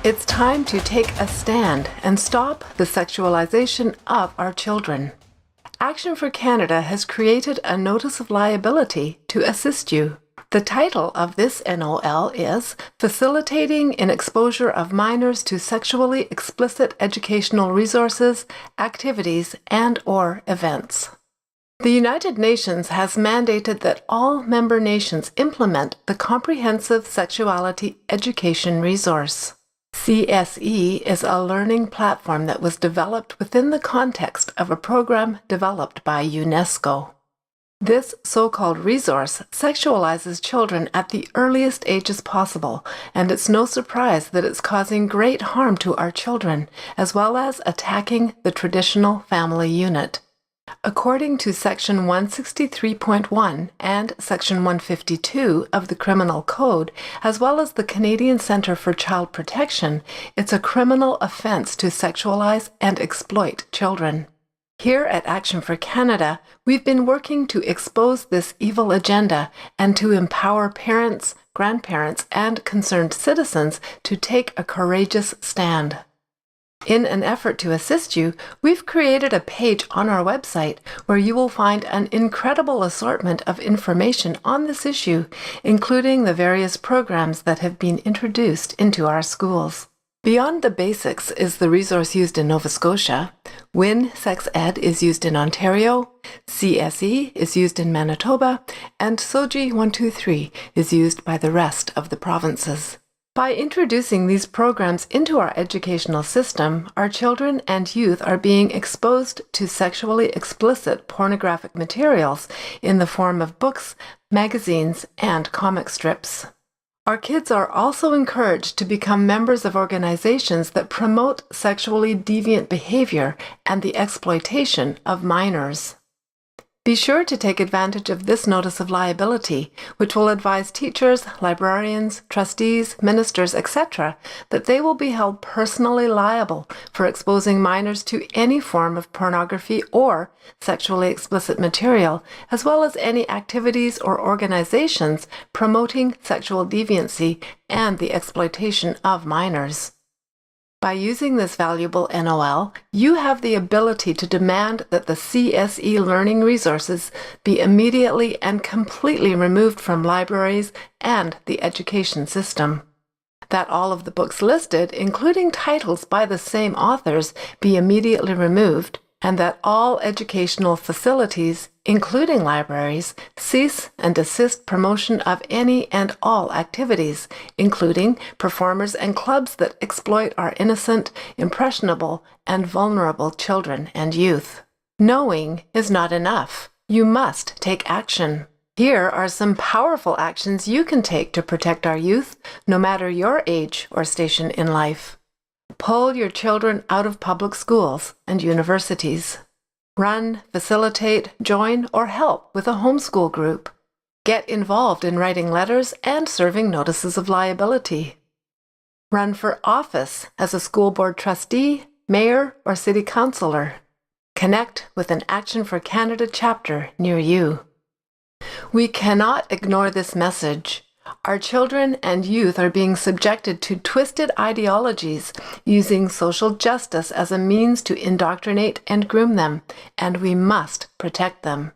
It's time to take a stand and stop the sexualization of our children. Action for Canada has created a notice of liability to assist you. The title of this NOL is Facilitating in Exposure of Minors to Sexually Explicit Educational Resources, Activities, and/or Events. The United Nations has mandated that all member nations implement the Comprehensive Sexuality Education Resource. CSE is a learning platform that was developed within the context of a program developed by UNESCO. This so-called resource sexualizes children at the earliest ages possible, and it's no surprise that it's causing great harm to our children, as well as attacking the traditional family unit. According to Section 163.1 and Section 152 of the Criminal Code, as well as the Canadian Centre for Child Protection, it's a criminal offence to sexualize and exploit children. Here at Action for Canada, we've been working to expose this evil agenda and to empower parents, grandparents, and concerned citizens to take a courageous stand. In an effort to assist you, we've created a page on our website where you will find an incredible assortment of information on this issue, including the various programs that have been introduced into our schools. Beyond the Basics is the resource used in Nova Scotia, WIN Sex Ed is used in Ontario, CSE is used in Manitoba, and SOGI 123 is used by the rest of the provinces. By introducing these programs into our educational system, our children and youth are being exposed to sexually explicit pornographic materials in the form of books, magazines, and comic strips. Our kids are also encouraged to become members of organizations that promote sexually deviant behavior and the exploitation of minors. Be sure to take advantage of this notice of liability, which will advise teachers, librarians, trustees, ministers, etc., that they will be held personally liable for exposing minors to any form of pornography or sexually explicit material, as well as any activities or organizations promoting sexual deviancy and the exploitation of minors. By using this valuable NOL, you have the ability to demand that the CSE learning resources be immediately and completely removed from libraries and the education system. That all of the books listed, including titles by the same authors, be immediately removed, and that all educational facilities, including libraries, cease and desist promotion of any and all activities, including performers and clubs that exploit our innocent, impressionable, and vulnerable children and youth. Knowing is not enough. You must take action. Here are some powerful actions you can take to protect our youth, no matter your age or station in life. Pull your children out of public schools and universities. Run, facilitate, join, or help with a homeschool group. Get involved in writing letters and serving notices of liability. Run for office as a school board trustee, mayor, or city councillor. Connect with an Action for Canada chapter near you. We cannot ignore this message. Our children and youth are being subjected to twisted ideologies using social justice as a means to indoctrinate and groom them, and we must protect them.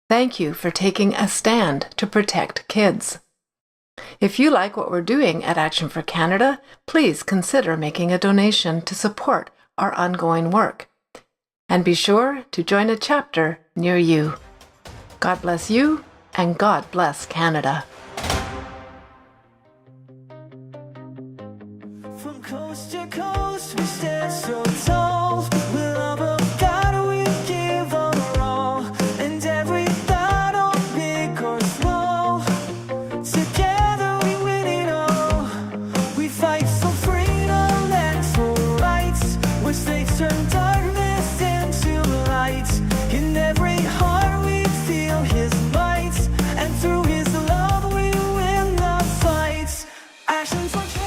Thank you for taking a stand to protect kids. If you like what we're doing at Action for Canada, please consider making a donation to support our ongoing work. And be sure to join a chapter near you. God bless you, and God bless Canada. From coast to coast, we stand so tall. With love of God, we give our all. And every battle, big or small, together we win it all. We fight for freedom and for rights, where states turn darkness into light. In every heart we feel His might, and through His love we win the fight. Action for Canada.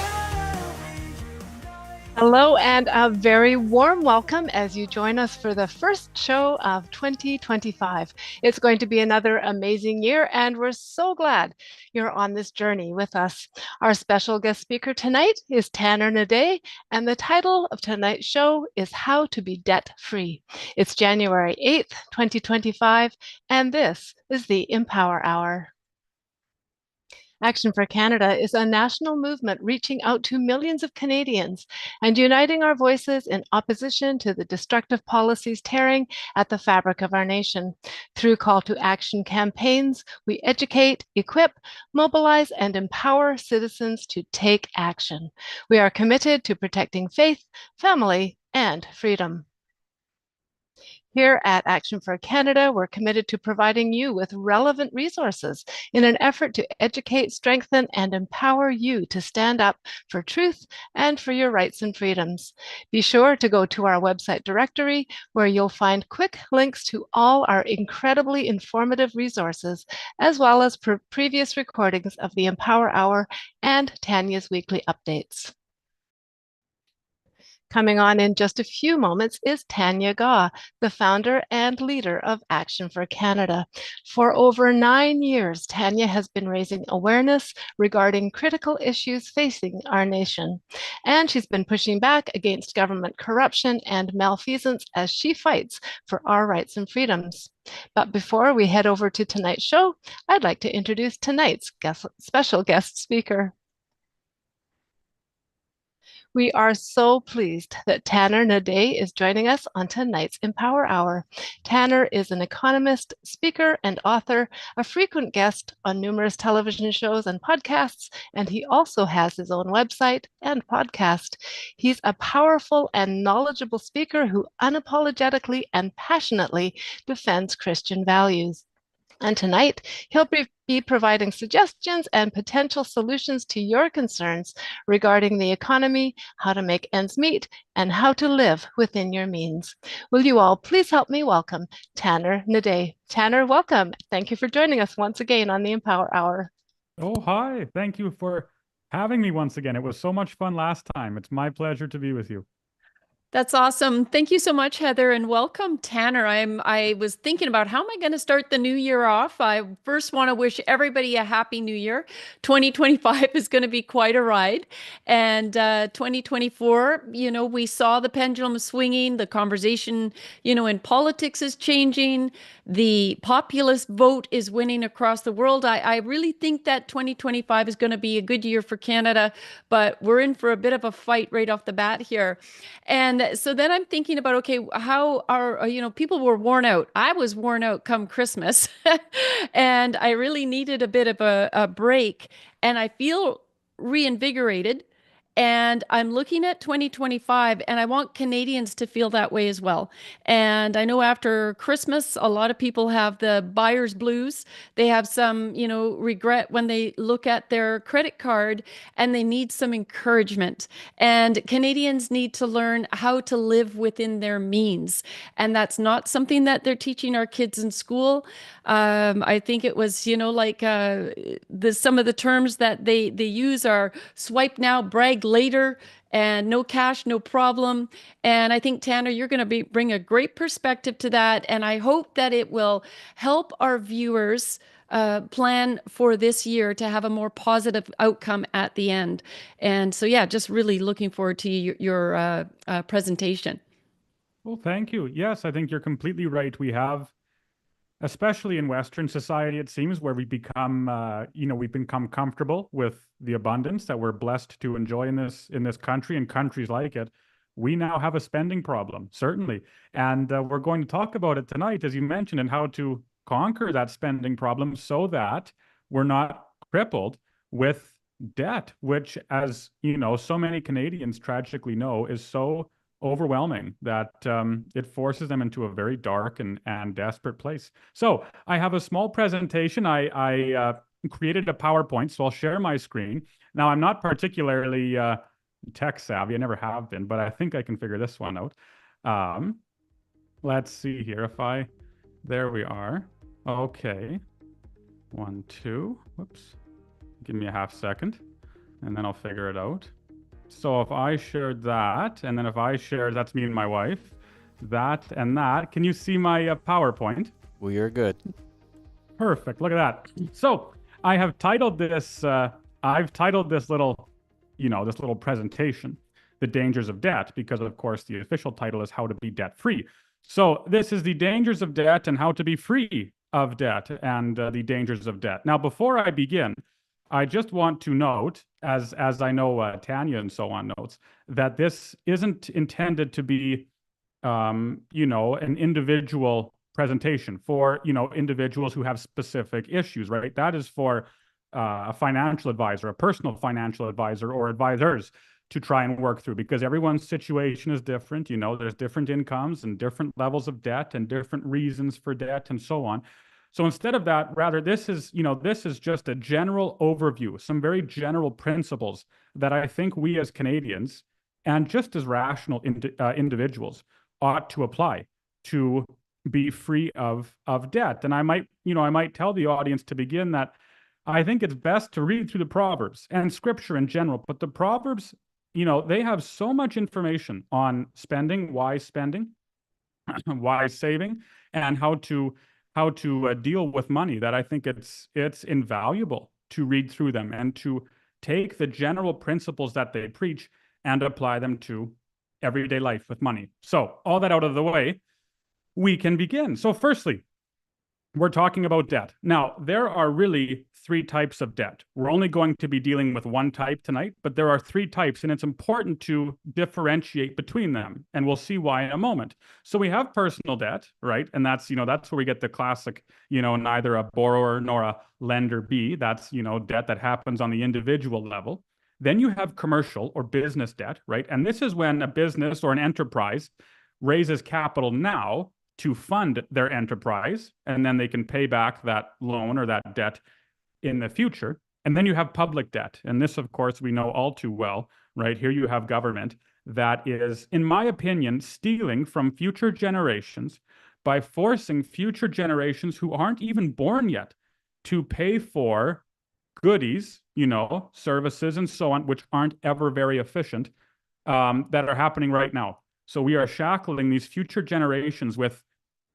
Hello And a very warm welcome as you join us for the first show of 2025. It's going to be another amazing year, and we're so glad you're on this journey with us. Our special guest speaker tonight is Tanya Gaw, and the title of tonight's show is How to Be Debt Free. It's January 8th, 2025, and this is the Empower Hour. Action for Canada is a national movement reaching out to millions of Canadians and uniting our voices in opposition to the destructive policies tearing at the fabric of our nation. Through call to action campaigns, we educate, equip, mobilize, and empower citizens to take action. We are committed to protecting faith, family, and freedom. Here at Action for Canada, we're committed to providing you with relevant resources in an effort to educate, strengthen, and empower you to stand up for truth and for your rights and freedoms. Be sure to go to our website directory where you'll find quick links to all our incredibly informative resources, as well as previous recordings of the Empower Hour and Tanya's weekly updates. Coming on in just a few moments is Tanya Gaw, the founder and leader of Action for Canada. For over 9 years, Tanya has been raising awareness regarding critical issues facing our nation. And she's been pushing back against government corruption and malfeasance as she fights for our rights and freedoms. But before we head over to tonight's show, I'd like to introduce tonight's special guest speaker. We are so pleased that Tanya Gaw is joining us on tonight's Empower Hour. Tanya is an economist, speaker, and author, a frequent guest on numerous television shows and podcasts, and he also has his own website and podcast. He's a powerful and knowledgeable speaker who unapologetically and passionately defends Christian values. And tonight, he'll be providing suggestions and potential solutions to your concerns regarding the economy, how to make ends meet, and how to live within your means. Will you all please help me welcome Tanya Gaw. Tanya, welcome. Thank you for joining us once again on the Empower Hour. Oh, hi. Thank you for having me once again. It was so much fun last time. It's my pleasure to be with you. That's awesome. Thank you so much, Heather, and welcome, Tanya. I was thinking about how am I going to start the new year off. I first want to wish everybody a happy new year. 2025 is going to be quite a ride. And 2024, we saw the pendulum swinging, the conversation, in politics is changing. The populist vote is winning across the world. I really think that 2025 is going to be a good year for Canada, but we're in for a bit of a fight right off the bat here. And so then I'm thinking about, okay, how are, people were worn out. I was worn out come Christmas and I really needed a bit of a break, and I feel reinvigorated. And I'm looking at 2025, and I want Canadians to feel that way as well. And I know after Christmas, a lot of people have the buyer's blues. They have some, regret when they look at their credit card, and they need some encouragement. And Canadians need to learn how to live within their means. And that's not something that they're teaching our kids in school. I think it was, some of the terms that they use are swipe now, brag later, and no cash, no problem. And I think, Tanya, you're going to bring a great perspective to that. And I hope that it will help our viewers plan for this year to have a more positive outcome at the end. And so, yeah, just really looking forward to your presentation. Well, thank you. Yes, I think you're completely right. We have, especially in Western society, it seems, where we've become comfortable with the abundance that we're blessed to enjoy in this country and countries like it. We now have a spending problem, certainly. And we're going to talk about it tonight, as you mentioned, and how to conquer that spending problem so that we're not crippled with debt, which, as so many Canadians tragically know, is so overwhelming that it forces them into a very dark and desperate place. So I have a small presentation. I created a PowerPoint, so I'll share my screen. Now, I'm not particularly tech savvy. I never have been, but I think I can figure this one out. Let's see here. There we are. Okay. 1, 2. Whoops. Give me a half second, and then I'll figure it out. So if I shared that, and then if I share, that's me and my wife, that and that. Can you see my PowerPoint? We are good. Perfect. Look at that. So I have titled this. I've titled this little, this little presentation, "The Dangers of Debt," because of course the official title is "How to Be Debt Free." So this is the dangers of debt and how to be free of debt, and the dangers of debt. Now, before I begin, I just want to note, as I know Tanya and so on notes, that this isn't intended to be, an individual presentation for, individuals who have specific issues, right? That is for a financial advisor, a personal financial advisor, or advisors to try and work through, because everyone's situation is different. There's different incomes and different levels of debt and different reasons for debt and so on. So instead of that, rather, this is just a general overview, some very general principles that I think we as Canadians and just as rational individuals ought to apply to be free of debt. And I might tell the audience to begin that I think it's best to read through the Proverbs and Scripture in general, but the Proverbs, they have so much information on spending, wise saving, and how to deal with money, that I think it's invaluable to read through them and to take the general principles that they preach and apply them to everyday life with money. So all that out of the way, we can begin. So firstly, we're talking about debt. Now, there are really three types of debt. We're only going to be dealing with one type tonight, but there are three types, and it's important to differentiate between them, and we'll see why in a moment. So we have personal debt, right? And that's where we get the classic, neither a borrower nor a lender be. That's, debt that happens on the individual level. Then you have commercial or business debt, right? And this is when a business or an enterprise raises capital now to fund their enterprise, and then they can pay back that loan or that debt in the future. And then you have public debt. And this, of course, we know all too well, right? Here you have government that is, in my opinion, stealing from future generations by forcing future generations who aren't even born yet to pay for goodies, services and so on, which aren't ever very efficient, that are happening right now. So we are shackling these future generations with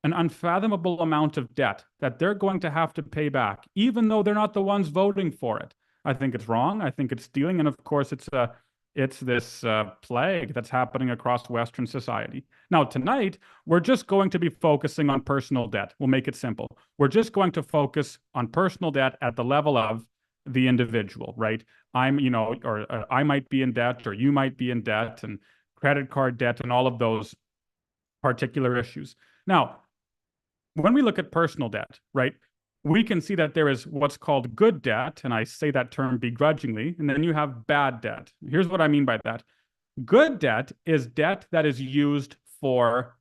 an unfathomable amount of debt that they're going to have to pay back, even though they're not the ones voting for it. I think it's wrong. I think it's stealing. And of course, it's this plague that's happening across Western society. Now, tonight, we're just going to be focusing on personal debt. We'll make it simple. We're just going to focus on personal debt at the level of the individual, right? I might be in debt, or you might be in debt, and credit card debt, and all of those particular issues. Now, when we look at personal debt, right, we can see that there is what's called good debt, and I say that term begrudgingly, and then you have bad debt. Here's what I mean by that. Good debt is debt that is used for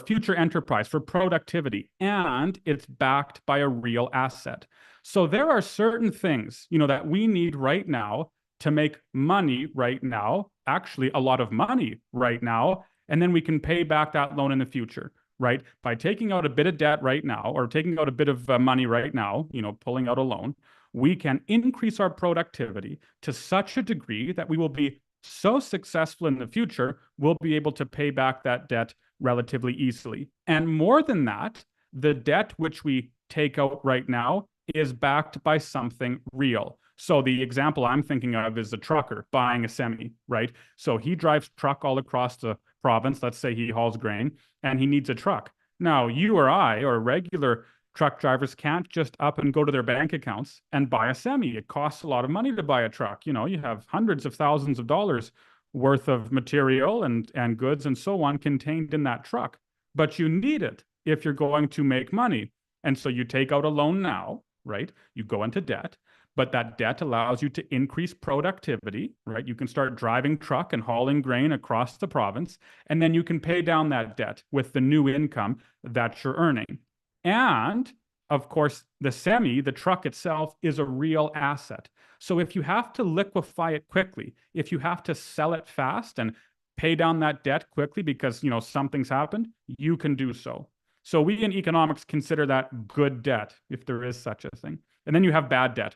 future enterprise, for productivity, and it's backed by a real asset. So there are certain things, that we need right now to make money right now, actually a lot of money right now, and then we can pay back that loan in the future, right? By taking out a bit of debt right now, or taking out a bit of money right now, pulling out a loan, we can increase our productivity to such a degree that we will be so successful in the future, we'll be able to pay back that debt relatively easily. And more than that, the debt which we take out right now is backed by something real. So the example I'm thinking of is a trucker buying a semi, right? So he drives truck all across the province. Let's say he hauls grain and he needs a truck. Now, you or I, or regular truck drivers, can't just up and go to their bank accounts and buy a semi. It costs a lot of money to buy a truck. You have hundreds of thousands of dollars worth of material and goods and so on contained in that truck. But you need it if you're going to make money. And so you take out a loan now, right? You go into debt, but that debt allows you to increase productivity, right? You can start driving truck and hauling grain across the province, and then you can pay down that debt with the new income that you're earning. And of course, the truck itself, is a real asset. So if you have to liquefy it quickly, if you have to sell it fast and pay down that debt quickly because, something's happened, you can do so. So we in economics consider that good debt, if there is such a thing. And then you have bad debt.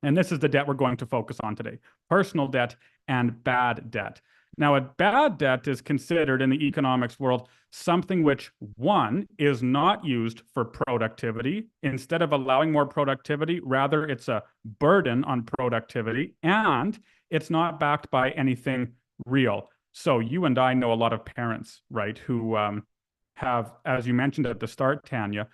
And this is the debt we're going to focus on today: personal debt and bad debt. Now, a bad debt is considered in the economics world something which, one, is not used for productivity. Instead of allowing more productivity, rather it's a burden on productivity, and it's not backed by anything real. So you and I know a lot of parents, right, who have, as you mentioned at the start, Tanya,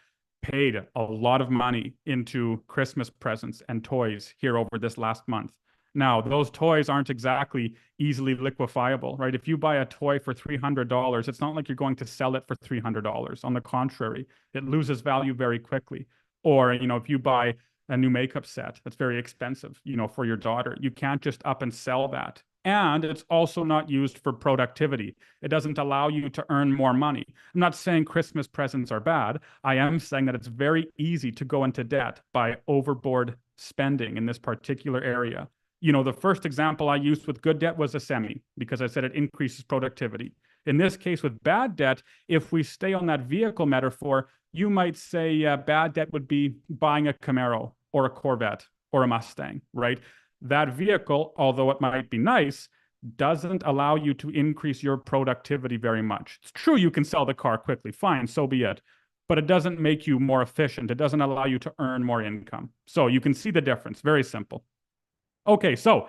paid a lot of money into Christmas presents and toys here over this last month. Now, those toys aren't exactly easily liquefiable, right? If you buy a toy for $300, it's not like you're going to sell it for $300. On the contrary, it loses value very quickly. Or, if you buy a new makeup set that's very expensive, for your daughter, you can't just up and sell that. And it's also not used for productivity. It doesn't allow you to earn more money. I'm not saying Christmas presents are bad. I am saying that it's very easy to go into debt by overboard spending in this particular area. The first example I used with good debt was a semi, because I said it increases productivity. In this case, with bad debt, if we stay on that vehicle metaphor, you might say bad debt would be buying a Camaro or a Corvette or a Mustang, right? That vehicle, although it might be nice, doesn't allow you to increase your productivity very much. It's true you can sell the car quickly, fine, so be it. But it doesn't make you more efficient. It doesn't allow you to earn more income. So you can see the difference, very simple. Okay, so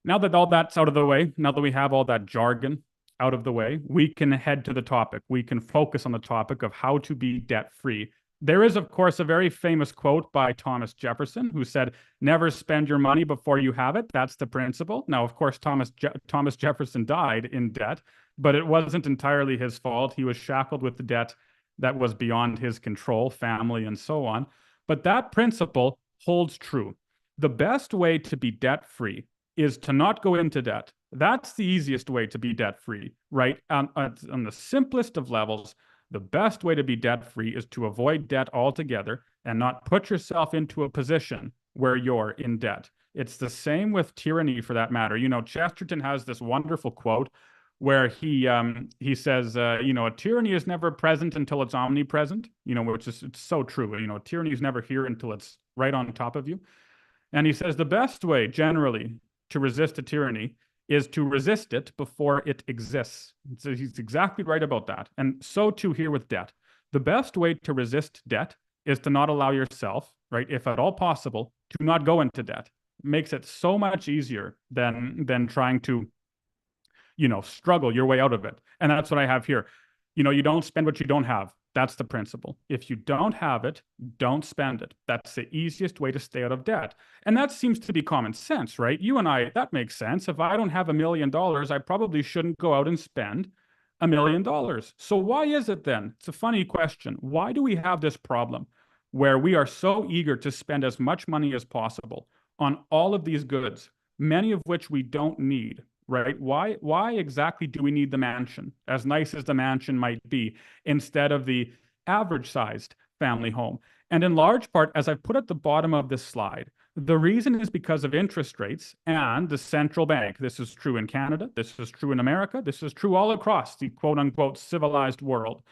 now that all that's out of the way, now that we have all that jargon out of the way, we can head to the topic. We can focus on the topic of how to be debt-free. There is, of course, a very famous quote by Thomas Jefferson, who said, "Never spend your money before you have it. That's the principle." Now, of course, Thomas Jefferson died in debt, but it wasn't entirely his fault. He was shackled with the debt that was beyond his control, family, and so on. But that principle holds true. The best way to be debt-free is to not go into debt. That's the easiest way to be debt-free, right? On the simplest of levels, the best way to be debt-free is to avoid debt altogether and not put yourself into a position where you're in debt. It's the same with tyranny, for that matter. Chesterton has this wonderful quote where he says, a tyranny is never present until it's omnipresent, which is, it's so true. Tyranny is never here until it's right on top of you. And he says the best way, generally, to resist a tyranny is to resist it before it exists. So he's exactly right about that. And so too here with debt. The best way to resist debt is to not allow yourself, right, if at all possible, to not go into debt. It makes it so much easier than trying to, struggle your way out of it. And that's what I have here. You don't spend what you don't have. That's the principle. If you don't have it, don't spend it. That's the easiest way to stay out of debt. And that seems to be common sense, right? You and I, that makes sense. If I don't have $1 million, I probably shouldn't go out and spend $1 million. So why is it then? It's a funny question. Why do we have this problem where we are so eager to spend as much money as possible on all of these goods, many of which we don't need? Right? Why exactly do we need the mansion, as nice as the mansion might be, instead of the average-sized family home? And in large part, as I've put at the bottom of this slide, the reason is because of interest rates and the central bank. This is true in Canada. This is true in America. This is true all across the quote-unquote civilized world.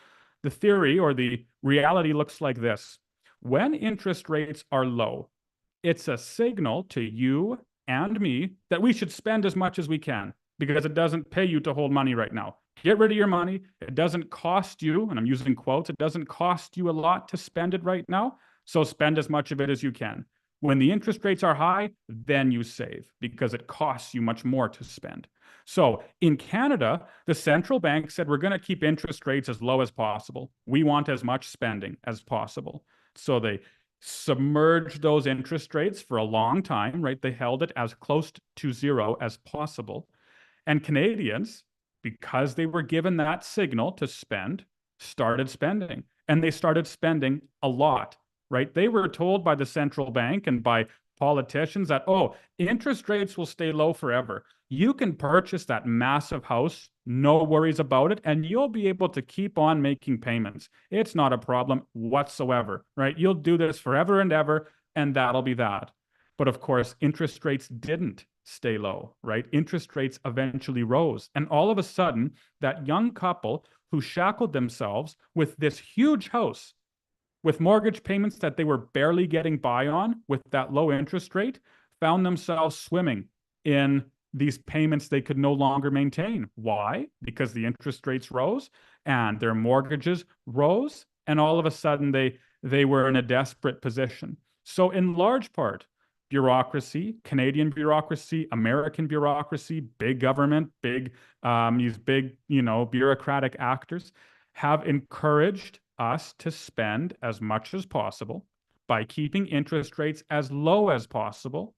The theory or the reality looks like this. When interest rates are low, it's a signal to you and me that we should spend as much as we can, because it doesn't pay you to hold money right now. Get rid of your money. It doesn't cost you, and I'm using quotes, it doesn't cost you a lot to spend it right now, so spend as much of it as you can. When the interest rates are high, then you save, because it costs you much more to spend. So in Canada, the central bank said, we're going to keep interest rates as low as possible. We want as much spending as possible. So they submerged those interest rates for a long time, right? They held it as close to zero as possible. And Canadians, because they were given that signal to spend, started spending. And they started spending a lot, right? They were told by the central bank and by politicians that, oh, interest rates will stay low forever. You can purchase that massive house, no worries about it, and you'll be able to keep on making payments. It's not a problem whatsoever, right? You'll do this forever and ever, and that'll be that. But of course, interest rates didn't stay low, right? Interest rates eventually rose. And all of a sudden, that young couple who shackled themselves with this huge house, with mortgage payments that they were barely getting by on with that low interest rate, found themselves swimming in these payments they could no longer maintain. Why? Because the interest rates rose and their mortgages rose, and all of a sudden they were in a desperate position. So in large part, bureaucracy, Canadian bureaucracy, American bureaucracy, big government, these big, bureaucratic actors have encouraged us to spend as much as possible by keeping interest rates as low as possible.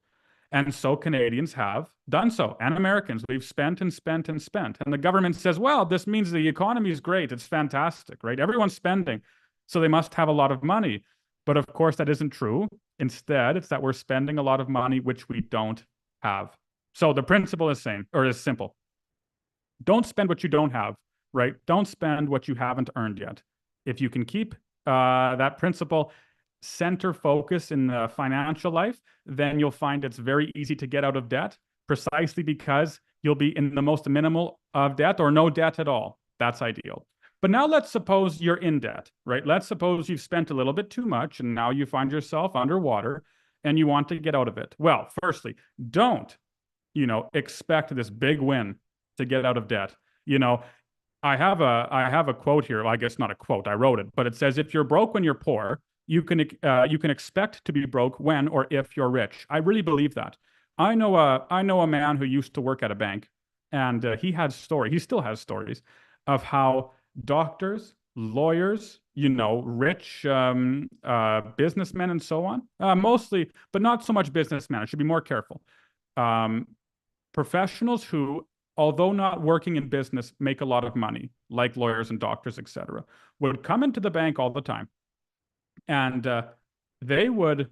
And so Canadians have done so, and Americans. We've spent and spent and spent. And the government says, well, this means the economy is great. It's fantastic, right? Everyone's spending, so they must have a lot of money. But of course, that isn't true. Instead, it's that we're spending a lot of money, which we don't have. So the principle is simple. Don't spend what you don't have, right? Don't spend what you haven't earned yet. If you can keep that principle center focus in the financial life, then you'll find it's very easy to get out of debt, precisely because you'll be in the most minimal of debt or no debt at all. That's ideal. But now let's suppose you're in debt, right? Let's suppose you've spent a little bit too much and now you find yourself underwater and you want to get out of it. Well, firstly, don't, expect this big win to get out of debt. I have a quote here. Well, I guess not a quote, I wrote it, but it says, if you're broke when you're poor, you can expect to be broke when or if you're rich. I really believe that. I know a man who used to work at a bank, and he still has stories of how doctors, lawyers, rich businessmen and so on, mostly, but not so much businessmen. I should be more careful. Professionals who, although not working in business, make a lot of money, like lawyers and doctors, etc., would come into the bank all the time. And they would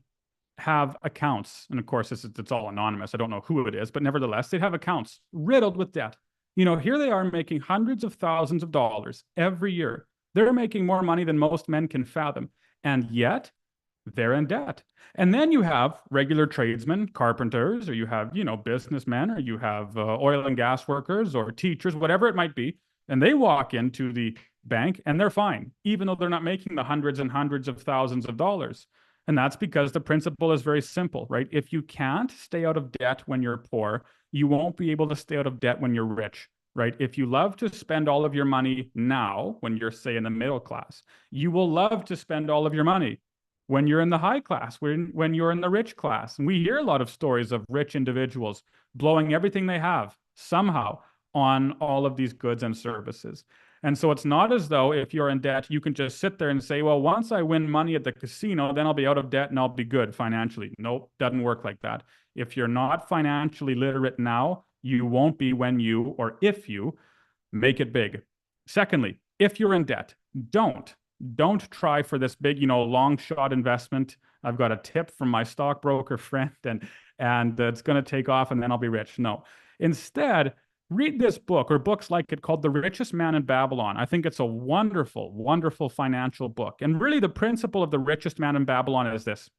have accounts. And of course, it's all anonymous. I don't know who it is, but nevertheless, they'd have accounts riddled with debt. Here they are making hundreds of thousands of dollars every year. They're making more money than most men can fathom. And yet, they're in debt. And then you have regular tradesmen, carpenters, or you have, businessmen, or you have oil and gas workers or teachers, whatever it might be. And they walk into the bank and they're fine, even though they're not making the hundreds and hundreds of thousands of dollars. And that's because the principle is very simple, right? If you can't stay out of debt when you're poor, you won't be able to stay out of debt when you're rich, right? If you love to spend all of your money now, when you're, say, in the middle class, you will love to spend all of your money when you're in the high class, when you're in the rich class. And we hear a lot of stories of rich individuals blowing everything they have somehow on all of these goods and services. And so it's not as though if you're in debt, you can just sit there and say, well, once I win money at the casino, then I'll be out of debt and I'll be good financially. Nope, doesn't work like that. If you're not financially literate now, you won't be when you, or if you, make it big. Secondly, if you're in debt, don't try for this big, long shot investment. I've got a tip from my stockbroker friend and it's going to take off and then I'll be rich. No. Instead, read this book or books like it called The Richest Man in Babylon. I think it's a wonderful, wonderful financial book. And really the principle of The Richest Man in Babylon is this.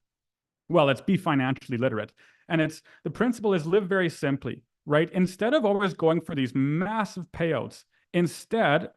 Well, it's be financially literate. And the principle is live very simply, right? Instead of always going for these massive payouts, instead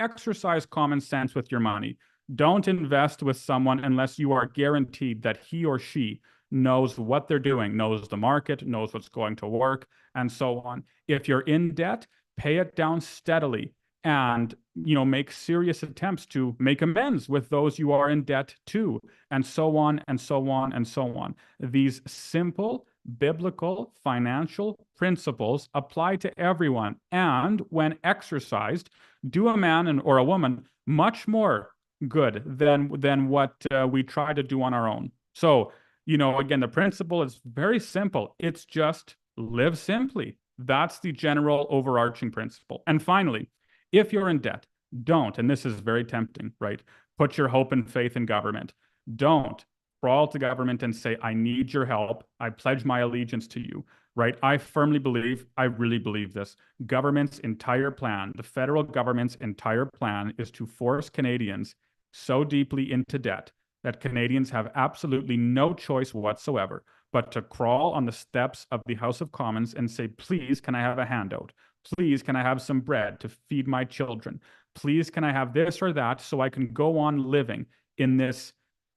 exercise common sense with your money. Don't invest with someone unless you are guaranteed that he or she knows what they're doing, knows the market, knows what's going to work, and so on. If you're in debt, pay it down steadily and, make serious attempts to make amends with those you are in debt to, and so on, and so on, and so on. These simple biblical financial principles apply to everyone, and when exercised, do a man or a woman much more good than what we try to do on our own. So, again, the principle is very simple. It's just live simply. That's the general overarching principle. And finally, if you're in debt, don't, and this is very tempting, right? Put your hope and faith in government. Don't crawl to government and say, I need your help. I pledge my allegiance to you, right? I really believe this. Government's entire plan, the federal government's entire plan is to force Canadians so deeply into debt that Canadians have absolutely no choice whatsoever but to crawl on the steps of the House of Commons and say, please, can I have a handout? Please, can I have some bread to feed my children? Please, can I have this or that so I can go on living in this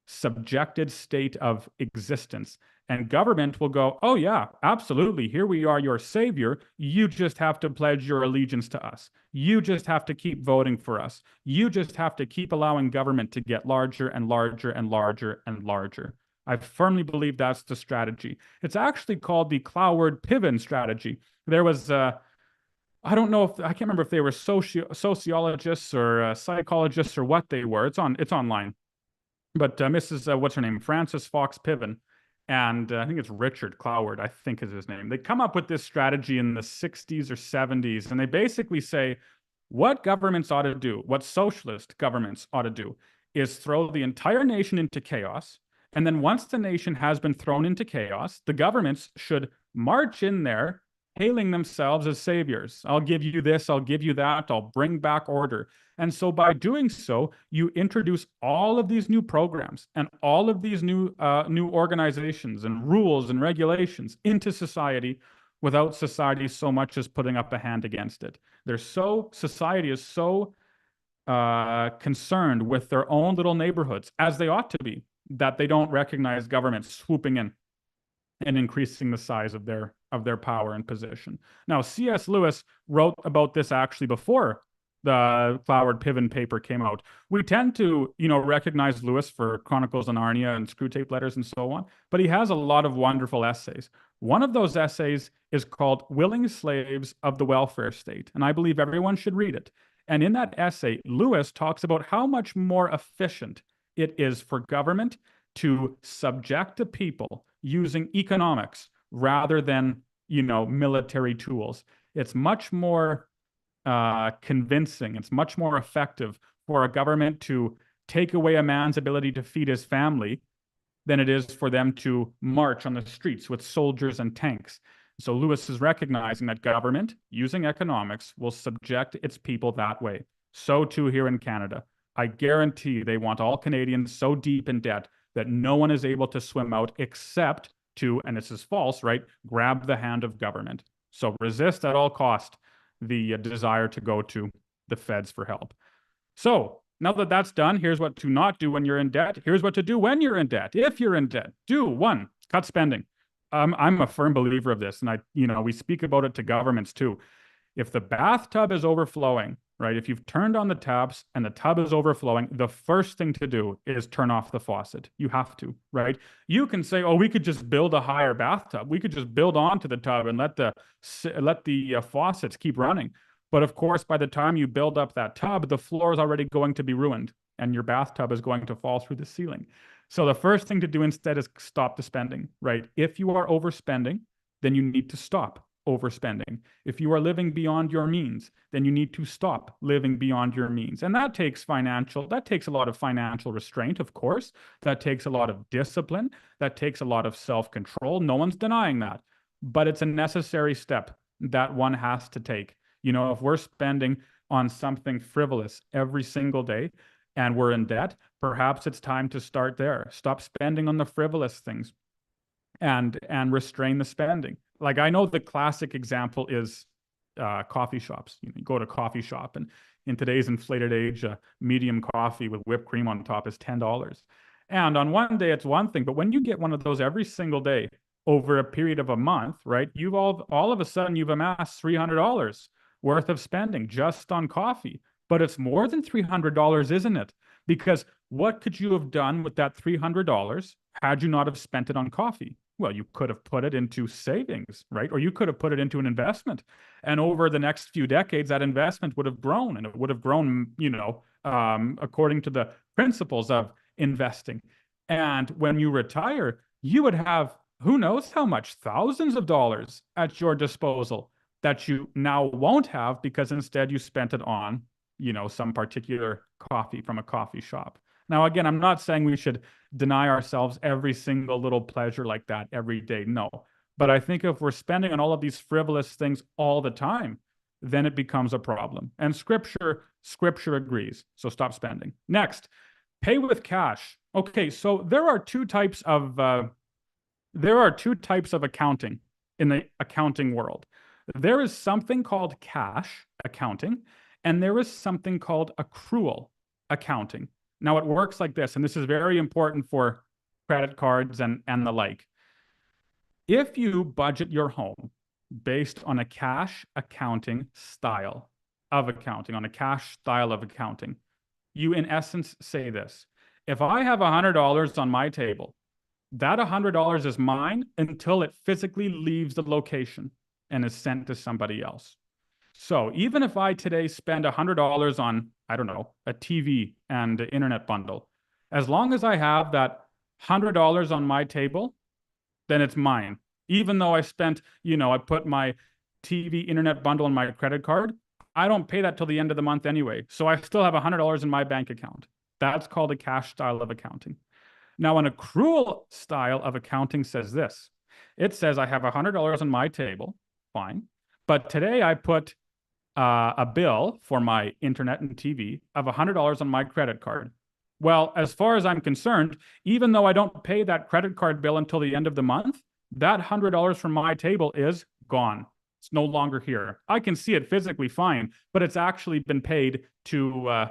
subjected state of existence? And government will go, oh, yeah, absolutely. Here we are, your savior. You just have to pledge your allegiance to us. You just have to keep voting for us. You just have to keep allowing government to get larger and larger and larger and larger. I firmly believe that's the strategy. It's actually called the Cloward-Piven strategy. There was, I don't know if, I can't remember if they were sociologists or psychologists or what they were. It's online. But Mrs. What's her name? Frances Fox Piven. And I think it's Richard Cloward, I think is his name. They come up with this strategy in the 60s or 70s, and they basically say what governments ought to do, what socialist governments ought to do, is throw the entire nation into chaos. And then once the nation has been thrown into chaos, the governments should march in there, hailing themselves as saviors. I'll give you this, I'll give you that, I'll bring back order. And so by doing so, you introduce all of these new programs and all of these new organizations and rules and regulations into society without society so much as putting up a hand against it. Society is so concerned with their own little neighborhoods, as they ought to be, that they don't recognize government swooping in and increasing the size of their power and position. Now, C.S. Lewis wrote about this actually before the Cloward-Piven paper came out. We tend to, recognize Lewis for Chronicles of Narnia and Screwtape Letters and so on, but he has a lot of wonderful essays. One of those essays is called Willing Slaves of the Welfare State, and I believe everyone should read it. And in that essay, Lewis talks about how much more efficient it is for government to subject the people using economics rather than, military tools. It's much more convincing. It's much more effective for a government to take away a man's ability to feed his family than it is for them to march on the streets with soldiers and tanks. So Lewis is recognizing that government, using economics, will subject its people that way. So too here in Canada. I guarantee they want all Canadians so deep in debt that no one is able to swim out except to, and this is false, right, grab the hand of government. So resist at all cost the desire to go to the feds for help. So now that that's done, here's what to not do when you're in debt. Here's what to do when you're in debt. If you're in debt, do one, cut spending. I'm a firm believer of this, and we speak about it to governments too. If the bathtub is overflowing, right? If you've turned on the taps and the tub is overflowing, the first thing to do is turn off the faucet. You have to, right? You can say, oh, we could just build a higher bathtub. We could just build onto the tub and let the faucets keep running. But of course, by the time you build up that tub, the floor is already going to be ruined and your bathtub is going to fall through the ceiling. So the first thing to do instead is stop the spending, right? If you are overspending, then you need to stop overspending. If you are living beyond your means, then you need to stop living beyond your means. And that takes a lot of financial restraint, of course. That takes a lot of discipline. That takes a lot of self-control. No one's denying that. But it's a necessary step that one has to take. If we're spending on something frivolous every single day and we're in debt, perhaps it's time to start there. Stop spending on the frivolous things and restrain the spending. Like, I know the classic example is coffee shops. You go to a coffee shop, and in today's inflated age, a medium coffee with whipped cream on top is $10. And on one day, it's one thing, but when you get one of those every single day over a period of a month, right, you've all of a sudden you've amassed $300 worth of spending just on coffee. But it's more than $300, isn't it? Because what could you have done with that $300 had you not have spent it on coffee? Well, you could have put it into savings, right? Or you could have put it into an investment. And over the next few decades, that investment would have grown, and it would have grown, according to the principles of investing. And when you retire, you would have, who knows how much, thousands of dollars at your disposal that you now won't have because instead you spent it on, some particular coffee from a coffee shop. Now, again, I'm not saying we should deny ourselves every single little pleasure like that every day. No. But I think if we're spending on all of these frivolous things all the time, then it becomes a problem. And scripture agrees. So stop spending. Next, pay with cash. Okay, so there are two types of accounting in the accounting world. There is something called cash accounting, and there is something called accrual accounting. Now, it works like this, and this is very important for credit cards and the like. If you budget your home based on a cash accounting style of accounting, you in essence say this: if I have $100 on my table, that $100 is mine until it physically leaves the location and is sent to somebody else. So even if I today spend $100 on, I don't know, a TV and an internet bundle, as long as I have that $100 on my table, then it's mine. Even though I spent, I put my TV internet bundle on my credit card, I don't pay that till the end of the month anyway. So I still have $100 in my bank account. That's called a cash style of accounting. Now, an accrual style of accounting says this. It says I have $100 on my table, fine. But today I put a bill for my internet and TV of $100 on my credit card. Well, as far as I'm concerned, even though I don't pay that credit card bill until the end of the month, that $100 from my table is gone. It's no longer here. I can see it physically fine, but it's actually been paid to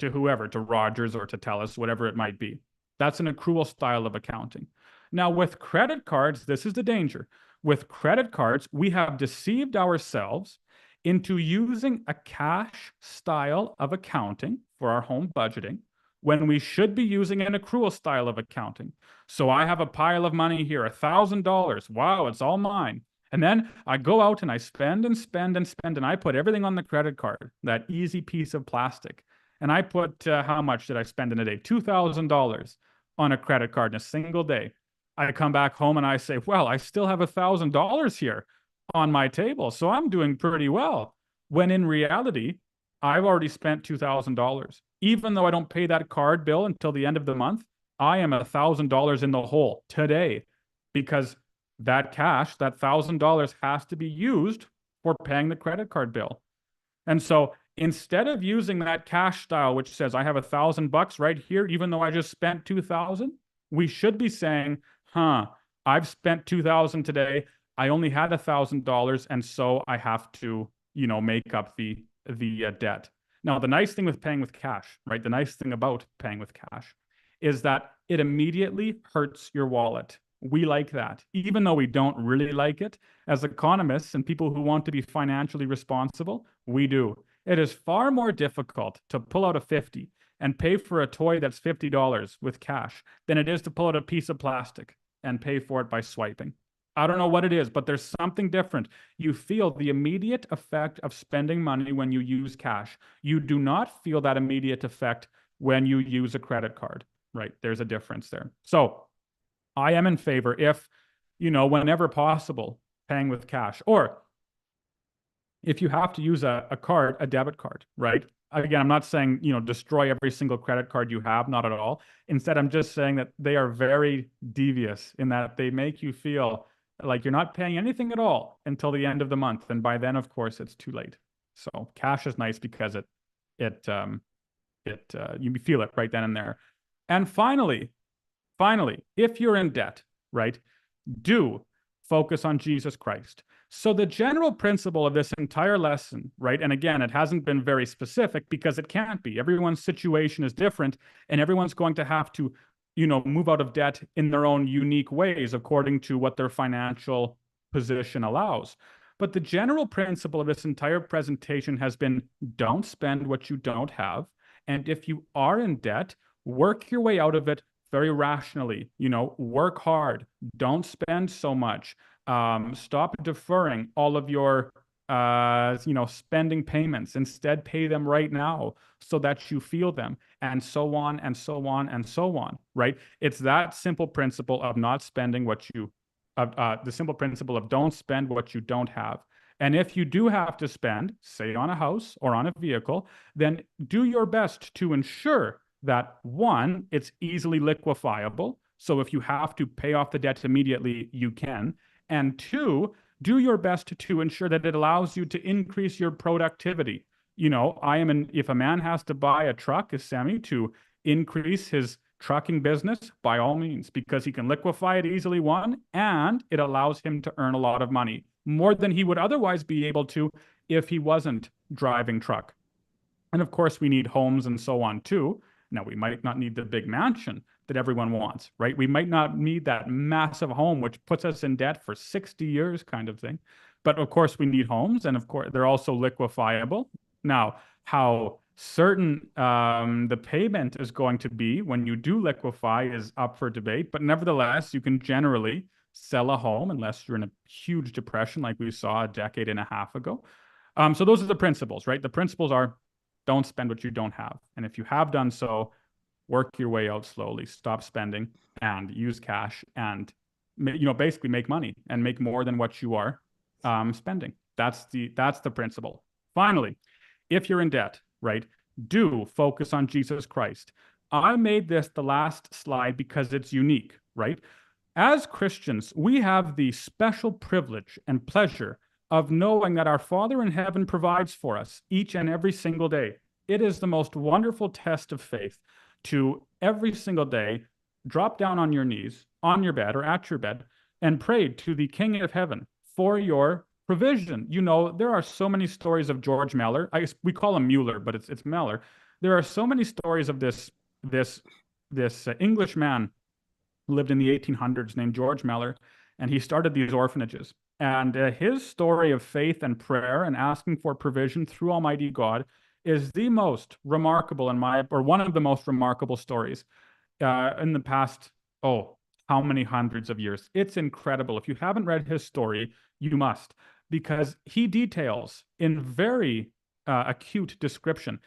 whoever, to Rogers or to TELUS, whatever it might be. That's an accrual style of accounting. Now, with credit cards, this is the danger. With credit cards, we have deceived ourselves into using a cash style of accounting for our home budgeting when we should be using an accrual style of accounting. So I have a pile of money here, $1,000. Wow, it's all mine. And then I go out and I spend and spend and spend, and I put everything on the credit card, that easy piece of plastic. And I put, how much did I spend in a day? $2,000 on a credit card in a single day. I come back home and I say, well, I still have $1,000 here on my table, so I'm doing pretty well. When in reality, I've already spent $2,000. Even though I don't pay that card bill until the end of the month, I am $1,000 in the hole today because that cash, that $1,000 has to be used for paying the credit card bill. And so instead of using that cash style, which says I have $1,000 right here, even though I just spent 2,000, we should be saying, I've spent 2,000 today. I only had $1,000, and so I have to, make up the debt. Now, the nice thing with paying with cash, right? The nice thing about paying with cash is that it immediately hurts your wallet. We like that, even though we don't really like it. As economists and people who want to be financially responsible, we do. It is far more difficult to pull out a 50 and pay for a toy that's $50 with cash than it is to pull out a piece of plastic and pay for it by swiping. I don't know what it is, but there's something different. You feel the immediate effect of spending money when you use cash. You do not feel that immediate effect when you use a credit card, right? There's a difference there. So I am in favor if, whenever possible, paying with cash. Or if you have to use a card, a debit card, right? Again, I'm not saying, destroy every single credit card you have, not at all. Instead, I'm just saying that they are very devious in that they make you feel like you're not paying anything at all until the end of the month. And by then, of course, it's too late. So cash is nice because you feel it right then and there. And finally, if you're in debt, right, do focus on Jesus Christ. So the general principle of this entire lesson, right, and again, it hasn't been very specific because it can't be. Everyone's situation is different, and everyone's going to have to, move out of debt in their own unique ways according to what their financial position allows. But the general principle of this entire presentation has been don't spend what you don't have. And if you are in debt, work your way out of it very rationally. Work hard. Don't spend so much. Stop deferring all of your spending payments. Instead, pay them right now so that you feel them, and so on and so on and so on, right? It's that simple principle of not spending what you, the simple principle of don't spend what you don't have. And if you do have to spend, say on a house or on a vehicle, then do your best to ensure that one, it's easily liquefiable. So if you have to pay off the debt immediately, you can. And two, do your best to ensure that it allows you to increase your productivity. If a man has to buy a truck, as Sammy, to increase his trucking business, by all means, because he can liquefy it easily, one, and it allows him to earn a lot of money, more than he would otherwise be able to if he wasn't driving truck. And of course, we need homes and so on too. Now, we might not need the big mansion that everyone wants, right? We might not need that massive home, which puts us in debt for 60 years kind of thing. But of course, we need homes, and of course, they're also liquefiable. Now, how certain the payment is going to be when you do liquefy is up for debate, but nevertheless, you can generally sell a home unless you're in a huge depression like we saw a decade and a half ago. So those are the principles, right? The principles are don't spend what you don't have. And if you have done so, work your way out slowly, stop spending and use cash and, basically make money and make more than what you are spending. That's the principle. Finally, if you're in debt, right, do focus on Jesus Christ. I made this the last slide because it's unique, right? As Christians, we have the special privilege and pleasure of knowing that our Father in heaven provides for us each and every single day. It is the most wonderful test of faith to every single day drop down on your knees, on your bed or at your bed, and pray to the King of Heaven for your provision. There are so many stories of George Meller. We call him Mueller, but it's Meller. There are so many stories of this English man who lived in the 1800s named George Meller, and he started these orphanages. And his story of faith and prayer and asking for provision through Almighty God is the most remarkable one of the most remarkable stories in the past, how many hundreds of years. It's incredible. If you haven't read his story, you must, because he details in very acute description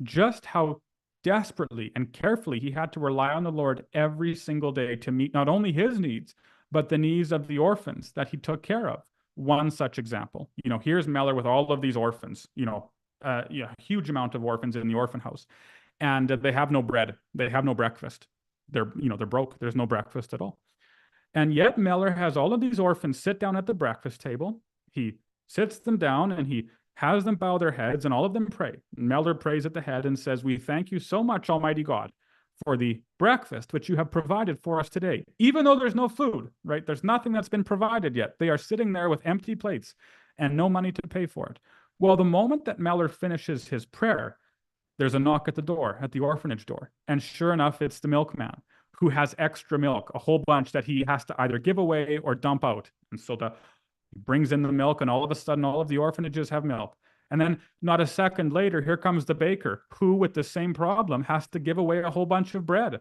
just how desperately and carefully he had to rely on the Lord every single day to meet not only his needs, but the needs of the orphans that he took care of. One such example, here's Meller with all of these orphans, a huge amount of orphans in the orphan house, and they have no bread, they have no breakfast. They're broke. There's no breakfast at all. And yet Meller has all of these orphans sit down at the breakfast table. He sits them down and he has them bow their heads, and all of them pray. Meller prays at the head and says, "We thank you so much, Almighty God, for the breakfast which you have provided for us today." Even though there's no food, right? There's nothing that's been provided yet. They are sitting there with empty plates and no money to pay for it. Well, the moment that Meller finishes his prayer, there's a knock at the door, at the orphanage door. And sure enough, it's the milkman who has extra milk, a whole bunch that he has to either give away or dump out. And so he brings in the milk, and all of a sudden, all of the orphanages have milk. And then not a second later, here comes the baker who, with the same problem, has to give away a whole bunch of bread.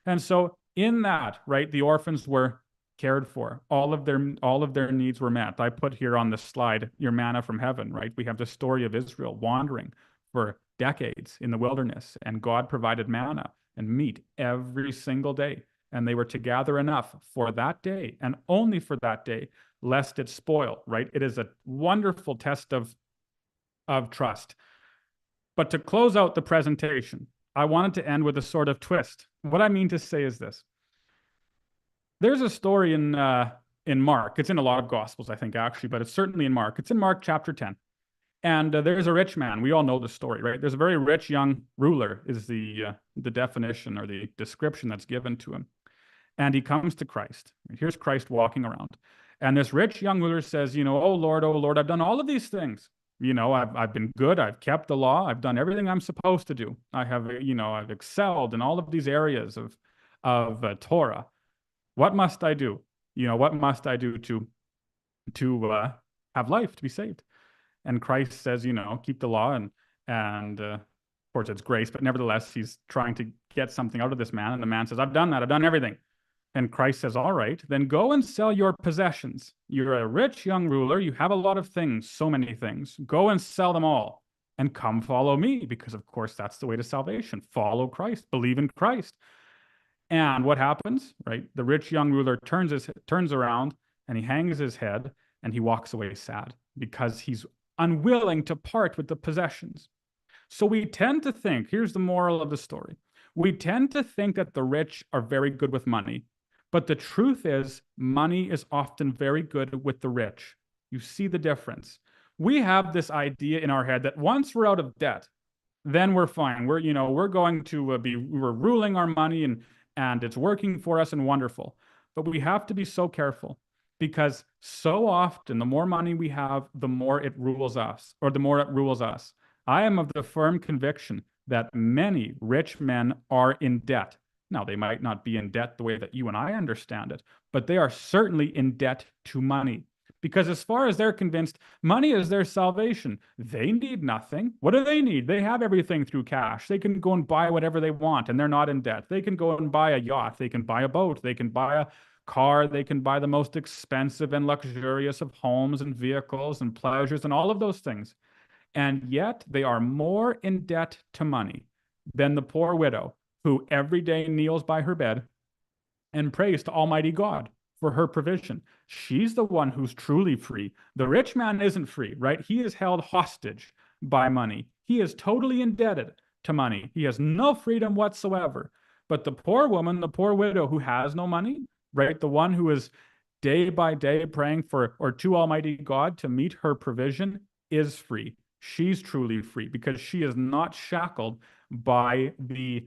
And so in that, right, the orphans were cared for. All of their needs were met. I put here on the slide, your manna from heaven, right? We have the story of Israel wandering for decades in the wilderness, and God provided manna and meat every single day. And they were to gather enough for that day and only for that day, lest it spoil, right? It is a wonderful test of trust. But to close out the presentation, I wanted to end with a sort of twist. What I mean to say is this. There's a story in Mark. It's in a lot of Gospels, I think, actually, but it's certainly in Mark. It's in Mark chapter 10. And there's a rich man. We all know the story, right? There's a very rich young ruler is the definition or the description that's given to him. And he comes to Christ. Here's Christ walking around. And this rich young ruler says, oh Lord, I've done all of these things. I've been good. I've kept the law. I've done everything I'm supposed to do. I have, I've excelled in all of these areas of Torah. What must I do? What must I do to have life, to be saved? And Christ says, keep the law, and of course it's grace, but nevertheless, he's trying to get something out of this man. And the man says, I've done that. I've done everything. And Christ says, all right, then go and sell your possessions. You're a rich young ruler. You have a lot of things, so many things. Go and sell them all and come follow me, because of course that's the way to salvation. Follow Christ, believe in Christ. And what happens, right? The rich young ruler turns around and he hangs his head and he walks away sad because he's unwilling to part with the possessions. So we tend to think, here's the moral of the story. We tend to think that the rich are very good with money. But the truth is, money is often very good with the rich. You see the difference. We have this idea in our head that once we're out of debt, then we're fine. We're going to we're ruling our money and it's working for us and wonderful. But we have to be so careful, because so often the more money we have, the more it rules us, or the more it rules us. I am of the firm conviction that many rich men are in debt. Now, they might not be in debt the way that you and I understand it, but they are certainly in debt to money. Because as far as they're convinced, money is their salvation. They need nothing. What do they need? They have everything through cash. They can go and buy whatever they want, and they're not in debt. They can go and buy a yacht. They can buy a boat. They can buy a car. They can buy the most expensive and luxurious of homes and vehicles and pleasures and all of those things. And yet they are more in debt to money than the poor widow who every day kneels by her bed and prays to Almighty God for her provision. She's the one who's truly free. The rich man isn't free, right? He is held hostage by money. He is totally indebted to money. He has no freedom whatsoever. But the poor woman, the poor widow who has no money, right? The one who is day by day praying for or to Almighty God to meet her provision is free. She's truly free because she is not shackled by the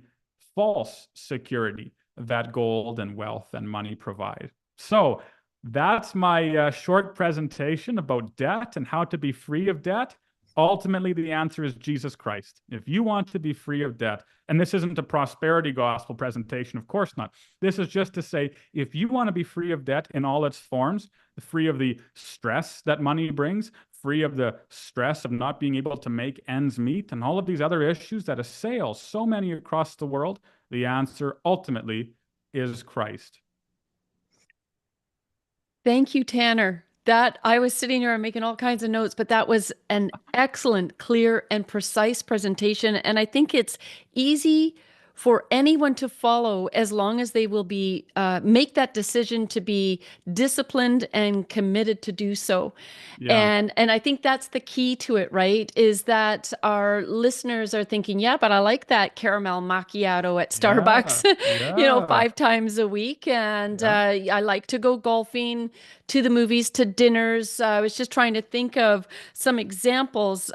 false security that gold and wealth and money provide. So that's my short presentation about debt and how to be free of debt. Ultimately, the answer is Jesus Christ. If you want to be free of debt, and this isn't a prosperity gospel presentation, of course not. This is just to say, if you want to be free of debt in all its forms, free of the stress that money brings, free of the stress of not being able to make ends meet, and all of these other issues that assail so many across the world, the answer ultimately is Christ. Thank you, Tanner. That I was sitting here and making all kinds of notes, but that was an excellent, clear, and precise presentation. And I think it's easy for anyone to follow as long as they will be make that decision to be disciplined and committed to do so. Yeah. And I think that's the key to it, right? Is that our listeners are thinking, yeah, but I like that caramel macchiato at Starbucks, Yeah. 5 times a week. And Yeah. I like to go golfing, to the movies, to dinners. I was just trying to think of some examples.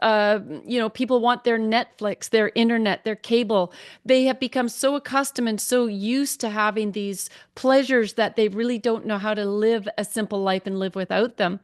People want their Netflix, their internet, their cable. They have become so accustomed and so used to having these pleasures that they really don't know how to live a simple life and live without them.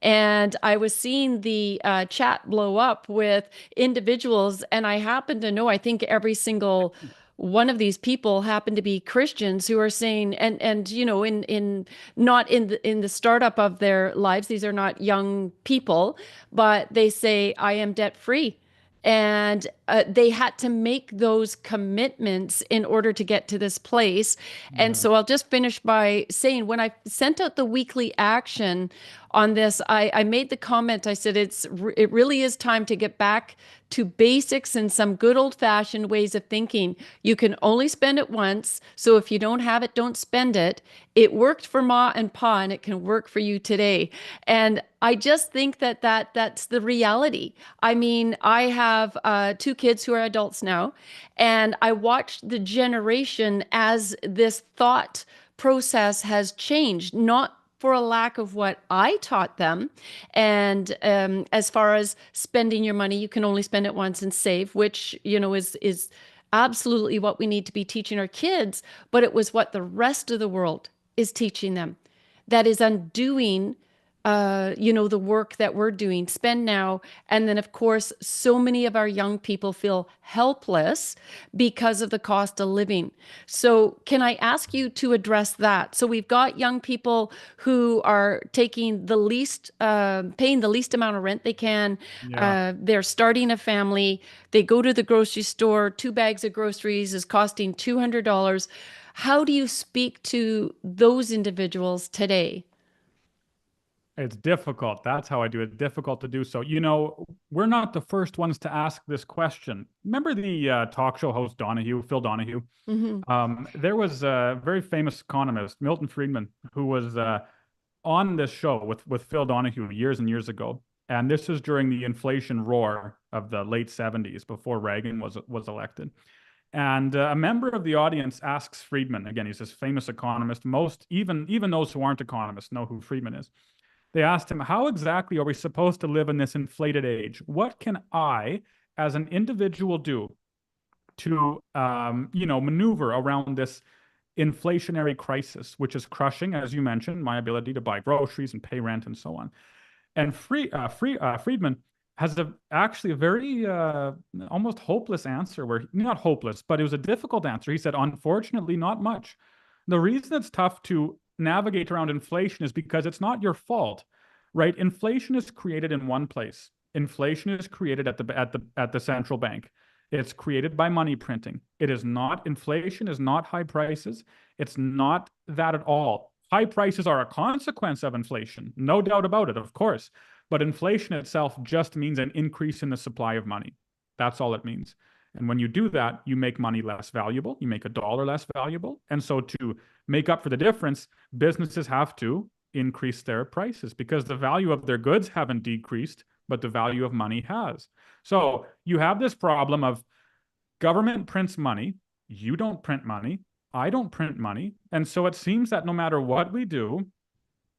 And I was seeing the chat blow up with individuals, and I happen to know, I think every single one of these people happen to be Christians who are saying, and in not in the startup of their lives, these are not young people, but they say, I am debt free. And they had to make those commitments in order to get to this place. And so I'll just finish by saying, when I sent out the weekly action on this, I made the comment, I said, it really is time to get back to basics and some good old fashioned ways of thinking. You can only spend it once. So if you don't have it, don't spend it. It worked for Ma and Pa, and it can work for you today. And I just think that's the reality. I mean, I have 2 kids who are adults now, and I watched the generation as this thought process has changed, not for a lack of what I taught them. And as far as spending your money, you can only spend it once and save, which, is absolutely what we need to be teaching our kids. But it was what the rest of the world is teaching them. That is undoing the work that we're doing, spend now. And then, of course, so many of our young people feel helpless because of the cost of living. So can I ask you to address that? So we've got young people who are taking the least, paying the least amount of rent they can. Yeah. They're starting a family. They go to the grocery store. 2 bags of groceries is costing $200. How do you speak to those individuals today? It's difficult. That's how I do it. Difficult to do so. We're not the first ones to ask this question. Remember the talk show host Phil Donahue? Hmm. There was a very famous economist, Milton Friedman, who was on this show with Phil Donahue years and years ago. And this is during the inflation roar of the late 70s, before Reagan was elected. And a member of the audience asks Friedman, again, he's this famous economist. Most, even those who aren't economists, know who Friedman is. They asked him, how exactly are we supposed to live in this inflated age? What can I, as an individual, do to, maneuver around this inflationary crisis, which is crushing, as you mentioned, my ability to buy groceries and pay rent and so on? And Friedman has actually a very almost hopeless answer, where not hopeless, but it was a difficult answer. He said, unfortunately, not much. The reason it's tough to navigate around inflation is because it's not your fault, right? Inflation is created in one place. Inflation is created at the central bank. It's created by money printing. It is not, inflation is not high prices. It's not that at all. High prices are a consequence of inflation, no doubt about it, of course. But inflation itself just means an increase in the supply of money. That's all it means. And when you do that, you make money less valuable. You make a dollar less valuable. And so to make up for the difference, businesses have to increase their prices because the value of their goods haven't decreased, but the value of money has. So you have this problem of government prints money. You don't print money. I don't print money. And so it seems that no matter what we do,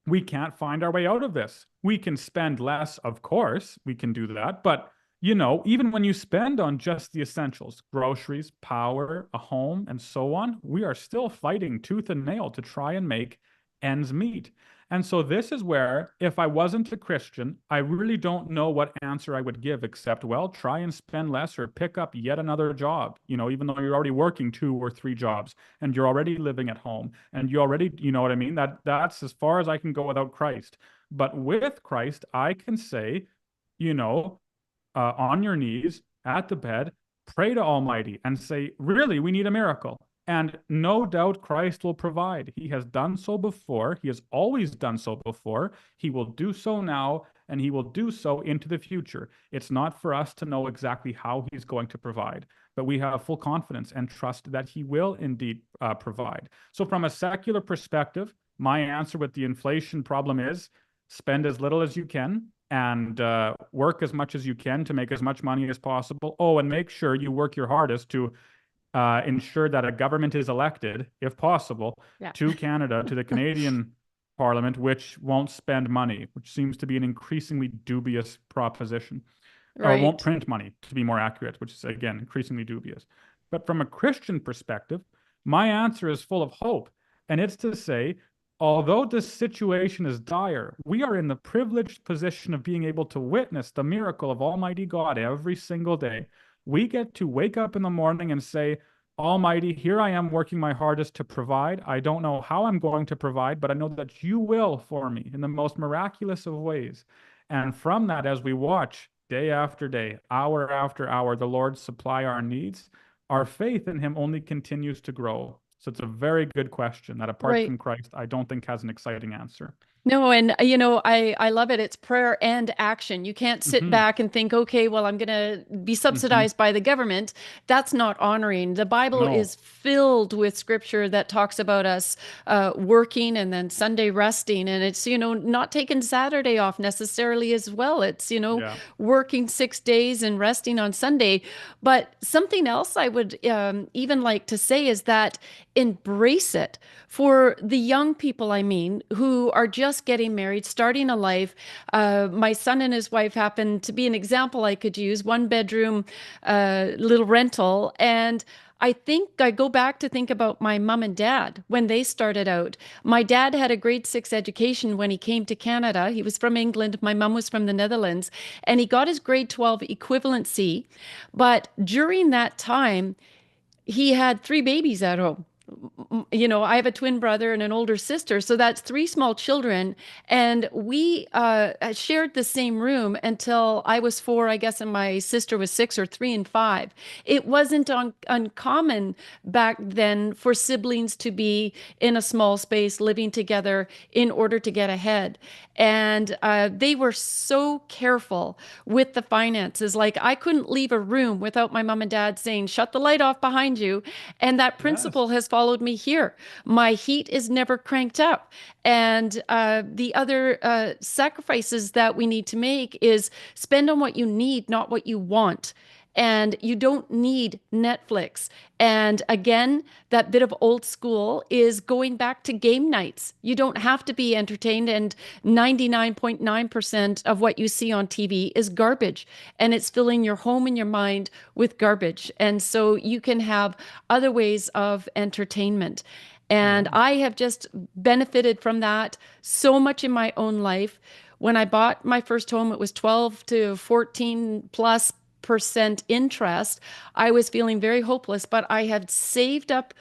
we can't find our way out of this. We can spend less, of course, we can do that. But, even when you spend on just the essentials, groceries, power, a home, and so on, we are still fighting tooth and nail to try and make ends meet. And so this is where, if I wasn't a Christian, I really don't know what answer I would give except, well, try and spend less or pick up yet another job, even though you're already working 2 or 3 jobs and you're already living at home and you already, you know what I mean? That's as far as I can go without Christ. But with Christ, I can say, on your knees at the bed, pray to Almighty and say, really, we need a miracle. And no doubt Christ will provide. He has done so before. He has always done so before. He will do so now, and he will do so into the future. It's not for us to know exactly how he's going to provide, but we have full confidence and trust that he will indeed provide. So from a secular perspective, my answer with the inflation problem is spend as little as you can and work as much as you can to make as much money as possible. Oh, and make sure you work your hardest to ensure that a government is elected, if possible, to Canada, to the Canadian Parliament, which won't spend money, which seems to be an increasingly dubious proposition. Or won't print money, to be more accurate, which is, again, increasingly dubious. But from a Christian perspective, my answer is full of hope. And it's to say, although this situation is dire, we are in the privileged position of being able to witness the miracle of Almighty God every single day. We get to wake up in the morning and say, Almighty, here I am working my hardest to provide. I don't know how I'm going to provide, but I know that you will for me in the most miraculous of ways. And from that, as we watch day after day, hour after hour, the Lord supply our needs, our faith in him only continues to grow. So it's a very good question that apart from Christ, I don't think has an exciting answer. No, and I love it. It's prayer and action. You can't sit back and think, okay, well, I'm going to be subsidized by the government. That's not honoring. The Bible is filled with scripture that talks about us working and then Sunday resting. And it's, not taking Saturday off necessarily as well. It's, working 6 days and resting on Sunday. But something else I would even like to say is that embrace it for the young people, who are just getting married, starting a life. My son and his wife happen to be an example I could use, 1-bedroom little rental. And I think I go back to think about my mom and dad when they started out. My dad had a grade 6 education when he came to Canada. He was from England. My mom was from the Netherlands. And he got his grade 12 equivalency. But during that time, he had 3 babies at home. I have a twin brother and an older sister, so that's 3 small children. And we shared the same room until I was 4, I guess, and my sister was 6 or 3 and 5. It wasn't uncommon back then for siblings to be in a small space living together in order to get ahead. And they were so careful with the finances. Like, I couldn't leave a room without my mom and dad saying, shut the light off behind you. And that principle has followed me here. My heat is never cranked up. And the other sacrifices that we need to make is spend on what you need, not what you want. And you don't need Netflix. And again, that bit of old school is going back to game nights. You don't have to be entertained, and 99.9% of what you see on TV is garbage, and it's filling your home and your mind with garbage. And so you can have other ways of entertainment. And I have just benefited from that so much in my own life. When I bought my first home, it was 12 to 14 plus percent interest. I was feeling very hopeless, but I had saved up,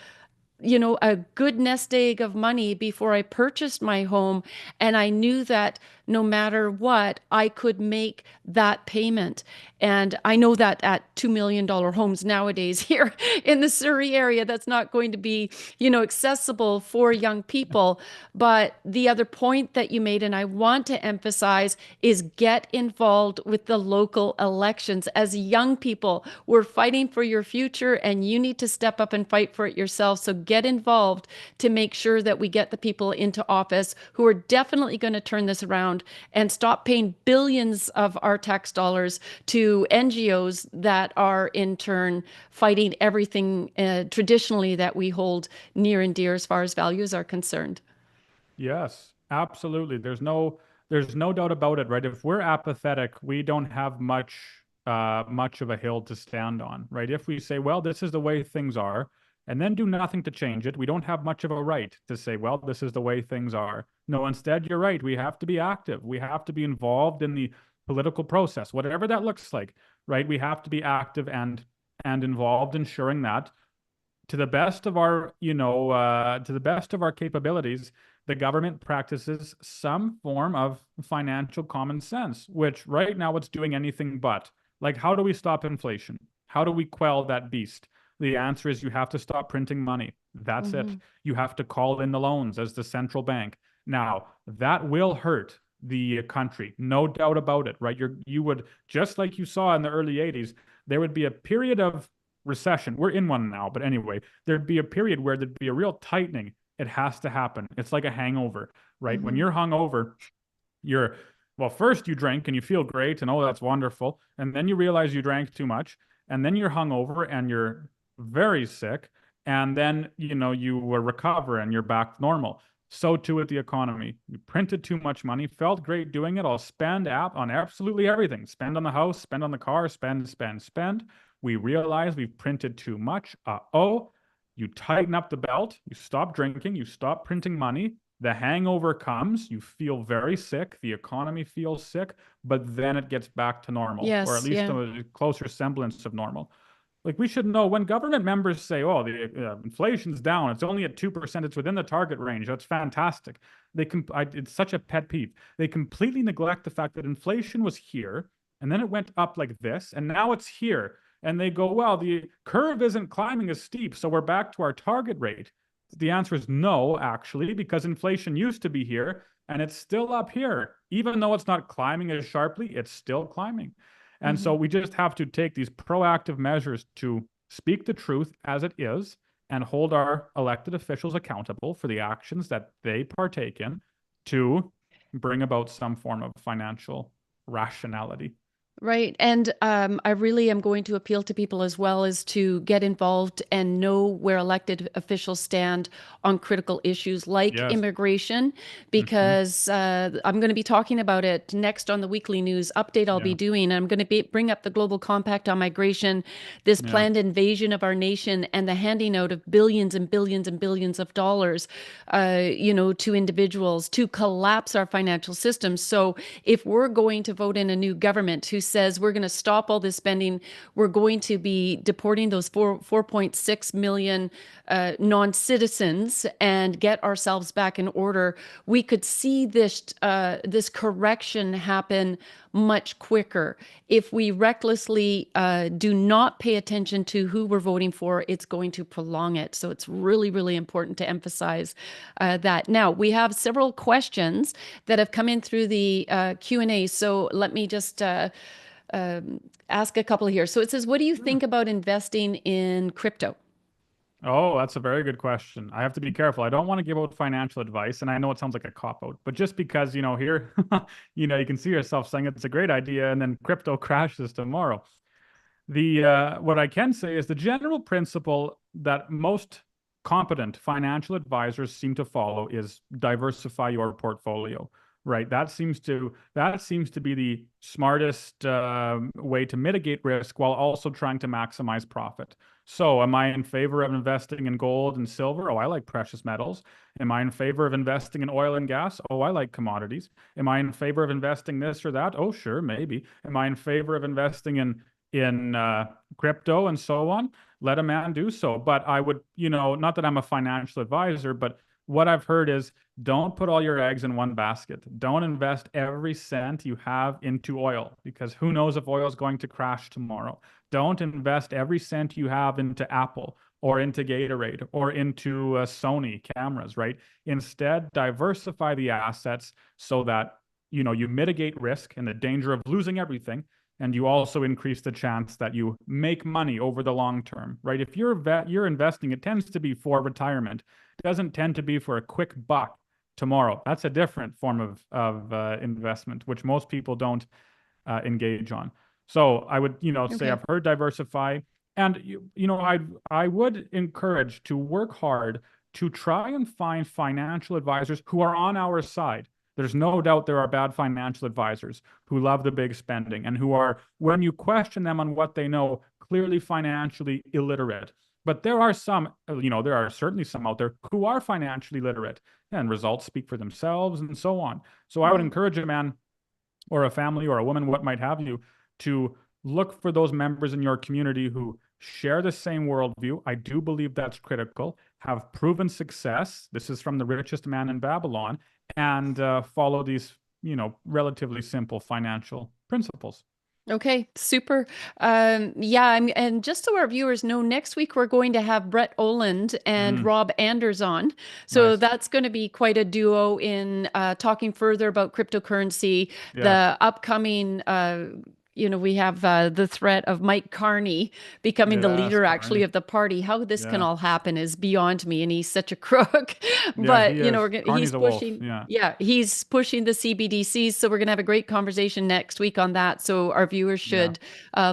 a good nest egg of money before I purchased my home. And I knew that no matter what, I could make that payment. And I know that at $2 million homes nowadays here in the Surrey area, that's not going to be, accessible for young people. But the other point that you made, and I want to emphasize, is get involved with the local elections. As young people, we're fighting for your future, and you need to step up and fight for it yourself. So get involved to make sure that we get the people into office who are definitely going to turn this around and stop paying billions of our tax dollars to NGOs that are in turn fighting everything traditionally that we hold near and dear as far as values are concerned. Yes, absolutely. There's no doubt about it, right? If we're apathetic, we don't have much of a hill to stand on, right? If we say, well, this is the way things are, and then do nothing to change it, we don't have much of a right to say, well, this is the way things are. No, instead, you're right. We have to be active. We have to be involved in the political process, whatever that looks like, right? We have to be active and involved, ensuring that to the best of our, to the best of our capabilities, the government practices some form of financial common sense, which right now it's doing anything but. Like, how do we stop inflation? How do we quell that beast? The answer is you have to stop printing money. That's it. You have to call in the loans as the central bank. Now, that will hurt the country, no doubt about it, right? You would, just like you saw in the early 80s, there would be a period of recession. We're in one now, but anyway, there'd be a period where there'd be a real tightening. It has to happen. It's like a hangover, right? When you're hungover, well, first you drink and you feel great and oh, that's wonderful. And then you realize you drank too much. And then you're hungover and you're very sick. And then, you recover and you're back normal. So too with the economy. You printed too much money, felt great doing it. I'll spend on absolutely everything. Spend on the house, spend on the car, spend. We realize we've printed too much. You tighten up the belt, you stop drinking, you stop printing money. The hangover comes, you feel very sick, the economy feels sick, but then it gets back to normal, Yes, or at least a closer semblance of normal. Like, we should know when government members say, oh, the inflation's down, it's only at 2%, it's within the target range, that's fantastic. It's such a pet peeve. They completely neglect the fact that inflation was here, and then it went up like this, and now it's here. And they go, well, the curve isn't climbing as steep, so we're back to our target rate. The answer is no, actually, because inflation used to be here, and it's still up here. Even though it's not climbing as sharply, it's still climbing. And so we just have to take these proactive measures to speak the truth as it is and hold our elected officials accountable for the actions that they partake in to bring about some form of financial rationality. Right. And I really am going to appeal to people as well as to get involved and know where elected officials stand on critical issues like Yes. immigration, because I'm going to be talking about it next on the weekly news update I'll be doing. I'm going to bring up the Global Compact on Migration, this planned invasion of our nation, and the handing out of billions and billions and billions of dollars, to individuals to collapse our financial system. So if we're going to vote in a new government who says we're going to stop all this spending, we're going to be deporting those 4.6 million non-citizens and get ourselves back in order, we could see this correction happen much quicker. If we recklessly do not pay attention to who we're voting for, it's going to prolong it. So it's really, really important to emphasize that. Now, we have several questions that have come in through the Q&A. So let me just ask a couple here. So it says, what do you think about investing in crypto? Oh, that's a very good question. I have to be careful. I don't want to give out financial advice, and I know it sounds like a cop-out, but just because, here, you can see yourself saying it's a great idea, and then crypto crashes tomorrow. What I can say is the general principle that most competent financial advisors seem to follow is diversify your portfolio. right? That seems to be the smartest way to mitigate risk while also trying to maximize profit. So, am I in favor of investing in gold and silver? Oh, I like precious metals. Am I in favor of investing in oil and gas? Oh, I like commodities. Am I in favor of investing this or that? Oh, sure, maybe. Am I in favor of investing in crypto and so on? Let a man do so. But I would, not that I'm a financial advisor, but what I've heard is don't put all your eggs in one basket. Don't invest every cent you have into oil, because who knows if oil is going to crash tomorrow. Don't invest every cent you have into Apple or into Gatorade or into Sony cameras, right? Instead, diversify the assets so that you mitigate risk and the danger of losing everything, and you also increase the chance that you make money over the long term, right? If you're investing, it tends to be for retirement. It doesn't tend to be for a quick buck tomorrow. That's a different form of investment, which most people don't engage on. So I would, say I've heard diversify, and I would encourage to work hard to try and find financial advisors who are on our side. There's no doubt there are bad financial advisors who love the big spending and who are, when you question them on what they know, clearly financially illiterate. But there are some, there are certainly some out there who are financially literate, and results speak for themselves and so on. So I would encourage a man or a family or a woman, what might have you, to look for those members in your community who share the same worldview. I do believe that's critical, have proven success. This is from the richest man in Babylon, and follow these, relatively simple financial principles. Okay, super. And just so our viewers know, next week we're going to have Brett Oland and Rob Anders on. So Nice. that's going to be quite a duo in talking further about cryptocurrency, Yeah. the upcoming we have the threat of Mike Carney becoming the Yes, leader actually Carney. of the party. How this can Yeah. all happen is beyond me, and he's such a crook. Yeah, But he is. Carney's he's a wolf. pushing. Yeah. Yeah, he's pushing the CBDCs. So we're going to have a great conversation next week on that. So our viewers should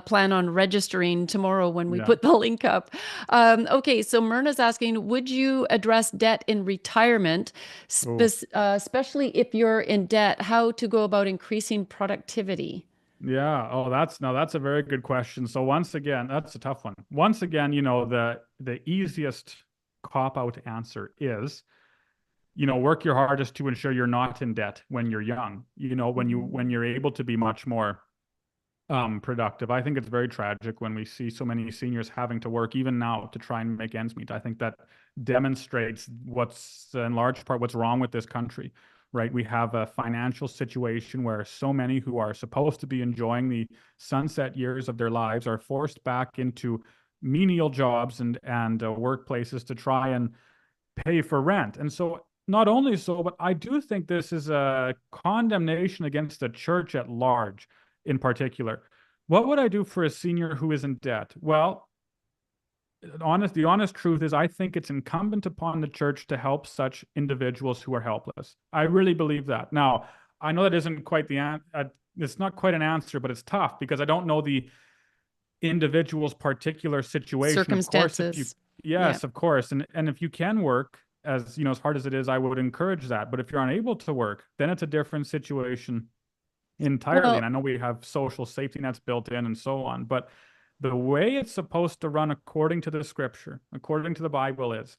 plan on registering tomorrow when we put the link up. Okay, so Myrna's asking, would you address debt in retirement, especially if you're in debt? How to go about increasing productivity? Yeah. Oh, that's a very good question. So once again, that's a tough one. Once again, the easiest cop-out answer is, work your hardest to ensure you're not in debt when you're young. When you're able to be much more productive. I think it's very tragic when we see so many seniors having to work even now to try and make ends meet. I think that demonstrates what's in large part what's wrong with this country. Right, we have a financial situation where so many who are supposed to be enjoying the sunset years of their lives are forced back into menial jobs and workplaces to try and pay for rent. And so, not only so, but I do think this is a condemnation against the church at large, in particular. What would I do for a senior who is in debt? Well, the honest truth is I think it's incumbent upon the church to help such individuals who are helpless. I really believe that. Now, I know that isn't quite it's not quite an answer, but it's tough because I don't know the individual's particular situation. Circumstances. Of course. And if you can work, as hard as it is, I would encourage that. But if you're unable to work, then it's a different situation entirely. Well, and I know we have social safety nets built in and so on, but the way it's supposed to run according to the scripture, according to the Bible, is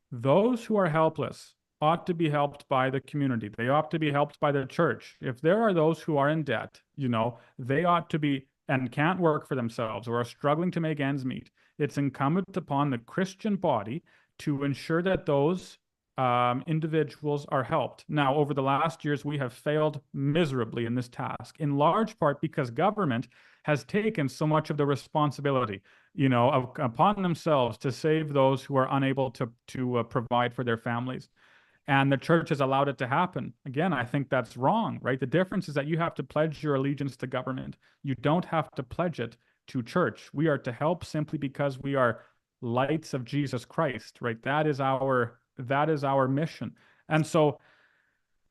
those who are helpless ought to be helped by the community. They ought to be helped by the church. If there are those who are in debt, they ought to be and can't work for themselves or are struggling to make ends meet. It's incumbent upon the Christian body to ensure that those individuals are helped. Now, over the last years, we have failed miserably in this task, in large part because government has taken so much of the responsibility, upon themselves to save those who are unable to provide for their families. And the church has allowed it to happen. Again, I think that's wrong, right? The difference is that you have to pledge your allegiance to government. You don't have to pledge it to church. We are to help simply because we are lights of Jesus Christ, right? That is our mission. And so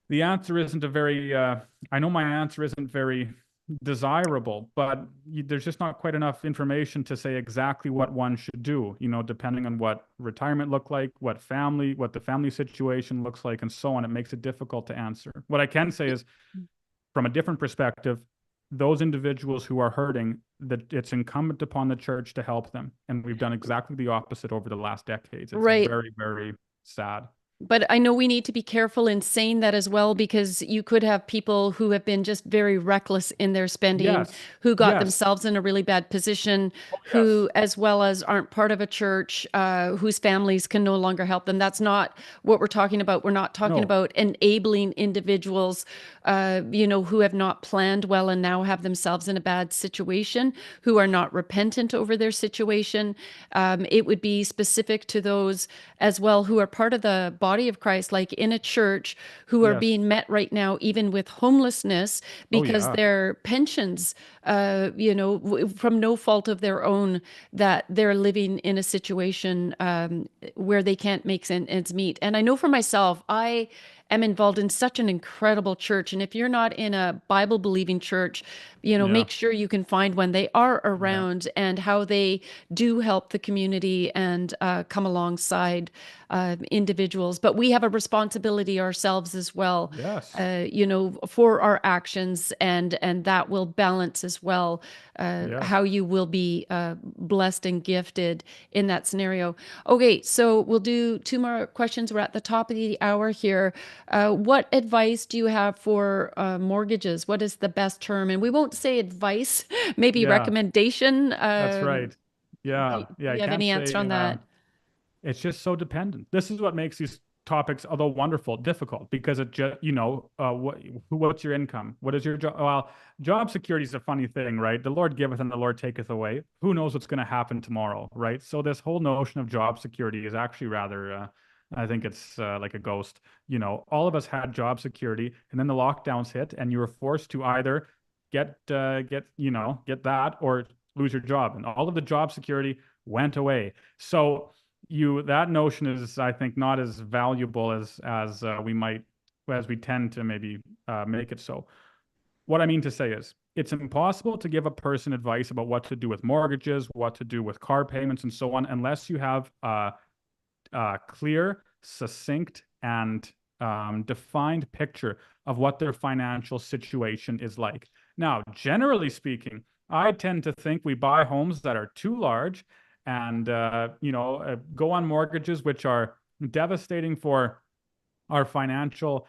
the answer isn't I know my answer isn't very desirable, but there's just not quite enough information to say exactly what one should do, depending on what retirement look like, what the family situation looks like, and so on. It makes it difficult to answer. What I can say is, from a different perspective, those individuals who are hurting, that it's incumbent upon the church to help them. And we've done exactly the opposite over the last decades. It's Right. very, very sad. But I know we need to be careful in saying that as well, because you could have people who have been just very reckless in their spending, Yes. who got Yes. themselves in a really bad position, Oh, who, yes. as well as aren't part of a church, whose families can no longer help them. That's not what we're talking about. We're not talking No. about enabling individuals, who have not planned well and now have themselves in a bad situation, who are not repentant over their situation. It would be specific to those as well who are part of the body of Christ, like in a church, who are Yes. being met right now, even with homelessness, Oh, because yeah. their pensions, from no fault of their own, that they're living in a situation where they can't make ends meet. And I know for myself, I am involved in such an incredible church. And if you're not in a Bible believing church, Yeah. make sure you can find one. They are Yeah. around, and how they do help the community and come alongside individuals. But we have a responsibility ourselves as well, Yes. for our actions, and that will balance as well Yes. how you will be blessed and gifted in that scenario. Okay, so we'll do two more questions. We're at the top of the hour here. What advice do you have for mortgages? What is the best term? And we won't say advice, maybe Yeah. recommendation. That's right. Yeah. Do Yeah. I you have can't any answer say, on that? it's just so dependent. This is what makes these topics, although wonderful, difficult, because it just, what's your income? What is your job? Well, job security is a funny thing, right? The Lord giveth and the Lord taketh away. Who knows what's going to happen tomorrow, right? So this whole notion of job security is actually rather, I think it's like a ghost. All of us had job security, and then the lockdowns hit, and you were forced to either get that or lose your job, and all of the job security went away. So that notion is, I think, not as valuable as we tend to maybe make it so. What I mean to say is, it's impossible to give a person advice about what to do with mortgages, what to do with car payments, and so on, unless you have clear, succinct, and defined picture of what their financial situation is like. Now, generally speaking, I tend to think we buy homes that are too large and go on mortgages which are devastating for our financial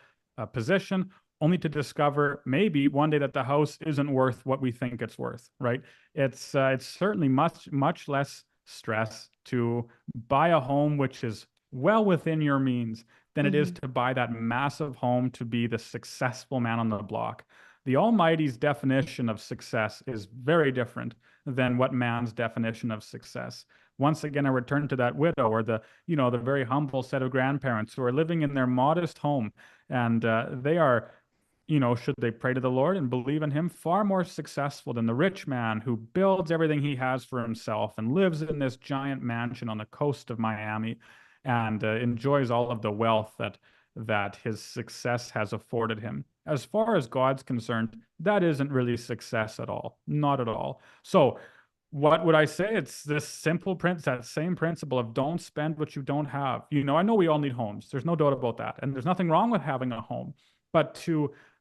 position, only to discover maybe one day that the house isn't worth what we think it's worth, right? It's certainly much less stress to buy a home which is well within your means than it is to buy that massive home to be the successful man on the block. The Almighty's definition of success is very different than what man's definition of success. Once again, I return to that widow, or the very humble set of grandparents who are living in their modest home, and they are, should they pray to the Lord and believe in him, far more successful than the rich man who builds everything he has for himself and lives in this giant mansion on the coast of Miami and enjoys all of the wealth that his success has afforded him. As far as God's concerned, that isn't really success at all. Not at all. So what would I say? It's this simple that same principle of don't spend what you don't have. I know we all need homes. There's no doubt about that. And there's nothing wrong with having a home. But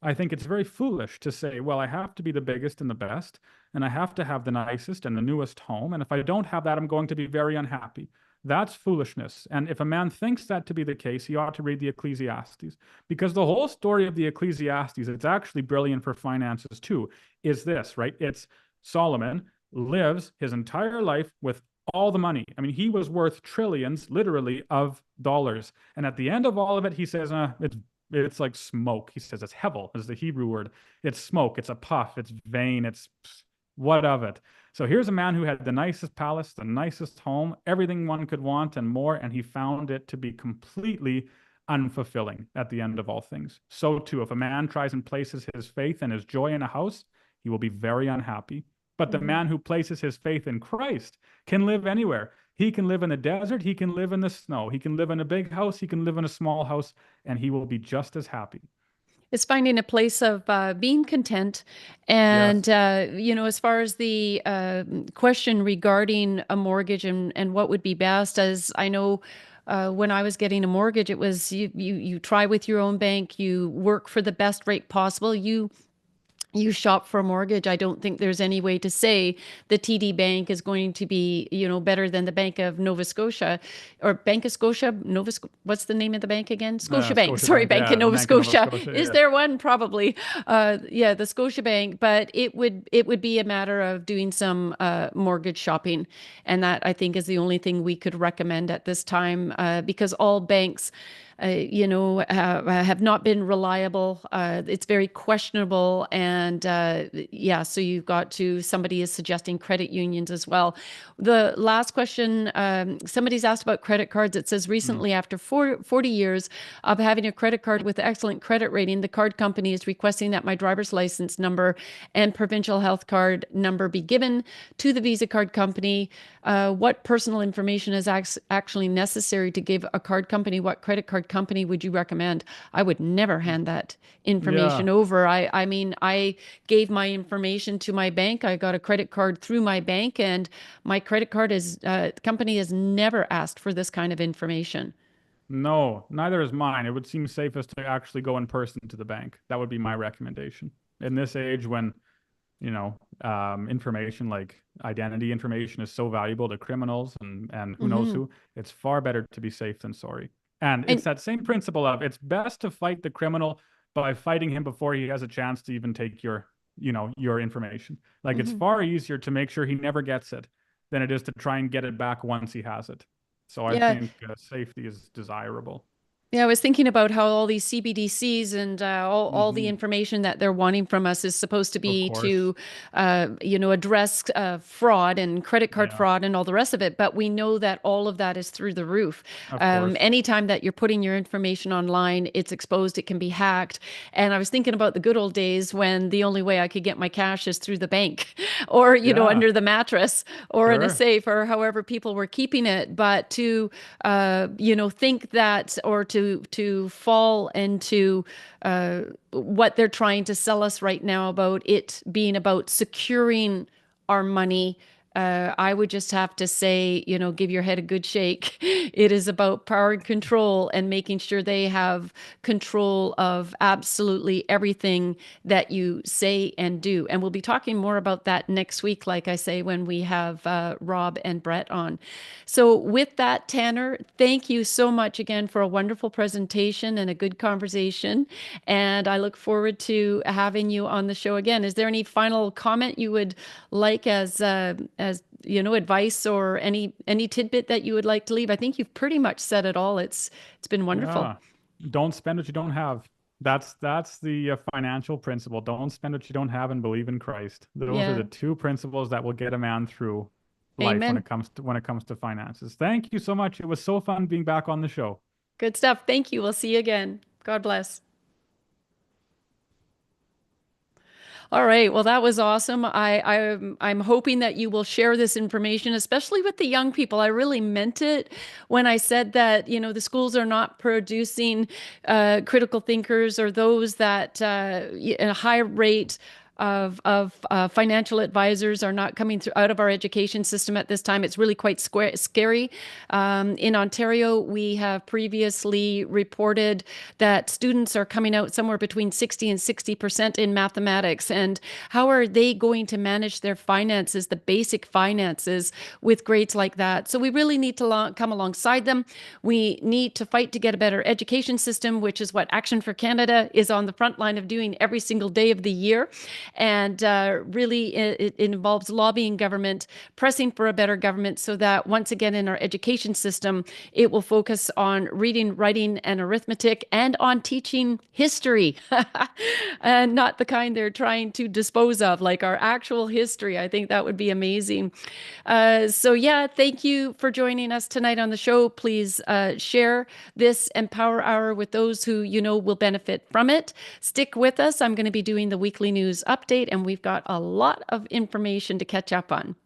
I think it's very foolish to say, well, I have to be the biggest and the best, and I have to have the nicest and the newest home. And if I don't have that, I'm going to be very unhappy. That's foolishness. And if a man thinks that to be the case, he ought to read the Ecclesiastes, because the whole story of the Ecclesiastes, it's actually brilliant for finances too, is this, right? It's Solomon lives his entire life with all the money. I mean, he was worth trillions, literally, of dollars. And at the end of all of it, he says, it's like smoke. He says it's hevel is the Hebrew word. It's smoke. It's a puff. It's vain. It's what of it? So here's a man who had the nicest palace, the nicest home, everything one could want and more, and he found it to be completely unfulfilling at the end of all things. So too, if a man tries and places his faith and his joy in a house, he will be very unhappy. But the man who places his faith in Christ can live anywhere. He can live in the desert, he can live in the snow, he can live in a big house, he can live in a small house, and he will be just as happy. It's finding a place of being content. Yes. And, as far as the question regarding a mortgage and what would be best, as I know when I was getting a mortgage, it was you try with your own bank, you work for the best rate possible. You shop for a mortgage. I don't think there's any way to say the TD Bank is going to be, better than the Bank of Nova Scotia or Bank of Scotia, what's the name of the bank again? Scotiabank. Sorry, Scotiabank, Bank yeah, of Nova Bank of Nova Scotia. Scotia, Is yeah. there one? Probably. Yeah, the Scotiabank, but it would be a matter of doing some mortgage shopping. And that I think is the only thing we could recommend at this time, because all banks have not been reliable. It's very questionable. And so you've got somebody is suggesting credit unions as well. The last question, somebody's asked about credit cards. It says recently, after 40 years of having a credit card with excellent credit rating, the card company is requesting that my driver's license number and provincial health card number be given to the Visa card company. What personal information is actually necessary to give a card company? What credit card company would you recommend? I would never hand that information Yeah. over. I mean, I gave my information to my bank. I got a credit card through my bank, and my credit card company has never asked for this kind of information. No, neither is mine. It would seem safest to actually go in person to the bank. That would be my recommendation. In this age when, information like identity information is so valuable to criminals and who knows who, it's far better to be safe than sorry. And it's And that same principle of it's best to fight the criminal by fighting him before he has a chance to even take your information. Like it's far easier to make sure he never gets it than it is to try and get it back once he has it. So I yeah, think safety is desirable. Yeah, I was thinking about how all these CBDCs and all the information that they're wanting from us is supposed to Of be course. to, address fraud and credit card Yeah, fraud and all the rest of it. But we know that all of that is through the roof. of course. Anytime that you're putting your information online, it's exposed, it can be hacked. And I was thinking about the good old days when the only way I could get my cash is through the bank or, Yeah, under the mattress or in a sure. safe or however people were keeping it. But to, think that or to fall into what they're trying to sell us right now about it being about securing our money. I would just have to say, give your head a good shake. It is about power and control and making sure they have control of absolutely everything that you say and do. And we'll be talking more about that next week, like I say, when we have Rob and Brett on. So, with that, Tanner, thank you so much again for a wonderful presentation and a good conversation. And I look forward to having you on the show again. Is there any final comment you would like as advice or any tidbit that you would like to leave? I think you've pretty much said it all. It's been wonderful. Yeah. Don't spend what you don't have. That's the financial principle. Don't spend what you don't have and believe in Christ. Those are Yeah. the two principles that will get a man through life when Amen. it comes to finances. Thank you so much. It was so fun being back on the show. Good stuff. Thank you. We'll see you again. God bless. All right. Well, that was awesome. I'm hoping that you will share this information, especially with the young people. I really meant it when I said that, the schools are not producing critical thinkers or those that at a high rate of financial advisors are not coming through out of our education system at this time. It's really quite scary. In Ontario, we have previously reported that students are coming out somewhere between 60 and 60% in mathematics. And how are they going to manage their finances, the basic finances, with grades like that? So we really need to come alongside them. We need to fight to get a better education system, which is what Action for Canada is on the front line of doing every single day of the year. And really, it involves lobbying government, pressing for a better government so that once again in our education system, it will focus on reading, writing, and arithmetic and on teaching history, and not the kind they're trying to dispose of, like our actual history. I think that would be amazing. Thank you for joining us tonight on the show. Please share this Empower Hour with those who will benefit from it. Stick with us. I'm going to be doing the weekly news update, and we've got a lot of information to catch up on.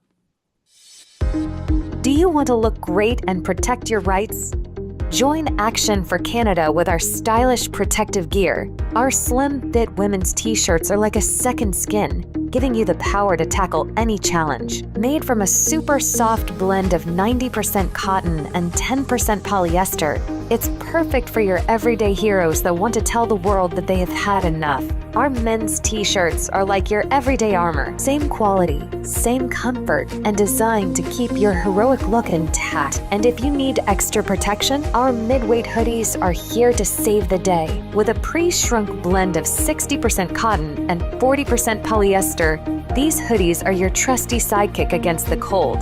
Do you want to look great and protect your rights? Join Action for Canada with our stylish protective gear. Our slim fit women's t-shirts are like a second skin, giving you the power to tackle any challenge. Made from a super soft blend of 90% cotton and 10% polyester, it's perfect for your everyday heroes that want to tell the world that they have had enough. Our men's t-shirts are like your everyday armor. Same quality, same comfort, and designed to keep your heroic look intact. And if you need extra protection, our mid-weight hoodies are here to save the day. With a pre-shrunk blend of 60% cotton and 40% polyester, these hoodies are your trusty sidekick against the cold.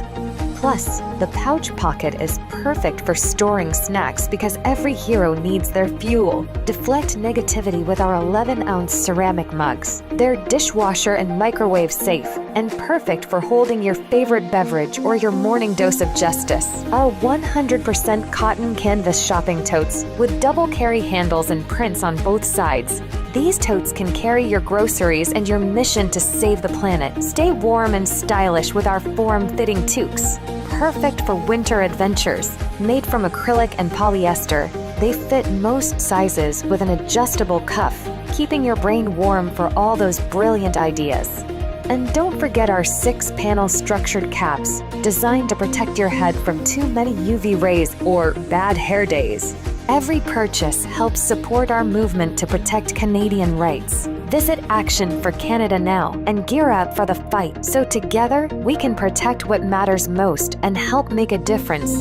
Plus, the pouch pocket is perfect for storing snacks because every hero needs their fuel. Deflect negativity with our 11-ounce ceramic mugs. They're dishwasher and microwave safe and perfect for holding your favorite beverage or your morning dose of justice. Our 100% cotton canvas shopping totes with double carry handles and prints on both sides. These totes can carry your groceries and your mission to save the planet. Stay warm and stylish with our form-fitting toques. Perfect for winter adventures. Made from acrylic and polyester, they fit most sizes with an adjustable cuff, keeping your brain warm for all those brilliant ideas. And don't forget our 6-panel structured caps, designed to protect your head from too many UV rays or bad hair days. Every purchase helps support our movement to protect Canadian rights. Visit Action for Canada now and gear up for the fight so together we can protect what matters most and help make a difference.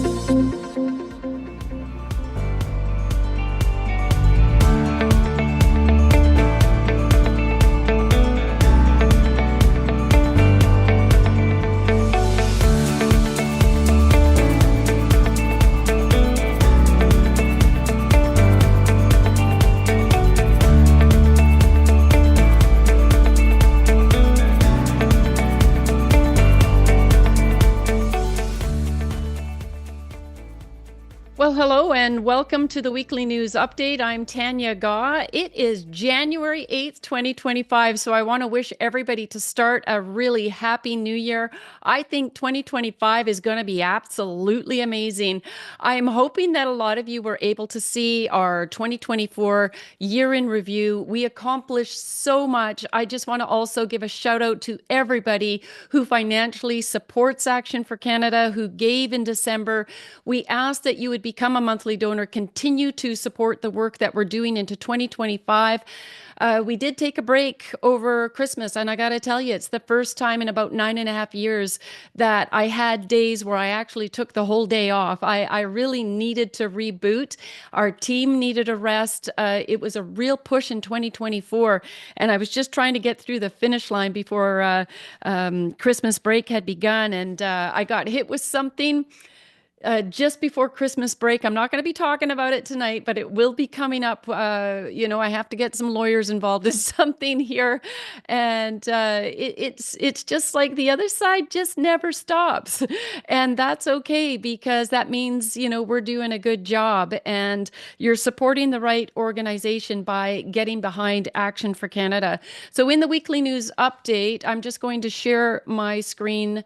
Well, hello and welcome to the Weekly News Update. I'm Tanya Gaw. It is January 8th, 2025, so I want to wish everybody to start a really happy new year. I think 2025 is going to be absolutely amazing. I'm hoping that a lot of you were able to see our 2024 year in review. We accomplished so much. I just want to also give a shout out to everybody who financially supports Action for Canada, who gave in December. We ask that you would become a monthly donor, continue to support the work that we're doing into 2025. We did take a break over Christmas, and I got to tell you, it's the first time in about 9.5 years that I had days where I actually took the whole day off. I really needed to reboot. Our team needed a rest. It was a real push in 2024, and I was just trying to get through the finish line before Christmas break had begun, and I got hit with something just before Christmas break. I'm not going to be talking about it tonight, but it will be coming up. I have to get some lawyers involved in something here. And it's just like the other side just never stops. And that's okay, because that means, we're doing a good job and you're supporting the right organization by getting behind Action for Canada. So in the Weekly News Update, I'm just going to share my screen.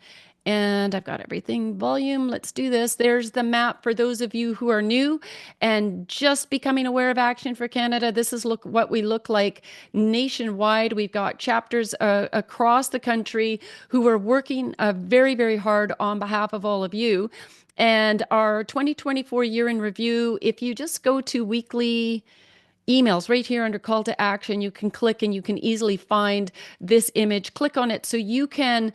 And I've got everything volume. Let's do this. There's the map for those of you who are new and just becoming aware of Action for Canada. This is what we look like nationwide. We've got chapters across the country who are working very, very hard on behalf of all of you. And our 2024 year in review, if you just go to weekly emails right here under call to action, you can click and you can easily find this image. Click on it so you can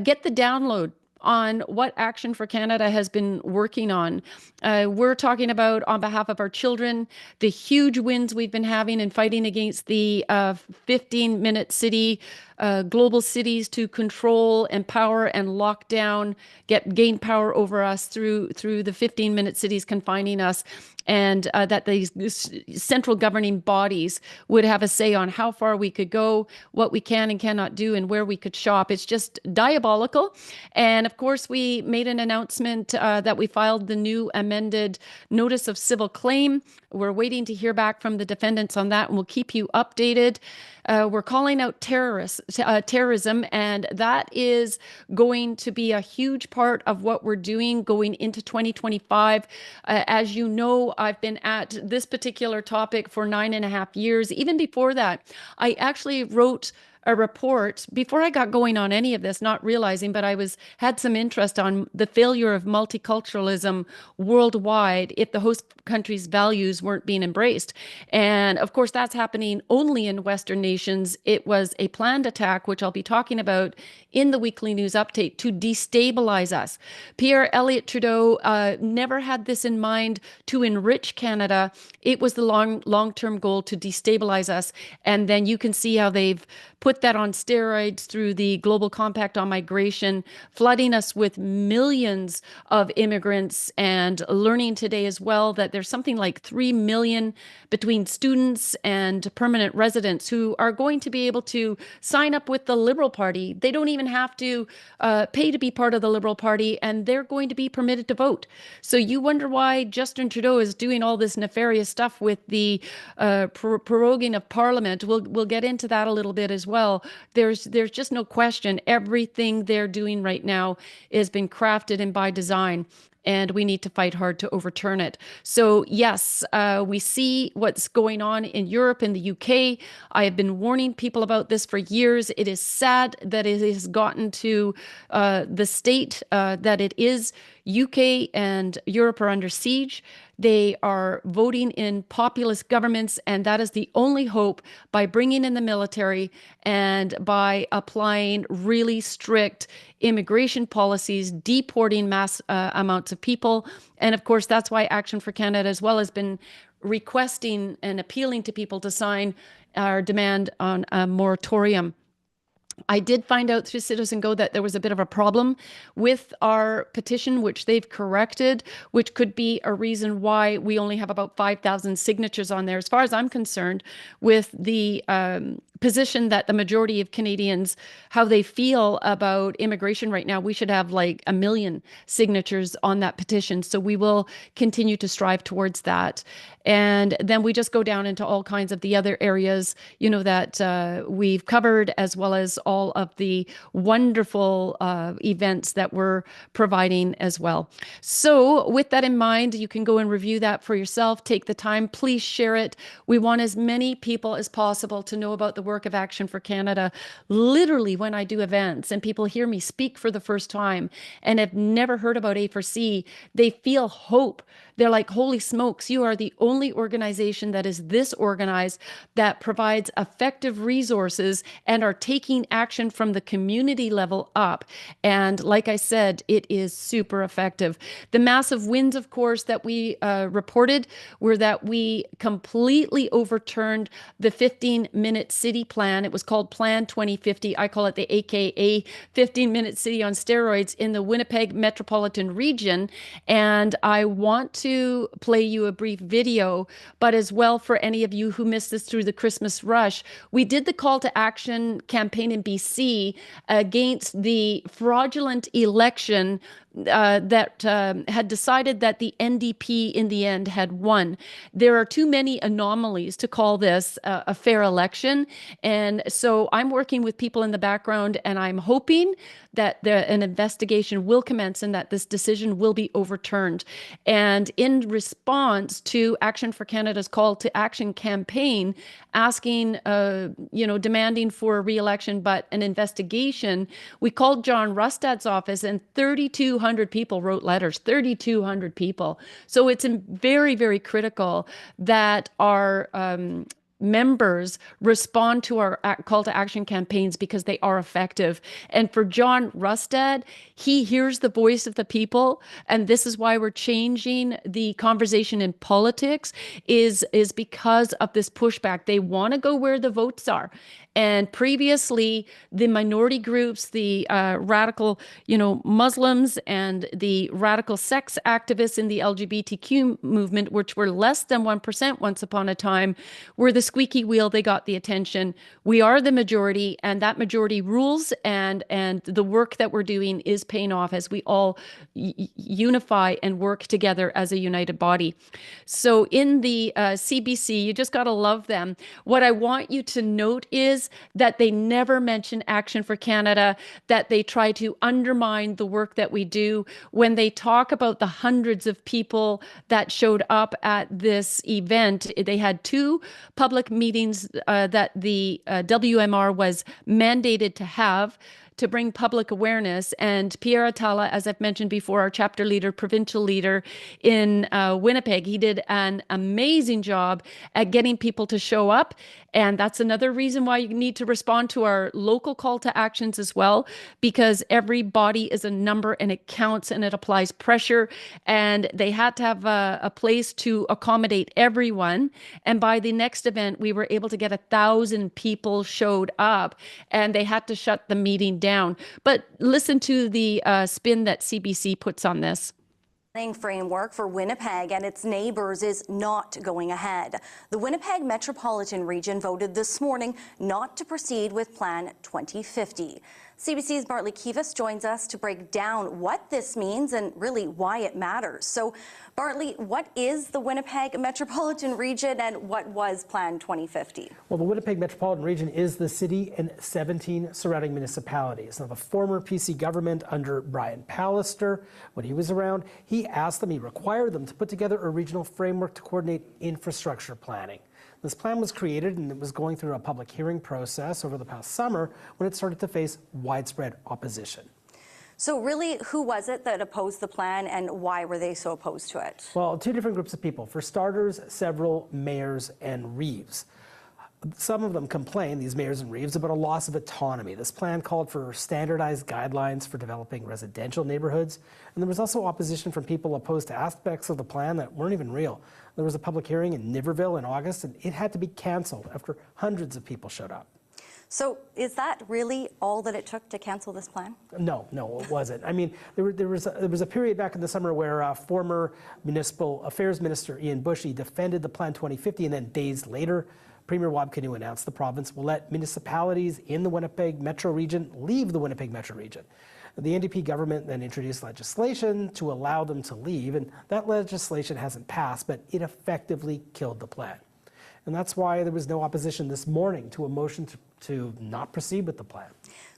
get the download on what Action for Canada has been working on. We're talking about, on behalf of our children, the huge wins we've been having in fighting against the 15-minute city, global cities to control, empower, and lock down, gain power over us through the 15-minute cities confining us, and that these central governing bodies would have a say on how far we could go, what we can and cannot do, and where we could shop. It's just diabolical. And of course, we made an announcement that we filed the new amended notice of civil claim. We're waiting to hear back from the defendants on that, and we'll keep you updated. we're calling out terrorism, and that is going to be a huge part of what we're doing going into 2025. As you know, I've been at this particular topic for 9.5 years. Even before that, I actually wrote a report before I got going on any of this, not realizing, but I had some interest on the failure of multiculturalism worldwide if the host country's values weren't being embraced. And of course, that's happening only in Western nations. It was a planned attack, which I'll be talking about in the weekly news update, to destabilize us. Pierre Elliott Trudeau never had this in mind to enrich Canada. It was the long-term goal to destabilize us. And then you can see how they've put that on steroids through the Global Compact on Migration, flooding us with millions of immigrants, and learning today as well that there's something like 3 million between students and permanent residents who are going to be able to sign up with the Liberal Party. They don't even have to pay to be part of the Liberal Party, and they're going to be permitted to vote. So you wonder why Justin Trudeau is doing all this nefarious stuff with the proroguing of Parliament. We'll get into that a little bit as well. There's just no question. Everything they're doing right now has been crafted and by design, and we need to fight hard to overturn it. So yes, we see what's going on in Europe and the UK. I have been warning people about this for years. It is sad that it has gotten to the state that it is. UK and Europe are under siege. They are voting in populist governments, and that is the only hope, by bringing in the military and by applying really strict immigration policies, deporting mass amounts of people. And of course, that's why Action for Canada as well has been requesting and appealing to people to sign our demand on a moratorium. I did find out through Citizen Go that there was a bit of a problem with our petition, which they've corrected, which could be a reason why we only have about 5,000 signatures on there. As far as I'm concerned, with the position that the majority of Canadians, how they feel about immigration right now, we should have like 1 million signatures on that petition. So we will continue to strive towards that. And then we just go down into all kinds of the other areas, that we've covered, as well as all of the wonderful events that we're providing as well. So with that in mind, you can go and review that for yourself. Take the time, please share it. We want as many people as possible to know about the work of Action for Canada. Literally, when I do events and people hear me speak for the first time and have never heard about A4C, they feel hope. They're like, holy smokes, you are the only organization that is this organized, that provides effective resources and are taking action from the community level up. And like I said, it is super effective. The massive wins, of course, that we reported were that we completely overturned the 15-minute city plan. It was called Plan 2050. I call it the AKA 15-minute city on steroids in the Winnipeg metropolitan region. And I want to play you a brief video, but as well for any of you who missed this through the Christmas rush, we did the call to action campaign in BC against the fraudulent election that had decided that the NDP in the end had won. There are too many anomalies to call this a fair election. And so I'm working with people in the background, and I'm hoping that an investigation will commence and that this decision will be overturned. And in response to Action for Canada's call to action campaign, asking, demanding for a re-election, but an investigation, we called John Rustad's office, and 3,200 people wrote letters, 3,200 people. So it's very, very critical that our members respond to our call to action campaigns, because they are effective. And for John Rustad, he hears the voice of the people, and this is why we're changing the conversation in politics, is because of this pushback. They want to go where the votes are. And previously, the minority groups, the radical, Muslims and the radical sex activists in the LGBTQ movement, which were less than 1% once upon a time, were the squeaky wheel. They got the attention. We are the majority, and that majority rules, and the work that we're doing is paying off as we all unify and work together as a united body. So in the CBC, you just got to love them. What I want you to note is is that they never mention Action for Canada, that they try to undermine the work that we do. When they talk about the hundreds of people that showed up at this event, they had 2 public meetings that the WMR was mandated to have to bring public awareness. And Pierre Atala, as I've mentioned before, our chapter leader, provincial leader in Winnipeg, he did an amazing job at getting people to show up. And that's another reason why you need to respond to our local call to actions as well, because every body is a number and it counts and it applies pressure. And they had to have a place to accommodate everyone. And by the next event, we were able to get 1,000 people showed up, and they had to shut the meeting down. But listen to the spin that CBC puts on this. Framework for Winnipeg and its neighbours is not going ahead. The Winnipeg Metropolitan Region voted this morning not to proceed with Plan 2050. CBC's Bartley Kivas joins us to break down what this means and really why it matters. So, Bartley, what is the Winnipeg Metropolitan Region and what was Plan 2050? Well, the Winnipeg Metropolitan Region is the city and 17 surrounding municipalities. Now, the former PC government under Brian Pallister, when he was around, he required them to put together a regional framework to coordinate infrastructure planning. This plan was created and it was going through a public hearing process over the past summer when it started to face widespread opposition. So really, who was it that opposed the plan and why were they so opposed to it? Well, 2 different groups of people. For starters, several mayors and reeves. Some of them complained, these mayors and reeves, about a loss of autonomy. This plan called for standardized guidelines for developing residential neighborhoods. And there was also opposition from people opposed to aspects of the plan that weren't even real. There was a public hearing in Niverville in August, and it had to be canceled after hundreds of people showed up. So is that really all that it took to cancel this plan? No, it wasn't. I mean, there was a period back in the summer where former Municipal Affairs Minister Ian Bushy defended the Plan 2050, and then days later, Premier Wab Kinew announced the province will let municipalities in the Winnipeg Metro region leave the Winnipeg Metro region. The NDP government then introduced legislation to allow them to leave, and that legislation hasn't passed, but it effectively killed the plan. And that's why there was no opposition this morning to a motion to not proceed with the plan.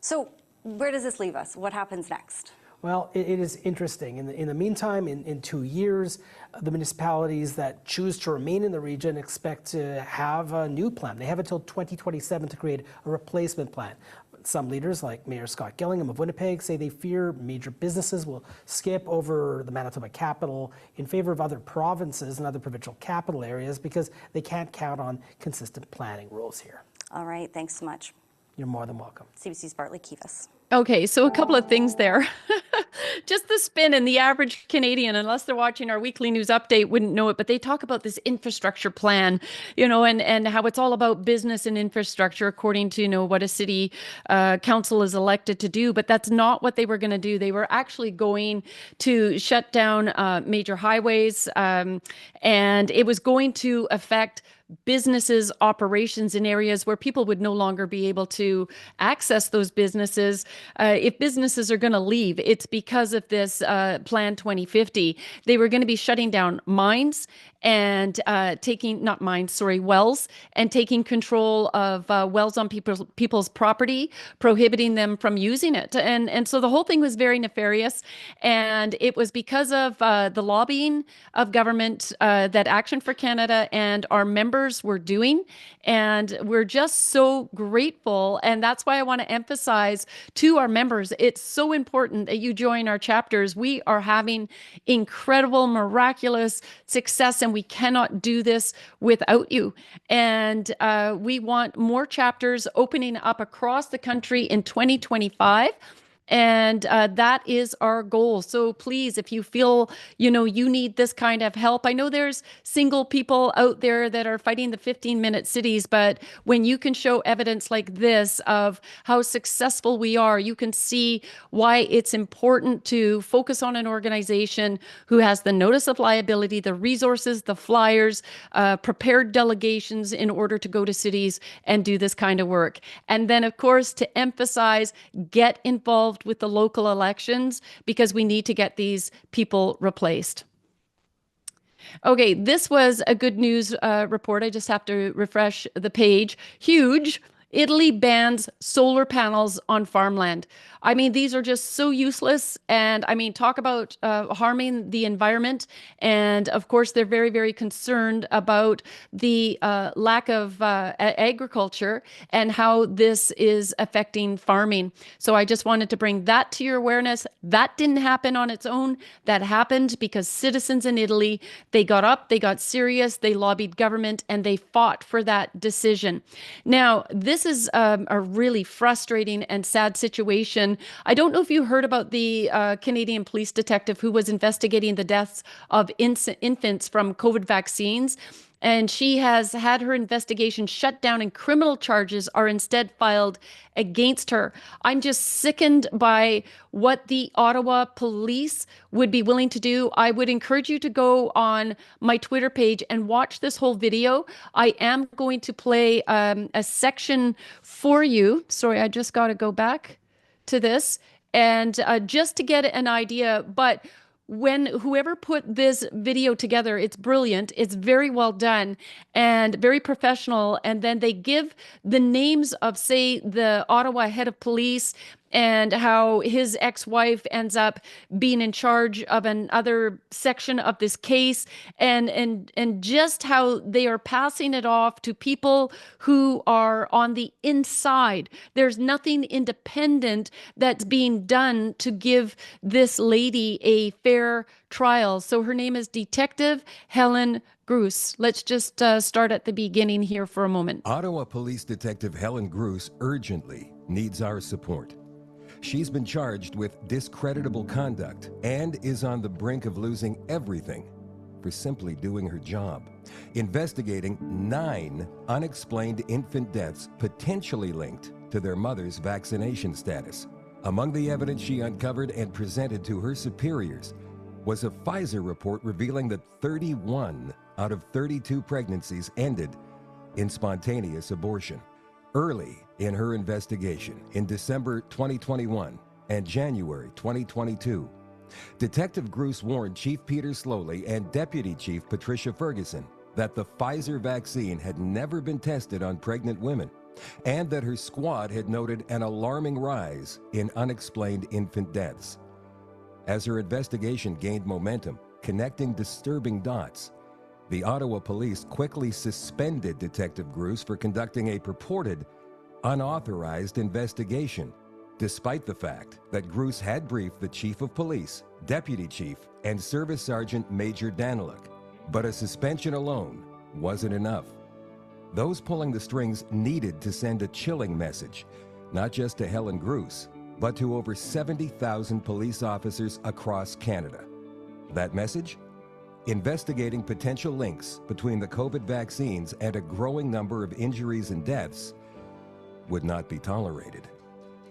So where does this leave us? What happens next? Well, it is interesting. In the meantime, in 2 years, the municipalities that choose to remain in the region expect to have a new plan. They have until 2027 to create a replacement plan. Some leaders, like Mayor Scott Gillingham of Winnipeg, say they fear major businesses will skip over the Manitoba capital in favor of other provinces and other provincial capital areas because they can't count on consistent planning rules here. All right, thanks so much. You're more than welcome. CBC's Bartley Kivas. Okay, so a couple of things there. Just the spin, and the average Canadian, unless they're watching our weekly news update, wouldn't know it, but they talk about this infrastructure plan, and how it's all about business and infrastructure according to, what a city council is elected to do. But that's not what they were going to do. They were actually going to shut down major highways, and it was going to affect businesses' operations in areas where people would no longer be able to access those businesses. If businesses are going to leave, it's because of this Plan 2050. They were going to be shutting down mines and wells, and taking control of wells on people's property, prohibiting them from using it. And so the whole thing was very nefarious. And it was because of the lobbying of government that Action for Canada and our members were doing. And we're just so grateful. And that's why I want to emphasize to our members, it's so important that you join our chapters. We are having incredible, miraculous success, and we cannot do this without you. And we want more chapters opening up across the country in 2025. And that is our goal. So please, if you feel, you need this kind of help, I know there's single people out there that are fighting the 15-minute cities, but when you can show evidence like this of how successful we are, you can see why it's important to focus on an organization who has the notice of liability, the resources, the flyers, prepared delegations in order to go to cities and do this kind of work. And then, of course, to emphasize, get involved with the local elections, because we need to get these people replaced. Okay, this was a good news report. I just have to refresh the page. Huge Italy bans solar panels on farmland. I mean, these are just so useless. And I mean, talk about harming the environment. And of course, they're very, very concerned about the lack of agriculture and how this is affecting farming. So I just wanted to bring that to your awareness. That didn't happen on its own. That happened because citizens in Italy, they got up, they got serious, they lobbied government, and they fought for that decision. Now, this is a really frustrating and sad situation. I don't know if you heard about the Canadian police detective who was investigating the deaths of infants from COVID vaccines. And she has had her investigation shut down and criminal charges are instead filed against her. I'm just sickened by what the Ottawa police would be willing to do. I would encourage you to go on my Twitter page and watch this whole video. I am going to play a section for you. Sorry, I just got to go back to this and just to get an idea. But when whoever put this video together, it's brilliant. It's very well done and very professional. And then they give the names of, say, the Ottawa head of police and how his ex-wife ends up being in charge of another section of this case, and just how they are passing it off to people who are on the inside. There's nothing independent that's being done to give this lady a fair trial. So her name is Detective Helen Gruss. Let's just start at the beginning here for a moment. Ottawa Police Detective Helen Gruss urgently needs our support. She's been charged with discreditable conduct and is on the brink of losing everything for simply doing her job, investigating 9 unexplained infant deaths potentially linked to their mother's vaccination status. Among the evidence she uncovered and presented to her superiors was a Pfizer report revealing that 31 out of 32 pregnancies ended in spontaneous abortion. Early in her investigation in December 2021 and January 2022, Detective Gruss warned Chief Peter Slowly and Deputy Chief Patricia Ferguson that the Pfizer vaccine had never been tested on pregnant women and that her squad had noted an alarming rise in unexplained infant deaths. As her investigation gained momentum, connecting disturbing dots, the Ottawa police quickly suspended Detective Gruss for conducting a purported unauthorized investigation, despite the fact that Gruss had briefed the Chief of Police, Deputy Chief, and Service Sergeant Major Daniluk. But a suspension alone wasn't enough. Those pulling the strings needed to send a chilling message, not just to Helen Gruss, but to over 70,000 police officers across Canada. That message? Investigating potential links between the COVID vaccines and a growing number of injuries and deaths would not be tolerated.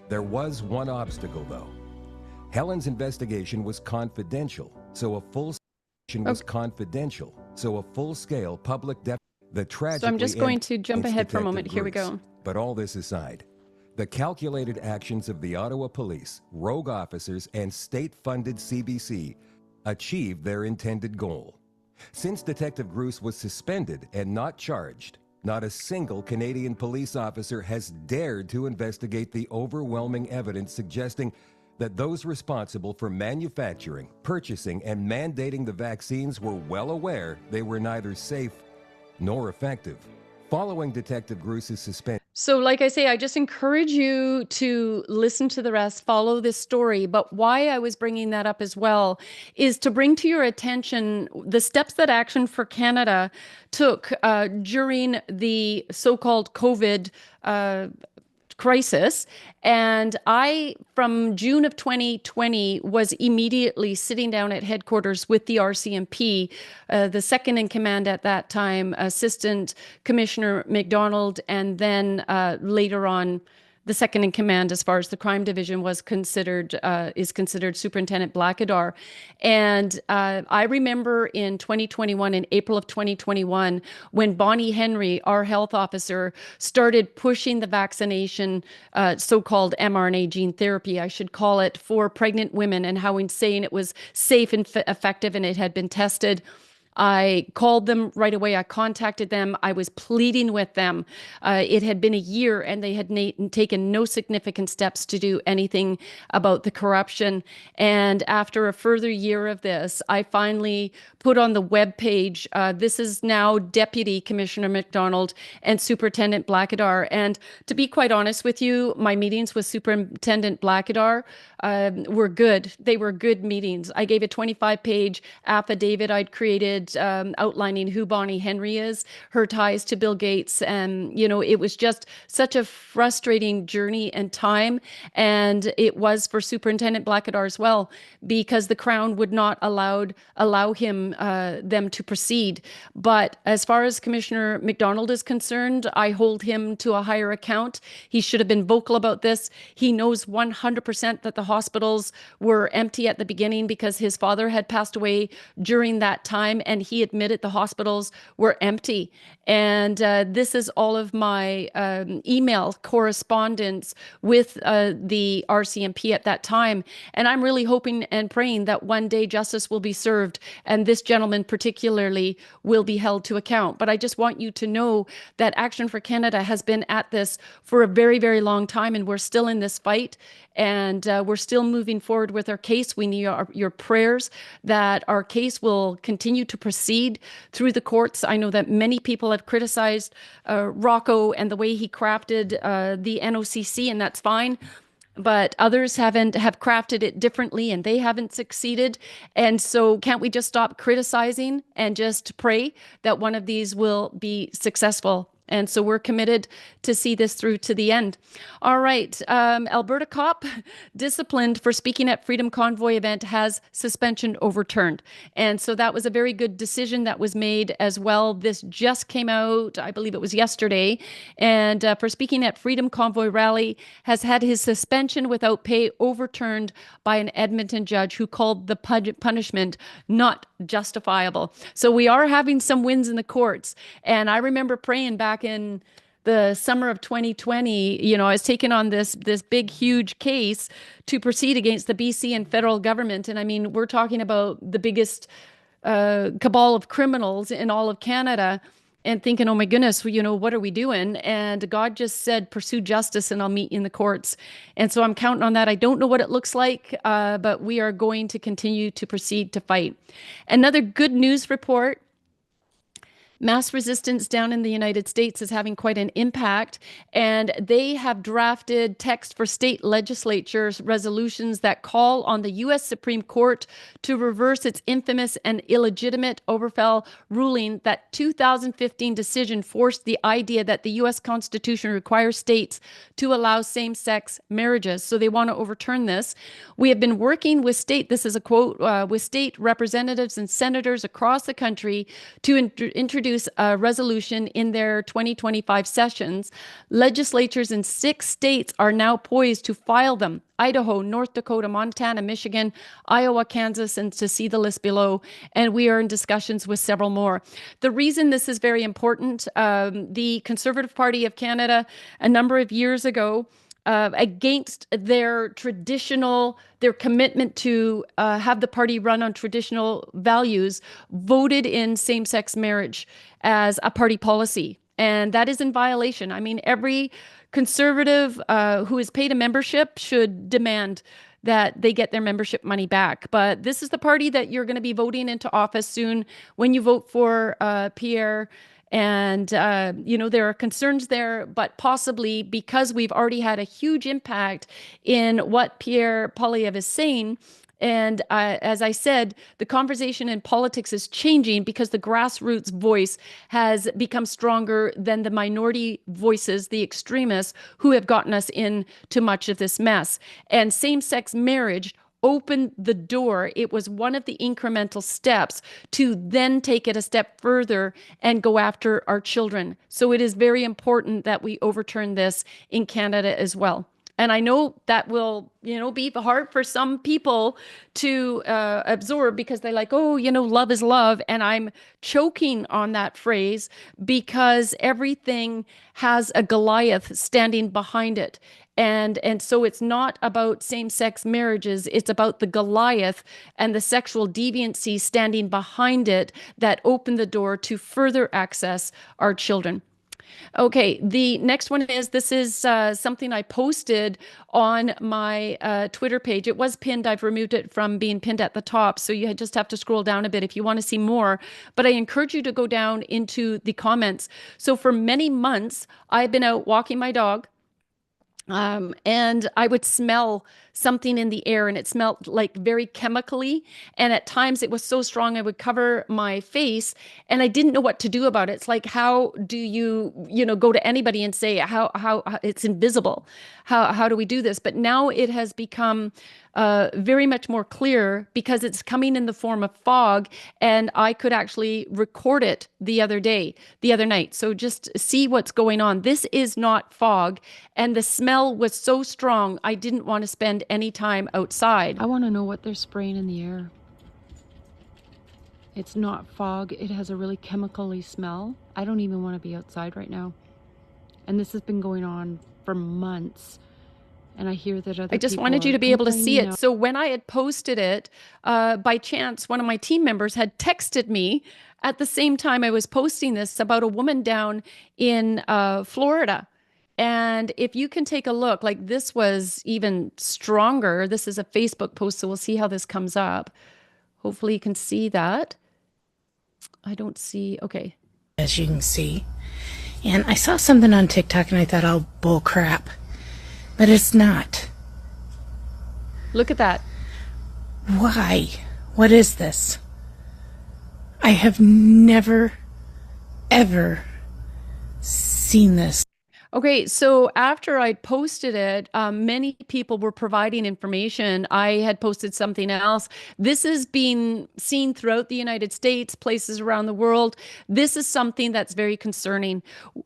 There was one obstacle, though. Helen's investigation was confidential, so a full-scale public the tragedy. So I'm just going to jump ahead for a moment. Here we go. But all this aside, the calculated actions of the Ottawa police, rogue officers, and state-funded CBC achieved their intended goal. Since Detective Gruss was suspended and not charged, not a single Canadian police officer has dared to investigate the overwhelming evidence suggesting that those responsible for manufacturing, purchasing, and mandating the vaccines were well aware they were neither safe nor effective. Following Detective Gruss's suspension. So like I say, I just encourage you to listen to the rest, follow this story. But why I was bringing that up as well is to bring to your attention the steps that Action for Canada took during the so-called COVID crisis. And I, from June of 2020, was immediately sitting down at headquarters with the RCMP, the second in command at that time, Assistant Commissioner McDonald, and then later on, the second in command as far as the crime division was considered, is considered Superintendent Blackadar. And I remember in 2021, in April of 2021, when Bonnie Henry, our health officer, started pushing the vaccination, so-called mRNA gene therapy, I should call it, for pregnant women, and how insane it was safe and effective and it had been tested. I called them right away. I contacted them. I was pleading with them. It had been a year and they had taken no significant steps to do anything about the corruption. And after a further year of this, I finally put on the webpage, this is now Deputy Commissioner McDonald and Superintendent Blackadar. And to be quite honest with you, my meetings with Superintendent Blackadar were good. They were good meetings. I gave a 25-page affidavit I'd created outlining who Bonnie Henry is, her ties to Bill Gates. And, it was just such a frustrating journey and time. And it was for Superintendent Blackadar as well, because the Crown would not allow them to proceed. But as far as Commissioner McDonald is concerned, I hold him to a higher account. He should have been vocal about this. He knows 100% that the hospitals were empty at the beginning because his father had passed away during that time, and he admitted the hospitals were empty. And this is all of my email correspondence with the RCMP at that time. And I'm really hoping and praying that one day justice will be served, and this gentleman particularly will be held to account. But I just want you to know that Action for Canada has been at this for a very, very long time, and we're still in this fight. And we're still moving forward with our case. We need your prayers that our case will continue to proceed through the courts. I know that many people have criticized Rocco and the way he crafted the NOCC, and that's fine. But others have crafted it differently, and they haven't succeeded. And so can't we just stop criticizing and just pray that one of these will be successful? And so we're committed to see this through to the end. All right. Alberta cop disciplined for speaking at Freedom Convoy event has suspension overturned. And so that was a very good decision that was made as well. This just came out, I believe it was yesterday. And for speaking at Freedom Convoy rally has had his suspension without pay overturned by an Edmonton judge who called the punishment not justifiable. So we are having some wins in the courts. And I remember praying back in the summer of 2020, I was taking on this big, huge case to proceed against the BC and federal government. And I mean, we're talking about the biggest cabal of criminals in all of Canada, and thinking, oh my goodness, what are we doing? And God just said, pursue justice and I'll meet you in the courts. And so I'm counting on that. I don't know what it looks like, but we are going to continue to proceed to fight. Another good news report. Mass resistance down in the United States is having quite an impact, and they have drafted text for state legislatures resolutions that call on the U.S. Supreme Court to reverse its infamous and illegitimate Obergefell ruling. That 2015 decision forced the idea that the U.S. Constitution requires states to allow same-sex marriages. So they want to overturn this. We have been working with this is a quote, with state representatives and senators across the country to introduce a resolution in their 2025 sessions. Legislatures in 6 states are now poised to file them: Idaho, North Dakota, Montana, Michigan, Iowa, Kansas, and to see the list below. And we are in discussions with several more. The reason this is very important, the Conservative Party of Canada, a number of years ago, against their commitment to have the party run on traditional values, voted in same-sex marriage as a party policy. And that is in violation. I mean, every Conservative who is paid a membership should demand that they get their membership money back. But this is the party that you're going to be voting into office soon when you vote for Pierre. And, there are concerns there, but possibly because we've already had a huge impact in what Pierre Poilievre is saying. And as I said, the conversation in politics is changing because the grassroots voice has become stronger than the minority voices, the extremists, who have gotten us into much of this mess. And same-sex marriage opened the door. It was one of the incremental steps to then take it a step further and go after our children. So it is very important that we overturn this in Canada as well. And I know that will, be hard for some people to absorb because they're like, oh, love is love. And I'm choking on that phrase because everything has a Goliath standing behind it. And so it's not about same-sex marriages, it's about the Goliath and the sexual deviancy standing behind it that open the door to further access our children. Okay, the next one is, this is something I posted on my Twitter page. It was pinned. I've removed it from being pinned at the top, so you just have to scroll down a bit if you want to see more. But I encourage you to go down into the comments. So for many months, I've been out walking my dog, and I would smell something in the air, and it smelled like very chemically. And at times it was so strong, I would cover my face, and I didn't know what to do about it. It's like, how do you go to anybody and say how it's invisible? How do we do this? But now it has become very much more clear because it's coming in the form of fog, and I could actually record it the other night. So just see what's going on. This is not fog, and the smell was so strong, I didn't want to spend any time outside. I want to know what they're spraying in the air. It's not fog. It has a really chemically smell. I don't even want to be outside right now. And this has been going on for months. And I hear that other I just people wanted you are to be able to see complaining it. now. So when I had posted it, by chance, one of my team members had texted me at the same time I was posting this about a woman down in Florida. And if you can take a look, like, this was even stronger. This is a Facebook post, so we'll see how this comes up. Hopefully you can see that. I don't see, okay. As you can see. And I saw something on TikTok and I thought, oh, bull crap. But it's not. Look at that. Why? What is this? I have never, ever seen this. Okay, so after I posted it, many people were providing information. I had posted something else. This is being seen throughout the United States, places around the world. This is something that's very concerning.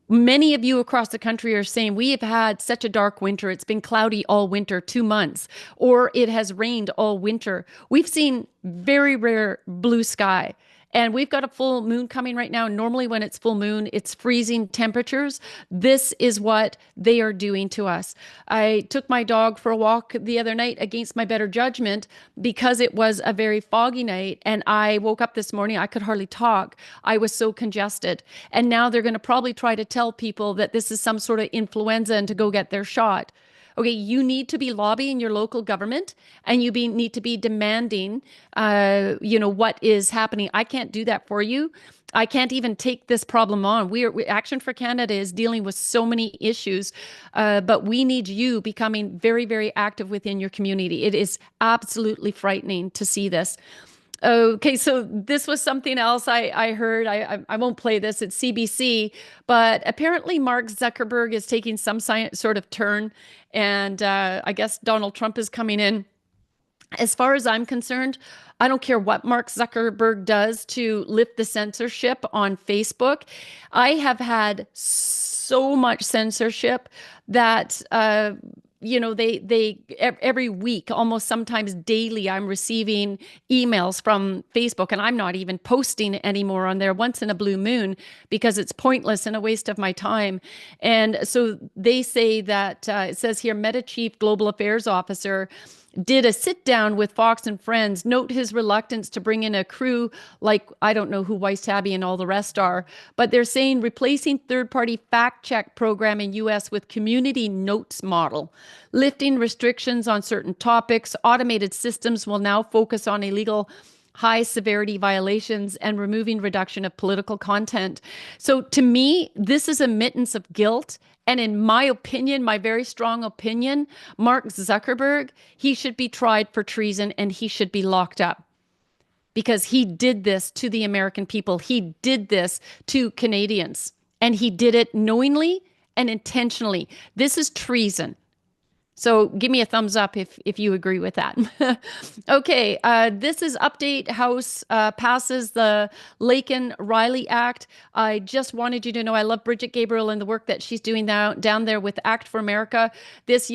Many of you across the country are saying, we have had such a dark winter. It's been cloudy all winter, 2 months, or it has rained all winter. We've seen very rare blue sky. And we've got a full moon coming right now. Normally when it's full moon, it's freezing temperatures. This is what they are doing to us. I took my dog for a walk the other night against my better judgment because it was a very foggy night. And I woke up this morning, I could hardly talk. I was so congested. And now they're going to probably try to tell people that this is some sort of influenza and to go get their shot. Okay, you need to be lobbying your local government, and you need to be demanding, what is happening. I can't do that for you. I can't even take this problem on. Action for Canada is dealing with so many issues, but we need you becoming very, very active within your community. It is absolutely frightening to see this. Okay, so this was something else I heard. I won't play this. It's CBC, but apparently Mark Zuckerberg is taking some sort of turn, and I guess Donald Trump is coming in. As far as I'm concerned, I don't care what Mark Zuckerberg does to lift the censorship on Facebook. I have had so much censorship that they every week, almost sometimes daily, I'm receiving emails from Facebook, and I'm not even posting anymore on there once in a blue moon because it's pointless and a waste of my time. And so they say that it says here, Meta Chief Global Affairs Officer did a sit down with Fox and Friends, note his reluctance to bring in a crew like, I don't know who Weiss Tabby and all the rest are, but they're saying replacing third-party fact-check program in U.S. with community notes model, lifting restrictions on certain topics, automated systems will now focus on illegal high severity violations and removing reduction of political content. So to me, this is admittance of guilt. And in my opinion, my very strong opinion, Mark Zuckerberg, he should be tried for treason and he should be locked up because he did this to the American people. He did this to Canadians, and he did it knowingly and intentionally. This is treason. So give me a thumbs up if you agree with that. Okay, this is update. House passes the Laken-Riley Act. I just wanted you to know I love Bridget Gabriel and the work that she's doing down there with Act for America. This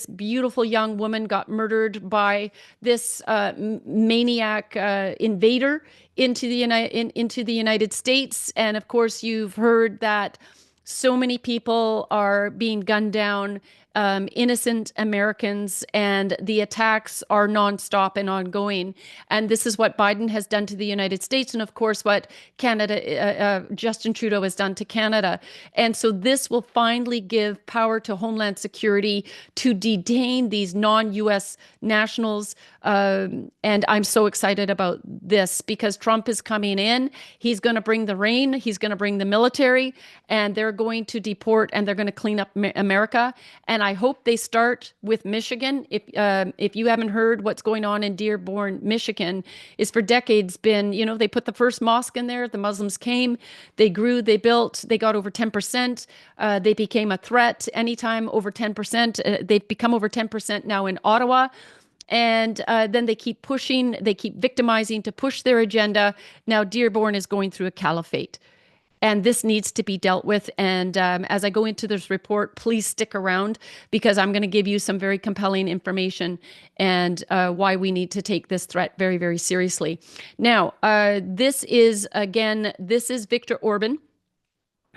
beautiful young woman got murdered by this maniac invader into the United States. And of course, you've heard that so many people are being gunned down innocent Americans, and the attacks are nonstop and ongoing. And this is what Biden has done to the United States, and of course what Justin Trudeau has done to Canada. And so this will finally give power to Homeland Security to detain these non-U.S. nationals. And I'm so excited about this because Trump is coming in. He's going to bring the rain. He's going to bring the military, and they're going to deport and they're going to clean up America. And I hope they start with Michigan. If you haven't heard, what's going on in Dearborn, Michigan, is for decades been, they put the first mosque in there. The Muslims came, they grew, they built, they got over 10%. They became a threat anytime over 10%. They've become over 10% now in Ottawa. And then they keep pushing, they keep victimizing to push their agenda. Now Dearborn is going through a caliphate. And this needs to be dealt with. And as I go into this report, please stick around because I'm going to give you some very compelling information and why we need to take this threat very, very seriously. Now, this is Viktor Orban.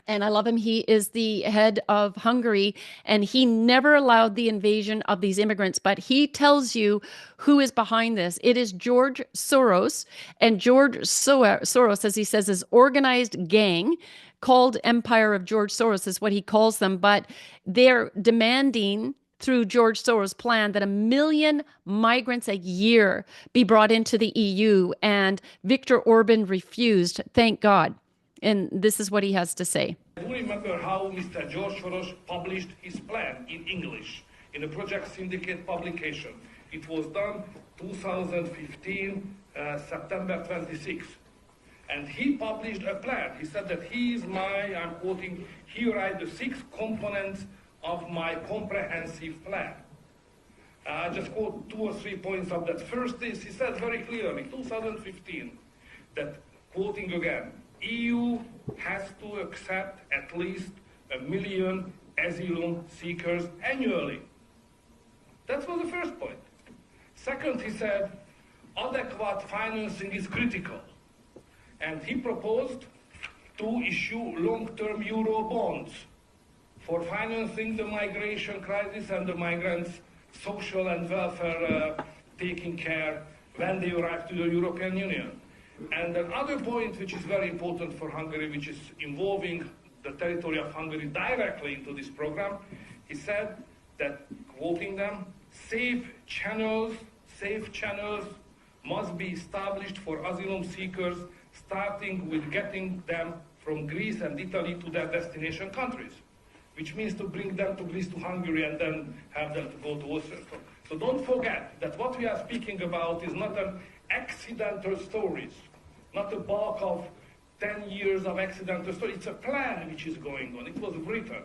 And I love him. He is the head of Hungary, and he never allowed the invasion of these immigrants. But he tells you who is behind this. It is George Soros, and George Soros, as he says, is organized gang called Empire of George Soros is what he calls them. But they're demanding through George Soros' plan that 1 million migrants a year be brought into the EU. And Viktor Orban refused, thank God. And this is what he has to say. I do remember how Mr. George Soros published his plan in English in a Project Syndicate publication. It was done 2015, September 26th. And he published a plan. He said that I'm quoting, here are the 6 components of my comprehensive plan. I just quote 2 or 3 points of that. First is, he said very clearly, 2015, that, quoting again, EU has to accept at least 1 million asylum seekers annually. That was the first point. Second, he said, adequate financing is critical. And he proposed to issue long-term euro bonds for financing the migration crisis and the migrants' social and welfare taking care when they arrive to the European Union. And another point which is very important for Hungary, which is involving the territory of Hungary directly into this program, he said that, quoting them, safe channels must be established for asylum seekers, starting with getting them from Greece and Italy to their destination countries, which means to bring them to Greece, to Hungary, and then have them to go to Austria. So don't forget that what we are speaking about is not an accidental stories, not a bulk of 10 years of accidental stories. It's a plan which is going on. It was written,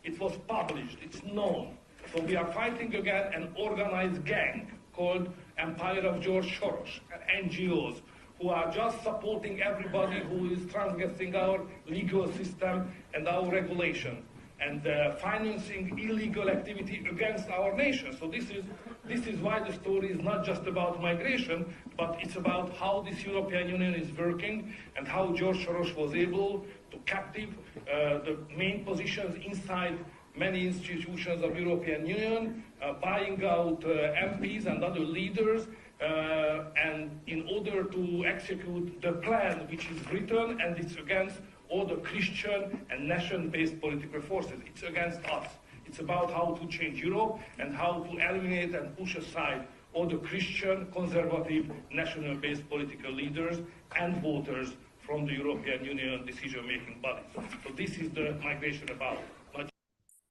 it was published, it's known. So we are fighting against an organized gang called Empire of George Soros, and NGOs who are just supporting everybody who is transgressing our legal system and our regulation, and financing illegal activity against our nation. So this is why the story is not just about migration, but it's about how this European Union is working and how George Soros was able to captive the main positions inside many institutions of European Union, buying out MPs and other leaders, and in order to execute the plan which is written, and it's against all the Christian and nation-based political forces. It's against us. It's about how to change Europe and how to eliminate and push aside all the Christian, conservative, national-based political leaders and voters from the European Union decision-making bodies. So this is the migration about.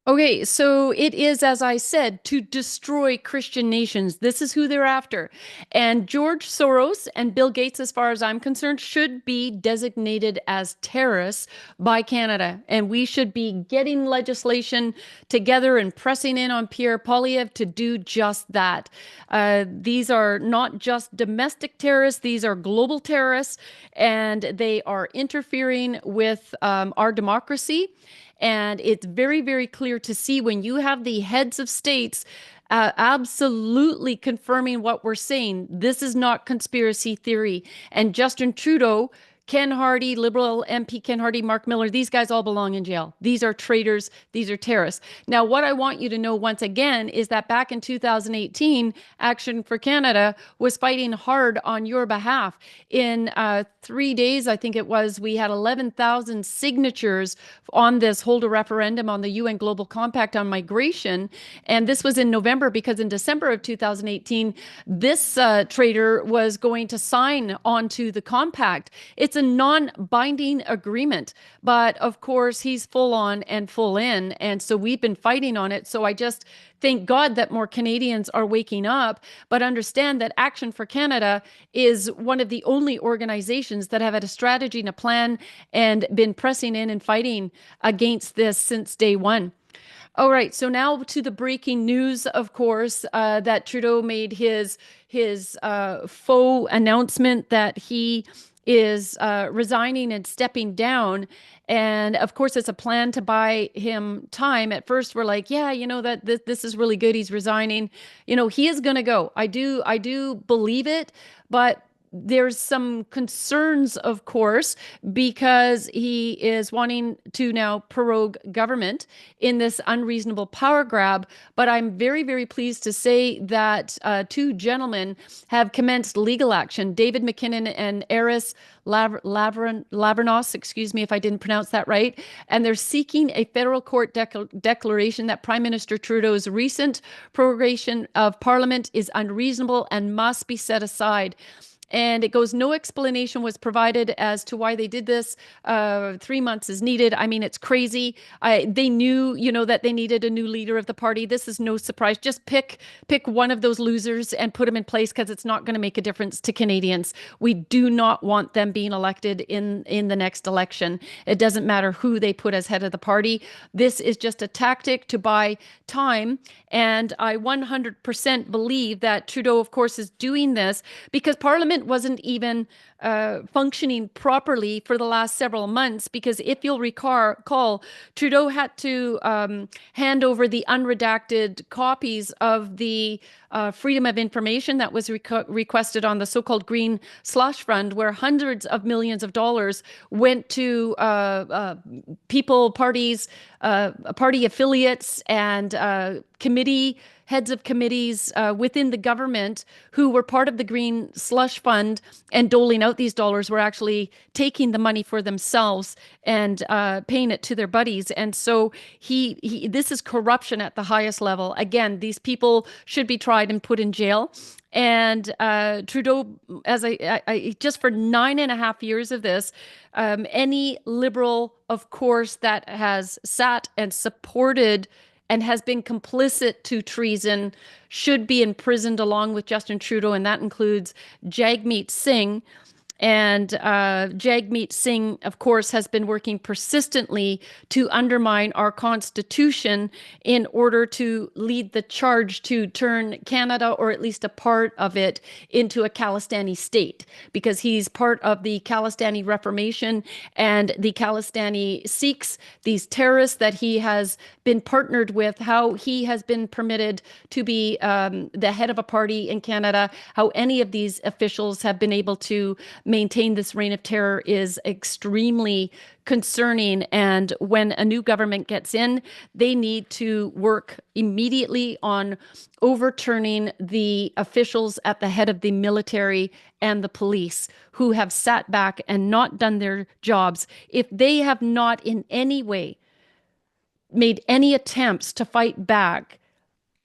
Okay, so it is, as I said, to destroy Christian nations. This is who they're after. And George Soros and Bill Gates, as far as I'm concerned, should be designated as terrorists by Canada. And we should be getting legislation together and pressing in on Pierre Poilievre to do just that. These are not just domestic terrorists, these are global terrorists, and they are interfering with our democracy. And it's very, very clear to see when you have the heads of states absolutely confirming what we're saying. This is not conspiracy theory. And Justin Trudeau Ken Hardy, Liberal MP Ken Hardy, Mark Miller, these guys all belong in jail. These are traitors. These are terrorists. Now, what I want you to know once again is that back in 2018, Action for Canada was fighting hard on your behalf. In 3 days, I think it was, we had 11,000 signatures on this hold a referendum on the UN Global Compact on migration. And this was in November because in December of 2018, this traitor was going to sign onto the compact. It's a non-binding agreement, but of course he's full on and full in. And so we've been fighting on it. So I just thank God that more Canadians are waking up, but understand that Action for Canada is one of the only organizations that have had a strategy and a plan and been pressing in and fighting against this since day one. All right, so now to the breaking news, of course, that Trudeau made his faux announcement that he is resigning and stepping down. And of course, it's a plan to buy him time. At first, we're like, yeah, that this is really good. He's resigning. He is going to go. I do believe it, but there's some concerns, of course, because he is wanting to now prorogue government in this unreasonable power grab. But I'm very, very pleased to say that two gentlemen have commenced legal action, David McKinnon and Eris Lavernos, excuse me if I didn't pronounce that right. And they're seeking a federal court declaration that Prime Minister Trudeau's recent prorogation of Parliament is unreasonable and must be set aside. And it goes, no explanation was provided as to why they did this. 3 months is needed. I mean, it's crazy. They knew, that they needed a new leader of the party. This is no surprise. Just pick one of those losers and put them in place because it's not going to make a difference to Canadians. We do not want them being elected in the next election. It doesn't matter who they put as head of the party. This is just a tactic to buy time. And I 100% believe that Trudeau, of course, is doing this because Parliament wasn't even functioning properly for the last several months, because if you'll recall, Trudeau had to hand over the unredacted copies of the freedom of information that was requested on the so-called Green Slush Fund, where hundreds of millions of dollars went to people, parties, party affiliates, and heads of committees within the government who were part of the Green Slush Fund and doling out these dollars were actually taking the money for themselves and paying it to their buddies. And so this is corruption at the highest level. Again, these people should be tried and put in jail. And Trudeau, as I just for 9.5 years of this, any Liberal, of course, that has sat and supported and has been complicit to treason should be imprisoned along with Justin Trudeau, and that includes Jagmeet Singh. And Jagmeet Singh, of course, has been working persistently to undermine our Constitution in order to lead the charge to turn Canada, or at least a part of it, into a Khalistani state, because he's part of the Khalistani Reformation and the Khalistani Sikhs, these terrorists that he has been partnered with, how he has been permitted to be the head of a party in Canada, how any of these officials have been able to maintain this reign of terror is extremely concerning. And when a new government gets in, they need to work immediately on overturning the officials at the head of the military and the police who have sat back and not done their jobs. If they have not in any way made any attempts to fight back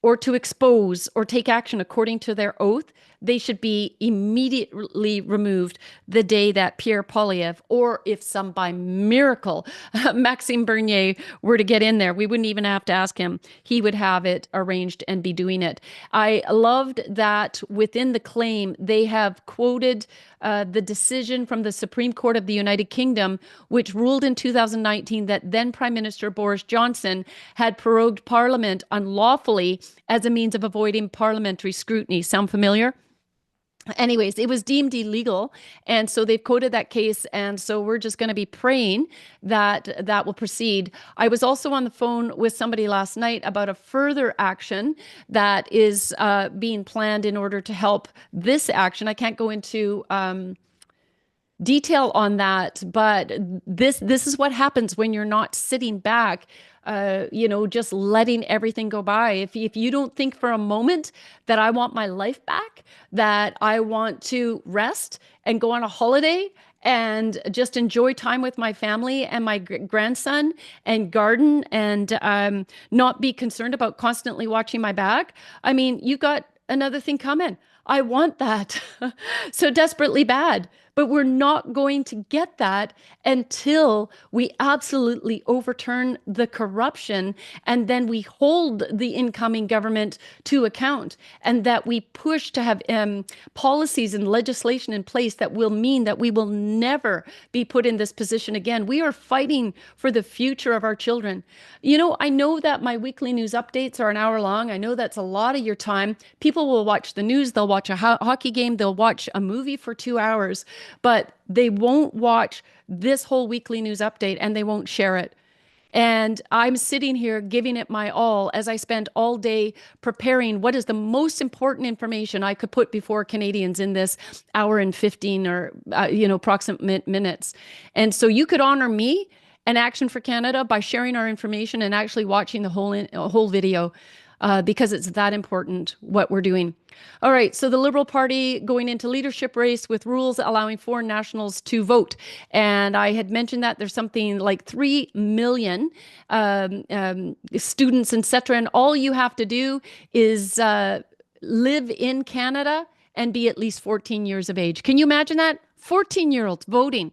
or to expose or take action according to their oath, they should be immediately removed the day that Pierre Poilievre, or if some by miracle Maxime Bernier were to get in there, we wouldn't even have to ask him. He would have it arranged and be doing it. I loved that within the claim, they have quoted the decision from the Supreme Court of the United Kingdom, which ruled in 2019 that then Prime Minister Boris Johnson had prorogued Parliament unlawfully as a means of avoiding parliamentary scrutiny. Sound familiar? Anyways, it was deemed illegal. And so they've quoted that case. And so we're just going to be praying that that will proceed. I was also on the phone with somebody last night about a further action that is being planned in order to help this action. I can't go into detail on that, but this is what happens when you're not sitting back, just letting everything go by. If you don't think for a moment that I want my life back, that I want to rest and go on a holiday and just enjoy time with my family and my grandson and garden and not be concerned about constantly watching my back, I mean, you got another thing coming. I want that so desperately bad, but we're not going to get that until we absolutely overturn the corruption, and then we hold the incoming government to account, and that we push to have policies and legislation in place that will mean that we will never be put in this position again. We are fighting for the future of our children. I know that my weekly news updates are an hour long. I know that's a lot of your time. People will watch the news, they'll watch a hockey game, they'll watch a movie for 2 hours, but they won't watch this whole weekly news update, and they won't share it. And I'm sitting here giving it my all as I spend all day preparing what is the most important information I could put before Canadians in this hour and 15 or approximate minutes. And so you could honor me and Action for Canada by sharing our information and actually watching the whole video, because it's that important what we're doing. All right, so the Liberal Party going into leadership race with rules allowing foreign nationals to vote. And I had mentioned that there's something like 3 million students, etc. And all you have to do is live in Canada and be at least 14 years of age. Can you imagine that? 14-year-olds voting.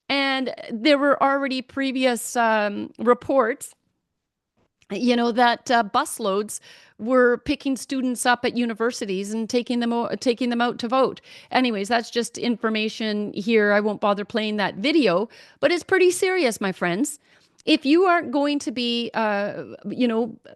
And there were already previous reports, that busloads were picking students up at universities and taking them out to vote. Anyways, that's just information here. I won't bother playing that video, but it's pretty serious, my friends. If you aren't going to be,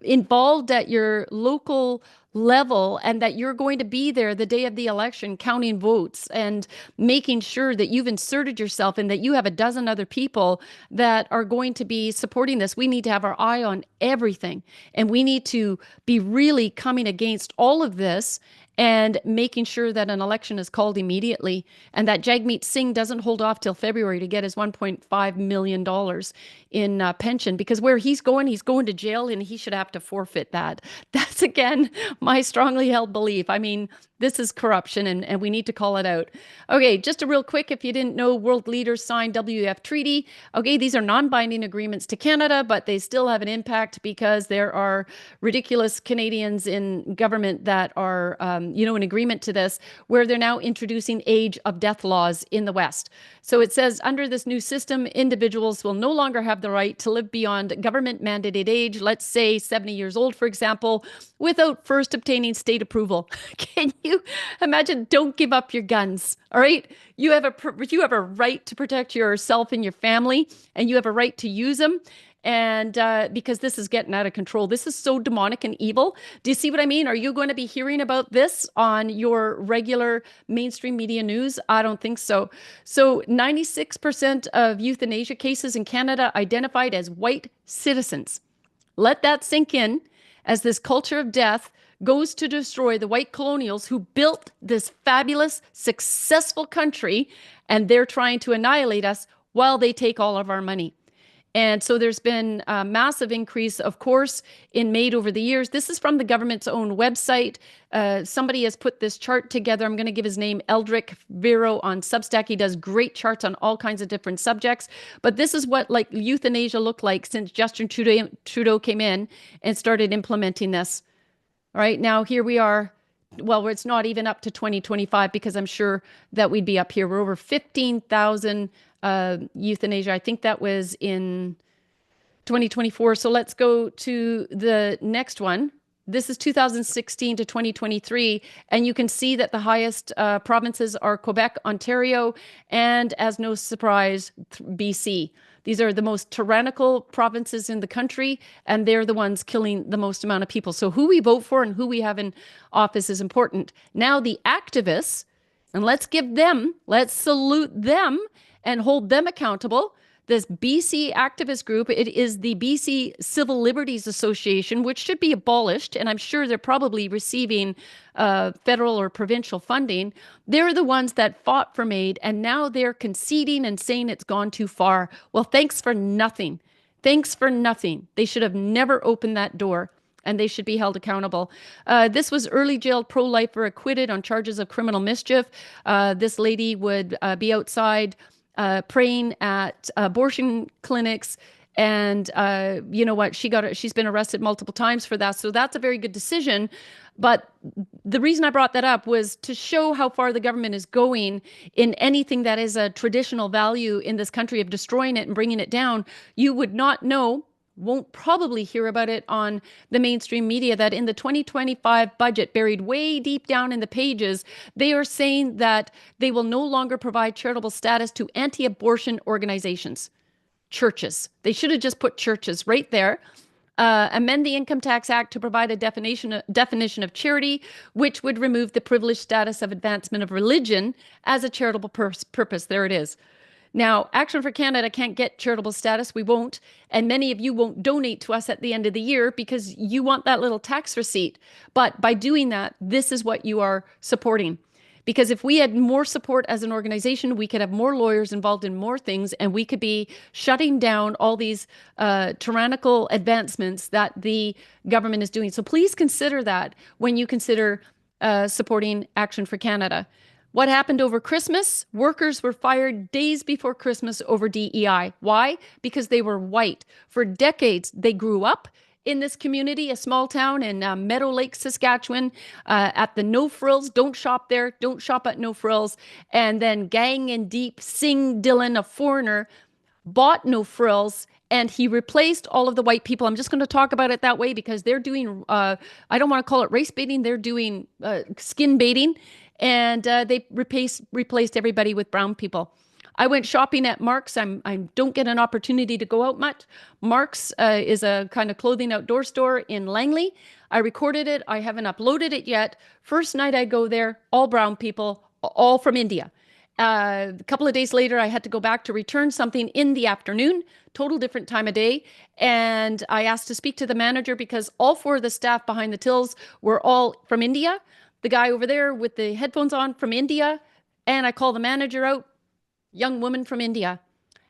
involved at your local level, and that you're going to be there the day of the election counting votes and making sure that you've inserted yourself and that you have a dozen other people that are going to be supporting this, we need to have our eye on everything. And we need to be really coming against all of this and making sure that an election is called immediately, and that Jagmeet Singh doesn't hold off till February to get his $1.5 million in pension, because where he's going to jail, and he should have to forfeit that. That's, again, my strongly held belief. I mean, this is corruption, and we need to call it out. Okay, just a real quick, if you didn't know, world leaders signed WEF treaty. Okay, these are non-binding agreements to Canada, but they still have an impact because there are ridiculous Canadians in government that are, in agreement to this, where they're now introducing age of death laws in the West. So it says, under this new system, individuals will no longer have the right to live beyond government-mandated age, let's say 70 years old, for example, without first obtaining state approval. Can you imagine? Don't give up your guns, all right? You have a right to protect yourself and your family, and you have a right to use them. And because this is getting out of control. This is so demonic and evil. Do you see what I mean? Are you going to be hearing about this on your regular mainstream media news? I don't think so. So 96% of euthanasia cases in Canada identified as white citizens. Let that sink in, as this culture of death goes to destroy the white colonials who built this fabulous, successful country, and they're trying to annihilate us while they take all of our money. And so there's been a massive increase, of course, in MAID over the years. This is from the government's own website. Somebody has put this chart together. I'm going to give his name, Eldrick Vero, on Substack. He does great charts on all kinds of different subjects. But this is what euthanasia looked like since Justin Trudeau came in and started implementing this. All right, now here we are. Well, it's not even up to 2025, because I'm sure that we'd be up here. We're over 15,000 euthanasia. I think that was in 2024. So let's go to the next one. This is 2016 to 2023. And you can see that the highest provinces are Quebec, Ontario, and, as no surprise, BC. These are the most tyrannical provinces in the country, and they're the ones killing the most amount of people. So who we vote for and who we have in office is important. Now the activists, and let's salute them and hold them accountable. this BC activist group. It is the BC Civil Liberties Association, which should be abolished, and I'm sure they're probably receiving federal or provincial funding. They're the ones that fought for MAID, and now they're conceding and saying it's gone too far. Well, thanks for nothing. Thanks for nothing. They should have never opened that door, and they should be held accountable. This was early jailed pro-lifer acquitted on charges of criminal mischief. This lady would be outside praying at abortion clinics, and you know what? She's been arrested multiple times for that. So that's a very good decision. But the reason I brought that up was to show how far the government is going in anything that is a traditional value in this country, of destroying it and bringing it down. You would not know, won't probably hear about it on the mainstream media, that in the 2025 budget, buried way deep down in the pages, they are saying that they will no longer provide charitable status to anti-abortion organizations. Churches. They should have just put churches right there. Amend the Income Tax Act to provide a definition of charity, which would remove the privileged status of advancement of religion as a charitable purpose. There it is. Now, Action for Canada can't get charitable status. We won't. And many of you won't donate to us at the end of the year because you want that little tax receipt. But by doing that, this is what you are supporting. Because if we had more support as an organization, we could have more lawyers involved in more things, and we could be shutting down all these tyrannical advancements that the government is doing. So please consider that when you consider supporting Action for Canada. What happened over Christmas? Workers were fired days before Christmas over DEI. Why? Because they were white. For decades, they grew up in this community, a small town in Meadow Lake, Saskatchewan, at the No Frills. Don't shop there. Don't shop at No Frills. And then Gang and Deep, Sing Dillon, a foreigner, bought No Frills, and he replaced all of the white people. I'm just going to talk about it that way because they're doing, I don't want to call it race baiting, they're doing skin baiting. And they replaced everybody with brown people. I went shopping at Mark's. I don't get an opportunity to go out much. Mark's is a kind of clothing outdoor store in Langley. I recorded it. I haven't uploaded it yet. First night I go there, all brown people, all from India. A couple of days later, I had to go back to return something in the afternoon, total different time of day. And I asked to speak to the manager because all four of the staff behind the tills were all from India. The guy over there with the headphones on from India. And I call the manager out, young woman from India.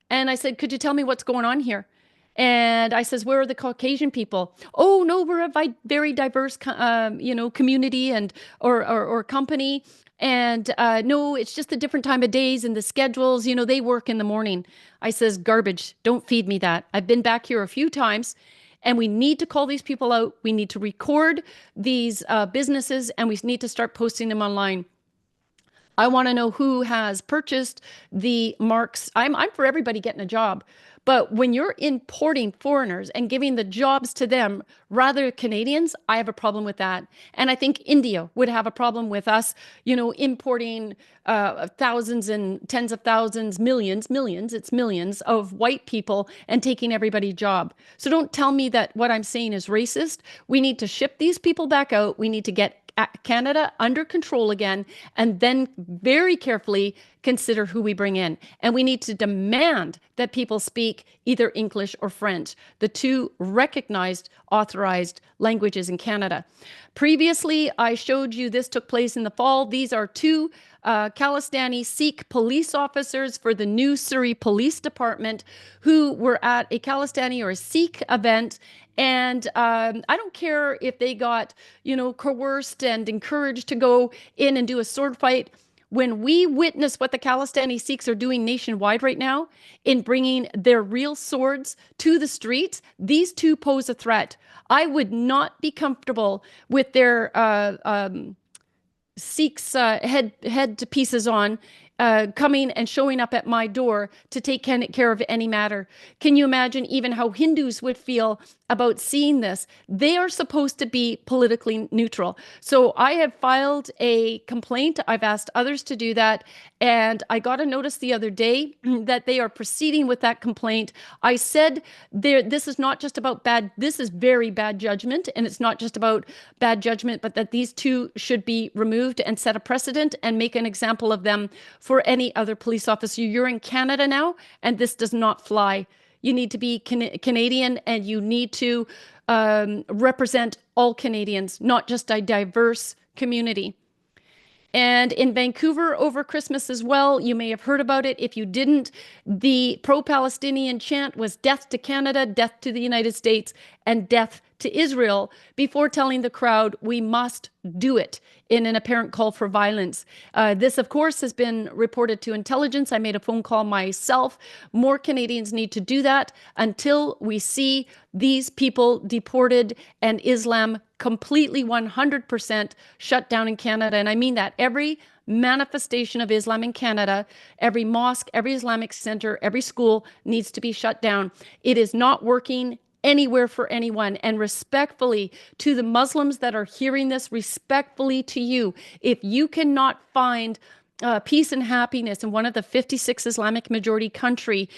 And I said, could you tell me what's going on here? And I says, where are the Caucasian people? Oh, no, we're a very diverse, community and or company. And no, it's just a different time of days and the schedules, they work in the morning. I says, garbage, don't feed me that. I've been back here a few times. And we need to call these people out. We need to record these businesses, and we need to start posting them online. I want to know who has purchased the Marks. I'm for everybody getting a job. But when you're importing foreigners and giving the jobs to them rather than Canadians, I have a problem with that. And I think India would have a problem with us, importing thousands and tens of thousands, millions of white people and taking everybody's job. So don't tell me that what I'm saying is racist. We need to ship these people back out. We need to get Canada under control again, and then very carefully consider who we bring in. And we need to demand that people speak either English or French, the two recognized, authorized languages in Canada. Previously, I showed you this took place in the fall. These are two Khalistani Sikh police officers for the new Surrey Police Department who were at a Khalistani or a Sikh event. And I don't care if they got, coerced and encouraged to go in and do a sword fight. When we witness what the Khalistani Sikhs are doing nationwide right now in bringing their real swords to the streets, these two pose a threat. I would not be comfortable with their Sikhs head pieces on, coming and showing up at my door to take care of any matter. Can you imagine even how Hindus would feel about seeing this? They are supposed to be politically neutral. So I have filed a complaint. I've asked others to do that. And I got a notice the other day that they are proceeding with that complaint. I said this is not just about this is very bad judgment. And it's not just about bad judgment, but that these two should be removed and set a precedent and make an example of them for any other police officer. You're in Canada now, and this does not fly. You need to be Canadian, and you need to represent all Canadians, not just a diverse community. And in Vancouver over Christmas as well, you may have heard about it. If you didn't, the pro-Palestinian chant was death to Canada, death to the United States, and death to Israel, before telling the crowd we must do it, in an apparent call for violence. This, of course, has been reported to intelligence. I made a phone call myself. More Canadians need to do that until we see these people deported and Islam completely 100% shut down in Canada. And I mean that. Every manifestation of Islam in Canada, every mosque, every Islamic center, every school needs to be shut down. It is not working anywhere for anyone. And respectfully to the Muslims that are hearing this, respectfully to you, if you cannot find peace and happiness in one of the 56 Islamic majority country,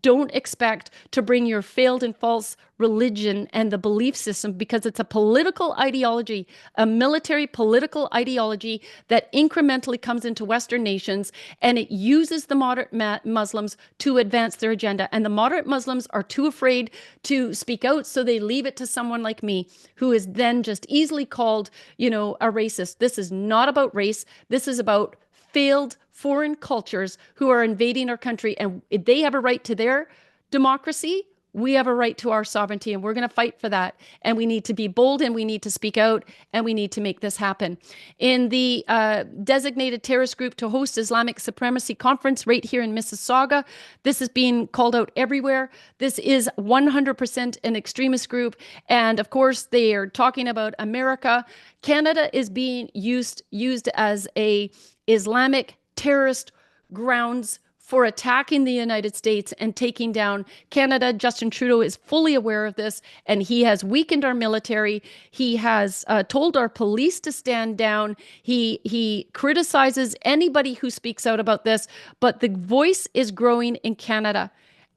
don't expect to bring your failed and false religion and the belief system, because it's a political ideology, a military political ideology that incrementally comes into Western nations, and it uses the moderate Muslims to advance their agenda. And the moderate Muslims are too afraid to speak out, so they leave it to someone like me, who is then just easily called, a racist. This is not about race. This is about failed foreign cultures who are invading our country, and they have a right to their democracy. We have a right to our sovereignty, and we're going to fight for that. And we need to be bold, and we need to speak out, and we need to make this happen. In the designated terrorist group to host Islamic supremacy conference right here in Mississauga, this is being called out everywhere. This is 100% an extremist group. And of course, they are talking about America. Canada is being used as a Islamic terrorist grounds for attacking the United States and taking down Canada. Justin Trudeau is fully aware of this, and he has weakened our military. He has told our police to stand down. He criticizes anybody who speaks out about this, but the voice is growing in Canada.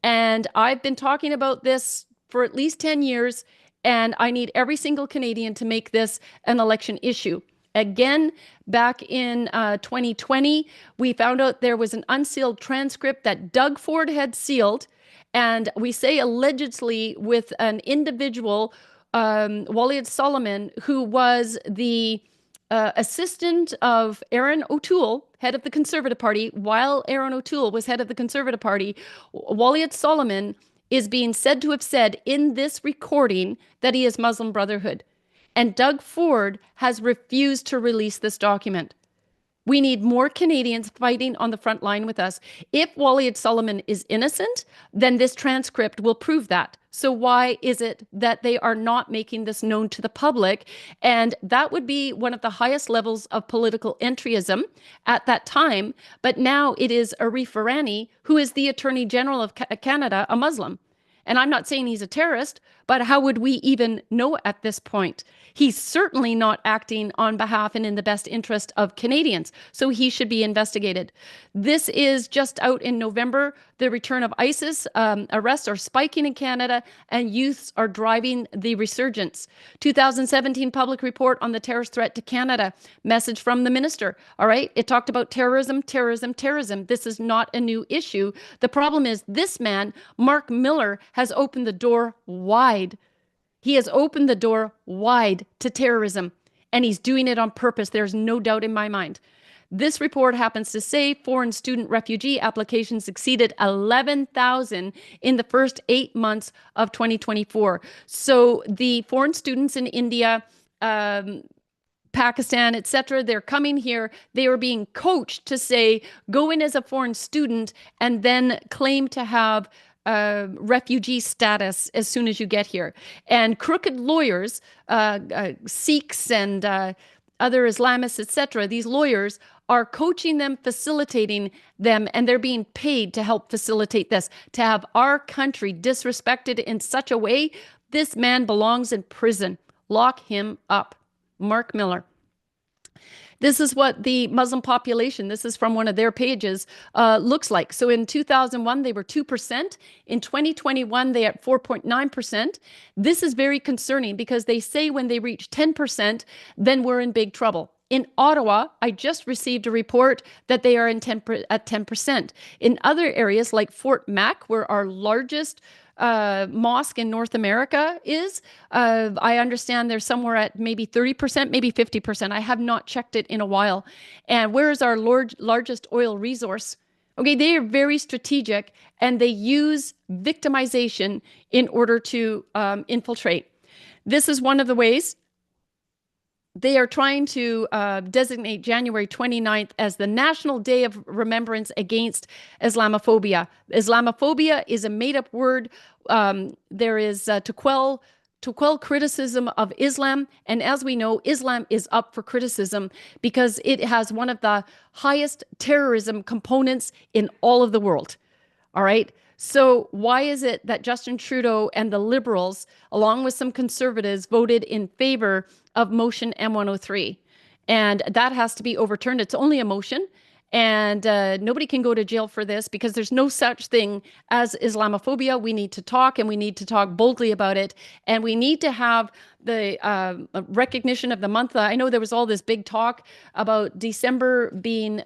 And I've been talking about this for at least 10 years, and I need every single Canadian to make this an election issue. Again, back in 2020, we found out there was an unsealed transcript that Doug Ford had sealed, and we say allegedly with an individual, Waleed Solomon, who was the assistant of Aaron O'Toole, head of the Conservative Party. While Aaron O'Toole was head of the Conservative Party, Waleed Solomon is being said to have said in this recording that he is Muslim Brotherhood. And Doug Ford has refused to release this document. We need more Canadians fighting on the front line with us. If Waleed Solomon is innocent, then this transcript will prove that. So why is it that they are not making this known to the public? And that would be one of the highest levels of political entryism at that time. But now it is Arif Virani, who is the Attorney General of Canada, a Muslim. And I'm not saying he's a terrorist, but how would we even know at this point? He's certainly not acting on behalf and in the best interest of Canadians, so he should be investigated. This is just out in November. The return of ISIS arrests are spiking in Canada, and youths are driving the resurgence. 2017 public report on the terrorist threat to Canada. Message from the minister. All right, it talked about terrorism, terrorism, terrorism. This is not a new issue. The problem is this man, Mark Miller, has opened the door wide. He has opened the door wide to terrorism, and he's doing it on purpose. There's no doubt in my mind. This report happens to say foreign student refugee applications exceeded 11,000 in the first 8 months of 2024. So the foreign students in India, Pakistan, etc., they're coming here. They are being coached to say, go in as a foreign student and then claim to have refugee status as soon as you get here. And crooked lawyers, Sikhs and other Islamists, etc., these lawyers are coaching them, facilitating them, and they're being paid to help facilitate this. To have our country disrespected in such a way, this man belongs in prison. Lock him up. Mark Miller. This is what the Muslim population, this is from one of their pages, looks like. So in 2001, they were 2%. In 2021, they at 4.9%. This is very concerning because they say when they reach 10%, then we're in big trouble. In Ottawa, I just received a report that they are at 10%. In other areas like Fort Mac, where our largest mosque in North America is, I understand they're somewhere at maybe 30%, maybe 50%. I have not checked it in a while. And where is our largest oil resource? Okay, they are very strategic, and they use victimization in order to infiltrate. This is one of the ways. They are trying to designate January 29th as the National Day of Remembrance Against Islamophobia. Islamophobia is a made-up word. There is to quell criticism of Islam. And as we know, Islam is up for criticism because it has one of the highest terrorism components in all of the world. All right. So why is it that Justin Trudeau and the Liberals, along with some Conservatives, voted in favor of motion M103? And that has to be overturned. It's only a motion. And nobody can go to jail for this because there's no such thing as Islamophobia. We need to talk, and we need to talk boldly about it. And we need to have the recognition of the month. I know there was all this big talk about December being,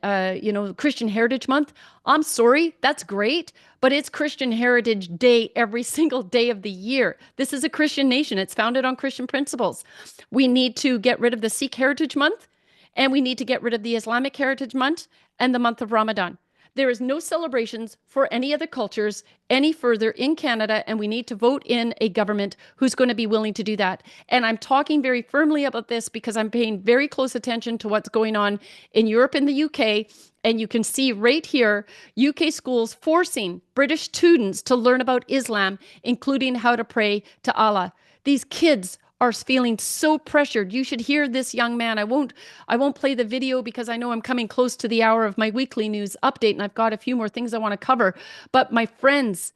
Christian Heritage Month. I'm sorry, that's great, but it's Christian Heritage Day every single day of the year. This is a Christian nation. It's founded on Christian principles. We need to get rid of the Sikh Heritage Month, and we need to get rid of the Islamic Heritage Month and the month of Ramadan. There is no celebrations for any other cultures any further in Canada, and we need to vote in a government who's going to be willing to do that. And I'm talking very firmly about this because I'm paying very close attention to what's going on in Europe and the UK. And you can see right here, UK schools forcing British students to learn about Islam, including how to pray to Allah. These kids are feeling so pressured. You should hear this young man. I won't play the video because I know I'm coming close to the hour of my weekly news update, and I've got a few more things I want to cover. But my friends,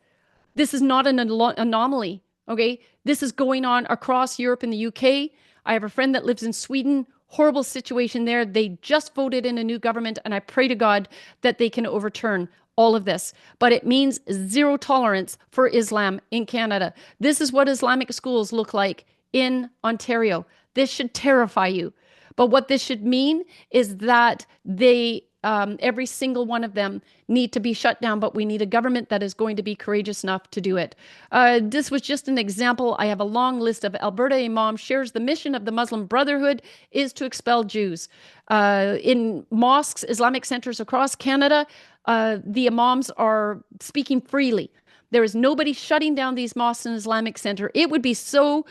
this is not an anomaly, okay? This is going on across Europe and the UK. I have a friend that lives in Sweden. Horrible situation there. They just voted in a new government, and I pray to God that they can overturn all of this. But it means zero tolerance for Islam in Canada. This is what Islamic schools look like in Ontario. This should terrify you. But what this should mean is that they, every single one of them, need to be shut down, but we need a government that is going to be courageous enough to do it. This was just an example. I have a long list of Alberta Imam shares the mission of the Muslim Brotherhood is to expel Jews. In mosques, Islamic centers across Canada, the Imams are speaking freely. There is nobody shutting down these mosques and Islamic center. It would be so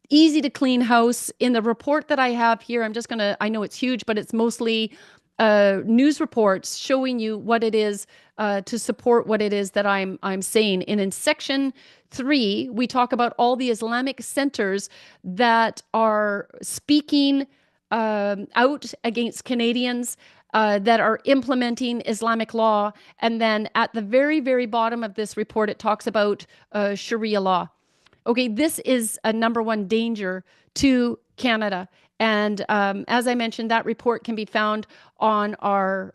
easy to clean house. In the report that I have here, I know it's huge, but it's mostly news reports showing you what it is to support what it is that I'm saying. And in section 3, we talk about all the Islamic centers that are speaking out against Canadians, that are implementing Islamic law. And then at the very, very bottom of this report, it talks about Sharia law. Okay, this is a number one danger to Canada. And as I mentioned, that report can be found on our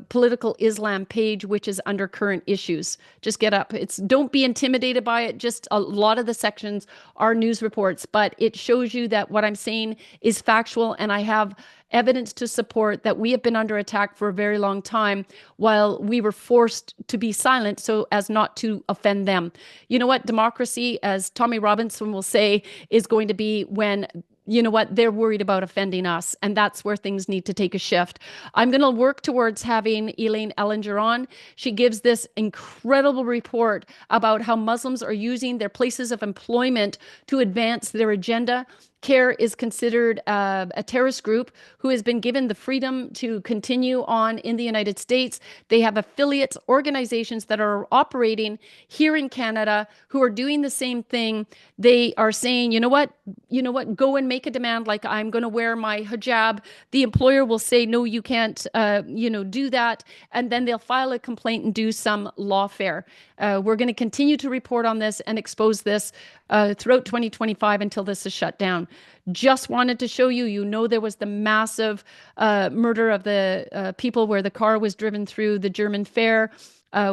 political Islam page, which is under current issues. Just get up. Don't be intimidated by it. Just a lot of the sections are news reports, but it shows you that what I'm saying is factual, and I have evidence to support that we have been under attack for a very long time while we were forced to be silent so as not to offend them. You know what? Democracy, as Tommy Robinson will say, is going to be when they're worried about offending us. And that's where things need to take a shift. I'm going to work towards having Elaine Ellinger on. She gives this incredible report about how Muslims are using their places of employment to advance their agenda. CARE is considered a terrorist group who has been given the freedom to continue on in the United States. They have affiliates, organizations that are operating here in Canada who are doing the same thing. They are saying, you know what, go and make a demand like I'm going to wear my hijab. The employer will say, no, you can't, do that. And then they'll file a complaint and do some lawfare. We're going to continue to report on this and expose this throughout 2025 until this is shut down. Just wanted to show you, there was the massive murder of the people where the car was driven through the German fair.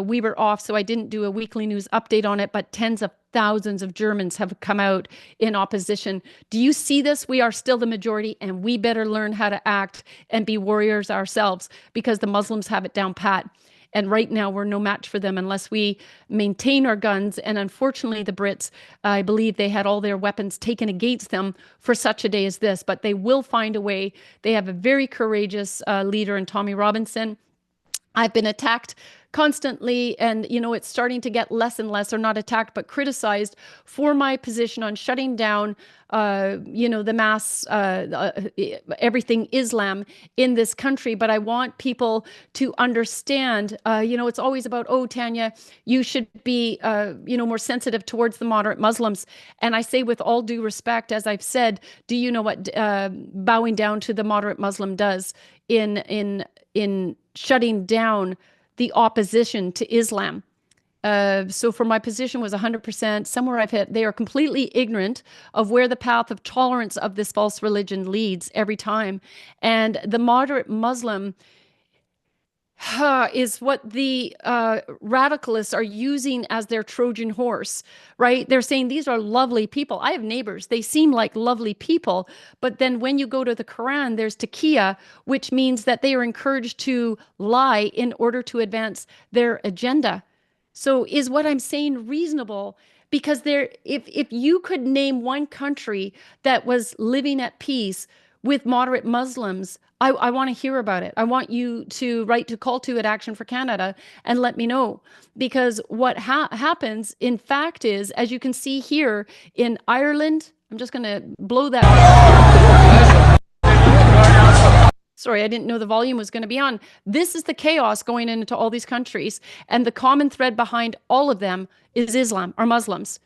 We were off, so I didn't do a weekly news update on it, but tens of thousands of Germans have come out in opposition. Do you see this? We are still the majority, and we better learn how to act and be warriors ourselves, because the Muslims have it down pat. And right now, we're no match for them unless we maintain our guns. And unfortunately, the Brits, I believe they had all their weapons taken against them for such a day as this. But they will find a way. They have a very courageous leader in Tommy Robinson. I've been attacked constantly, and it's starting to get less and less, or not attacked, but criticized for my position on shutting down the mass everything Islam in this country. But I want people to understand, it's always about, oh, Tanya, you should be more sensitive towards the moderate Muslims. And I say, with all due respect, as I've said, do you know what bowing down to the moderate Muslim does in shutting down the opposition to Islam? So for my position was 100%. Somewhere I've hit, they are completely ignorant of where the path of tolerance of this false religion leads every time. And the moderate Muslim is what the radicalists are using as their Trojan horse, right? They're saying these are lovely people. I have neighbors. They seem like lovely people. But then when you go to the Quran, there's taqiyya, which means that they are encouraged to lie in order to advance their agenda. So is what I'm saying reasonable? Because if you could name one country that was living at peace with moderate Muslims, I want to hear about it. I want you to write to Call to Action for Canada and let me know. Because what happens, in fact, is, as you can see here in Ireland, I'm just going to blow that. Sorry, I didn't know the volume was going to be on. This is the chaos going into all these countries. And the common thread behind all of them is Islam, or Muslims.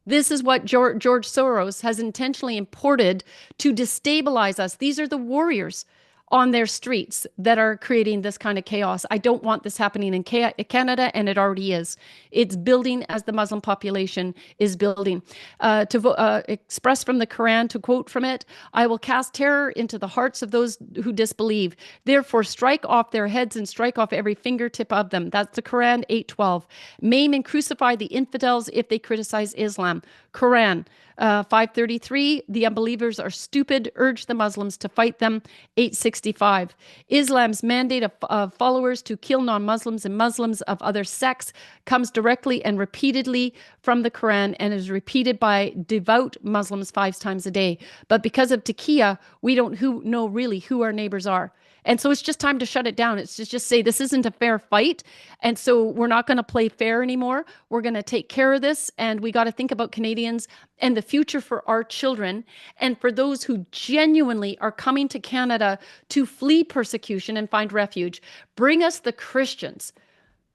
This is what George Soros has intentionally imported to destabilize us. These are the warriors on their streets that are creating this kind of chaos. I don't want this happening in Canada, and it already is. It's building as the Muslim population is building. To express from the Quran, to quote from it, I will cast terror into the hearts of those who disbelieve. Therefore, strike off their heads and strike off every fingertip of them. That's the Quran 8:12. Maim and crucify the infidels if they criticize Islam. Quran 5:33, the unbelievers are stupid, urge the Muslims to fight them. 8:65, Islam's mandate of followers to kill non-Muslims and Muslims of other sects comes directly and repeatedly from the Quran and is repeated by devout Muslims 5 times a day. But because of taqiyya, we don't know really who our neighbors are. And so it's just time to shut it down. It's just say this isn't a fair fight. And so we're not going to play fair anymore. We're going to take care of this. And we got to think about Canadians and the future for our children. And for those who genuinely are coming to Canada to flee persecution and find refuge, bring us the Christians.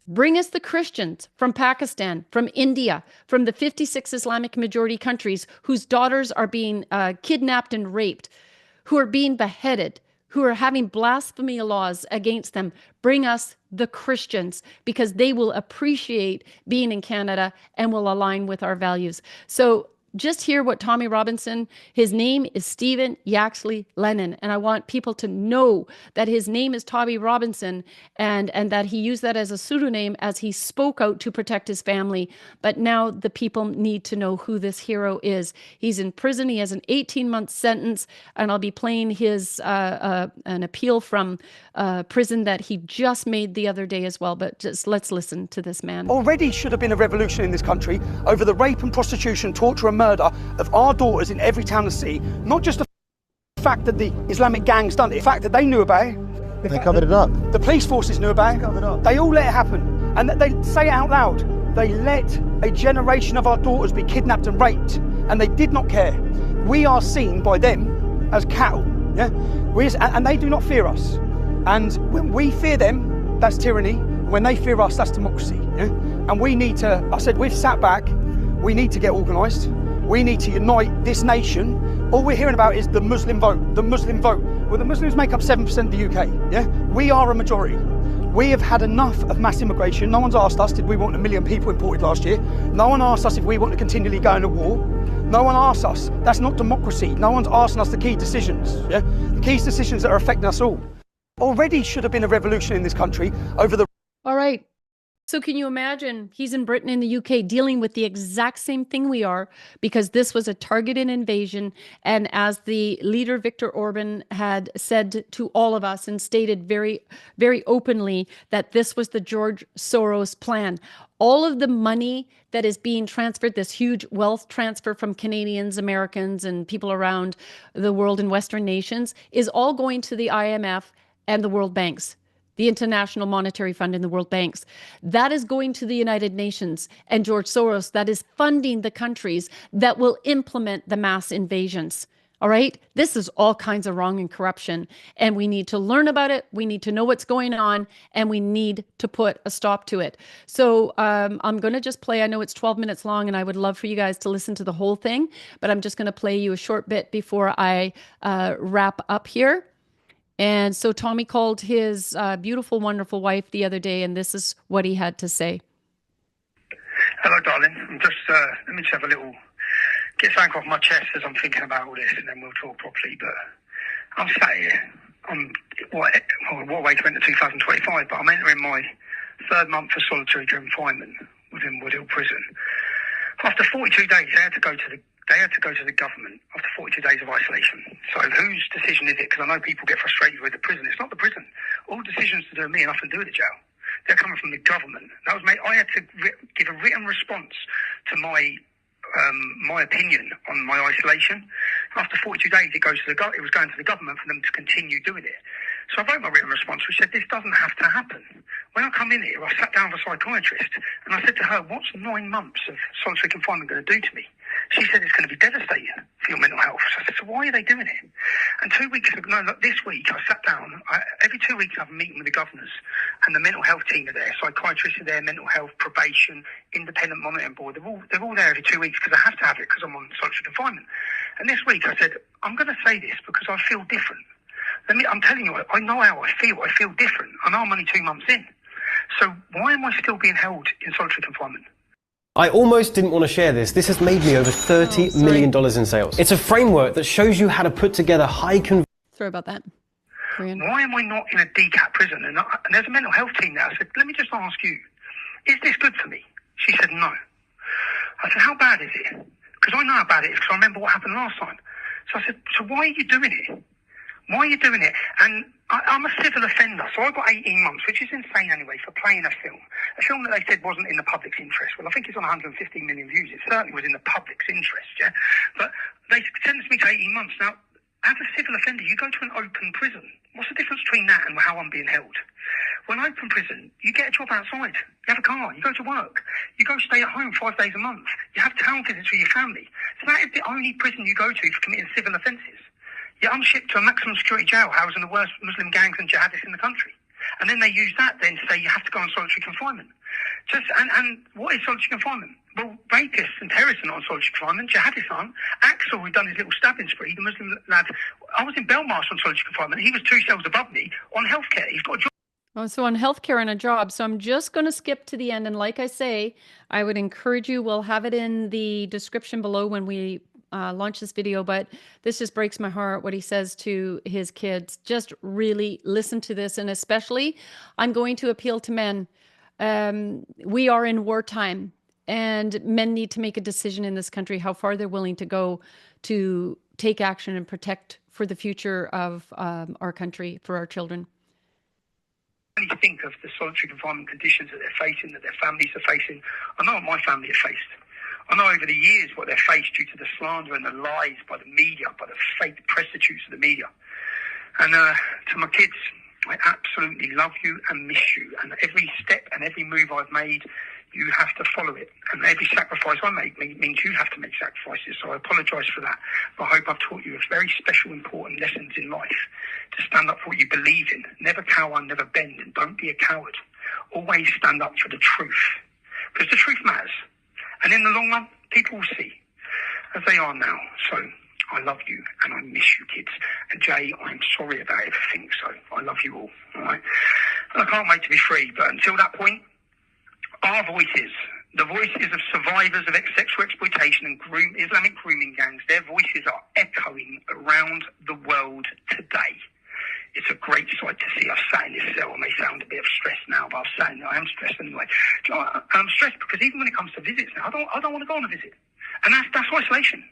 Bring us the Christians from Pakistan, from India, from the 56 Islamic majority countries whose daughters are being kidnapped and raped, who are being beheaded, who are having blasphemy laws against them. Bring us the Christians, because they will appreciate being in Canada and will align with our values. So just hear what Tommy Robinson, his name is Stephen Yaxley Lennon. And I want people to know that his name is Tommy Robinson, and that he used that as a pseudonym as he spoke out to protect his family. But now the people need to know who this hero is. He's in prison. He has an 18-month sentence, and I'll be playing his an appeal from prison that he just made the other day as well. But just let's listen to this man. Already should have been a revolution in this country over the rape and prostitution, torture and murder of our daughters in every town and city. Not just the fact that the Islamic gangs done it, the fact that they knew about it. They covered it up. The police forces knew about it. They all let it happen. And they say it out loud. They let a generation of our daughters be kidnapped and raped, and they did not care. We are seen by them as cattle, yeah? And they do not fear us. And when we fear them, that's tyranny. When they fear us, that's democracy, yeah? And we need to, I said, we've sat back, we need to get organised. We need to unite this nation. All we're hearing about is the Muslim vote, the Muslim vote. Well, the Muslims make up 7% of the UK, yeah? We are a majority. We have had enough of mass immigration. No one's asked us, did we want 1 million people imported last year? No one asked us if we want to continually go into war. No one asks us. That's not democracy. No one's asking us the key decisions. Yeah? The key decisions that are affecting us all. Already should have been a revolution in this country over the... All right. So can you imagine he's in Britain and the UK dealing with the exact same thing we are, because this was a targeted invasion. And as the leader, Viktor Orban, had said to all of us and stated very, very openly that this was the George Soros plan. All of the money that is being transferred, this huge wealth transfer from Canadians, Americans, and people around the world in Western nations is all going to the IMF and the World Banks. The International Monetary Fund and the World Banks. That is going to the United Nations and George Soros, that is funding the countries that will implement the mass invasions. All right? This is all kinds of wrong and corruption, and we need to learn about it. We need to know what's going on, and we need to put a stop to it. So I'm going to just play, I know it's 12 minutes long, and I would love for you guys to listen to the whole thing, but I'm just going to play you a short bit before I wrap up here. And so Tommy called his beautiful, wonderful wife the other day, and this is what he had to say. Hello, darling. I'm just, let me just have a little, get something off my chest as I'm thinking about all this, and then we'll talk properly. But I'm sat here, what way to enter 2025, but I'm entering my 3rd month of solitary confinement within Woodhill Prison. After 42 days, they had to go to the government after 42 days of isolation. So whose decision is it? Because I know people get frustrated with the prison. It's not the prison. All decisions to do with me, nothing to do with the jail. They're coming from the government. That was I had to give a written response to my opinion on my isolation. After 42 days, it was going to the government for them to continue doing it. So I wrote my written response, which said, this doesn't have to happen. When I come in here, I sat down with a psychiatrist, and I said to her, what's 9 months of solitary confinement going to do to me? She said, it's going to be devastating for your mental health. So I said, so why are they doing it? And 2 weeks ago, this week, I sat down. Every 2 weeks, I have a meeting with the governors, and the mental health team are there. Psychiatrists are there, mental health, probation, independent monitoring board. They're all there every 2 weeks because I have to have it because I'm on solitary confinement. And this week, I said, I'm going to say this because I feel different. I'm telling you, I know how I feel. I feel different. I know I'm only 2 months in. So why am I still being held in solitary confinement? I almost didn't want to share this. This has made me over $30 million in sales. It's a framework that shows you how to put together high conversion. Sorry about that. Korean. Why am I not in a DCAT prison? And there's a mental health team there. I said, let me just ask you, is this good for me? She said, no. I said, how bad is it? Because I know how bad it is because I remember what happened last time. So I said, so why are you doing it? Why are you doing it? And I'm a civil offender, so I got 18 months, which is insane anyway, for playing a film that they said wasn't in the public's interest. Well, I think it's on 115 million views. It certainly was in the public's interest, yeah? But they sentenced me to 18 months. Now, as a civil offender, you go to an open prison. What's the difference between that and how I'm being held? Well, an open prison, you get a job outside. You have a car. You go to work. You go stay at home 5 days a month. You have town visits with your family. So that is the only prison you go to for committing civil offences. You're unshipped to a maximum security jail housing the worst Muslim gangs and jihadists in the country. And then they use that then to say you have to go on solitary confinement. And what is solitary confinement? Well, rapists and terrorists are not on solitary confinement. Jihadists aren't. Axel, who done his little stabbing spree, the Muslim lad, I was in Belmarsh on solitary confinement. He was 2 cells above me on healthcare. He's got a job. Oh, so on healthcare and a job. So I'm just going to skip to the end. And like I say, I would encourage you, we'll have it in the description below when we launch this video, but this just breaks my heart what he says to his kids. Just really listen to this. And especially, I'm going to appeal to men. We are in wartime, and men need to make a decision in this country how far they're willing to go to take action and protect for the future of our country, for our children. When you think of the solitary confinement conditions that they're facing, that their families are facing, I know what my family have faced. I know over the years what they're faced due to the slander and the lies by the media, by the fake prostitutes of the media. And to my kids, I absolutely love you and miss you. And every step and every move I've made, you have to follow it. And every sacrifice I make means you have to make sacrifices. So I apologise for that. But I hope I've taught you a very special, important lessons in life. To stand up for what you believe in. Never cower, never bend, and don't be a coward. Always stand up for the truth. Because the truth matters. And in the long run, people will see, as they are now. So I love you and I miss you, kids. And Jay, I'm sorry about everything, so I love you all right? And I can't wait to be free, but until that point, our voices The voices of survivors of sexual exploitation and Islamic grooming gangs, their voices are echoing around the world today. It's a great sight to see us sat in this cell. I may sound a bit of stress now, but I am stressed anyway. I'm stressed because even when it comes to visits now, I don't want to go on a visit. And that's isolation.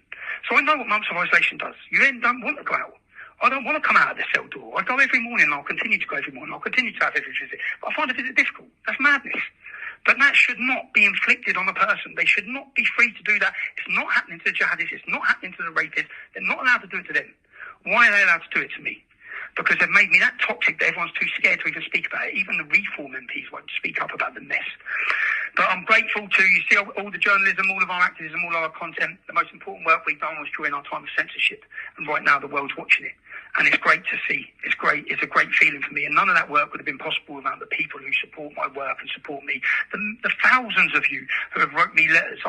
So I know what months of isolation does. You then don't want to go out. I don't want to come out of the cell door. I go every morning and I'll continue to go every morning. I'll continue to have every visit. But I find a visit difficult. That's madness. But that should not be inflicted on a person. They should not be free to do that. It's not happening to the jihadists. It's not happening to the rapists. They're not allowed to do it to them. Why are they allowed to do it to me? Because they've made me that toxic that everyone's too scared to even speak about it. Even the reform MPs won't speak up about the mess. But I'm grateful to, you see, all the journalism, all of our activism, all of our content. The most important work we've done was during our time of censorship. And right now the world's watching it. And it's great to see. It's great. It's a great feeling for me. And none of that work would have been possible without the people who support my work and support me. The thousands of you who have wrote me letters.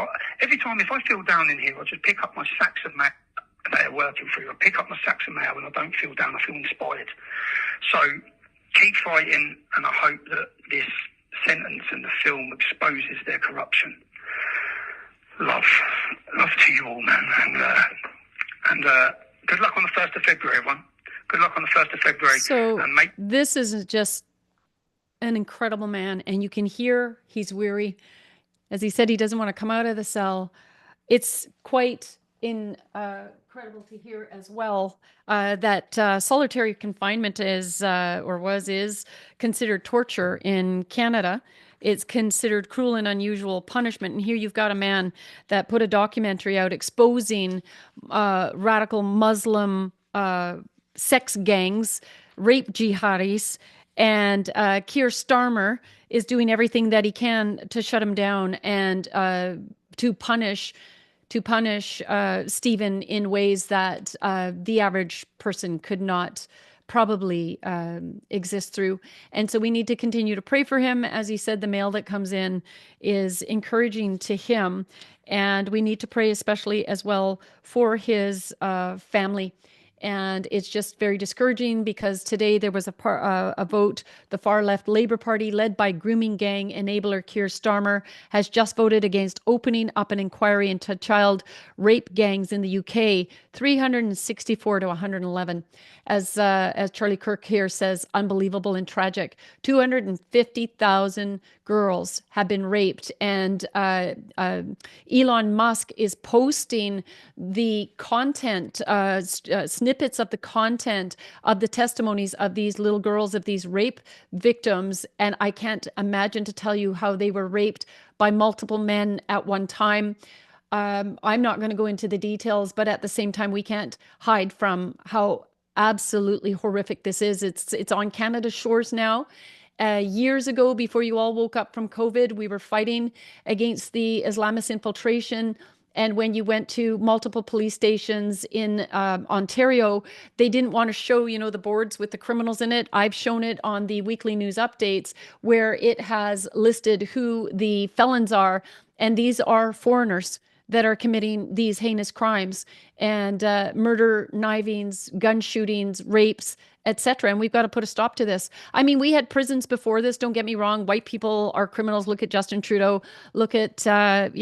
Every time, if I feel down in here, I just pick up my sacks of mail that are working through. I pick up my sacks of mail and I don't feel down. I feel inspired. So keep fighting, and I hope that this sentence and the film exposes their corruption. Love to you all, man. And good luck on the 1st of February, everyone. Good luck on the 1st of February. So this is just an incredible man, and you can hear he's weary. As he said, he doesn't want to come out of the cell. It's quite incredible to hear as well that solitary confinement is considered torture in Canada. It's considered cruel and unusual punishment. And here you've got a man that put a documentary out exposing radical Muslim sex gangs, rape jihadis, and Keir Starmer is doing everything that he can to shut him down and to punish Stephen in ways that the average person could not probably exist through. And so we need to continue to pray for him. As he said, the mail that comes in is encouraging to him. And we need to pray especially as well for his family. And it's just very discouraging because today there was a vote. The far-left Labour Party, led by grooming gang enabler Keir Starmer, has just voted against opening up an inquiry into child rape gangs in the UK, 364 to 111. As Charlie Kirk here says, unbelievable and tragic. 250,000 girls have been raped, and Elon Musk is posting the content, snippets of the content of the testimonies of these little girls, of these rape victims, and I can't imagine to tell you how they were raped by multiple men at one time. I'm not going to go into the details, but at the same time, we can't hide from how absolutely horrific this is. It's on Canada's shores now. Years ago, before you all woke up from COVID, we were fighting against the Islamist infiltration. And when you went to multiple police stations in Ontario, they didn't want to show, the boards with the criminals in it. I've shown it on the weekly news updates where it has listed who the felons are. And these are foreigners that are committing these heinous crimes and murder, knivings, gun shootings, rapes, etc. And we've got to put a stop to this. I mean, we had prisons before this. Don't get me wrong. White people are criminals. Look at Justin Trudeau. Look at, George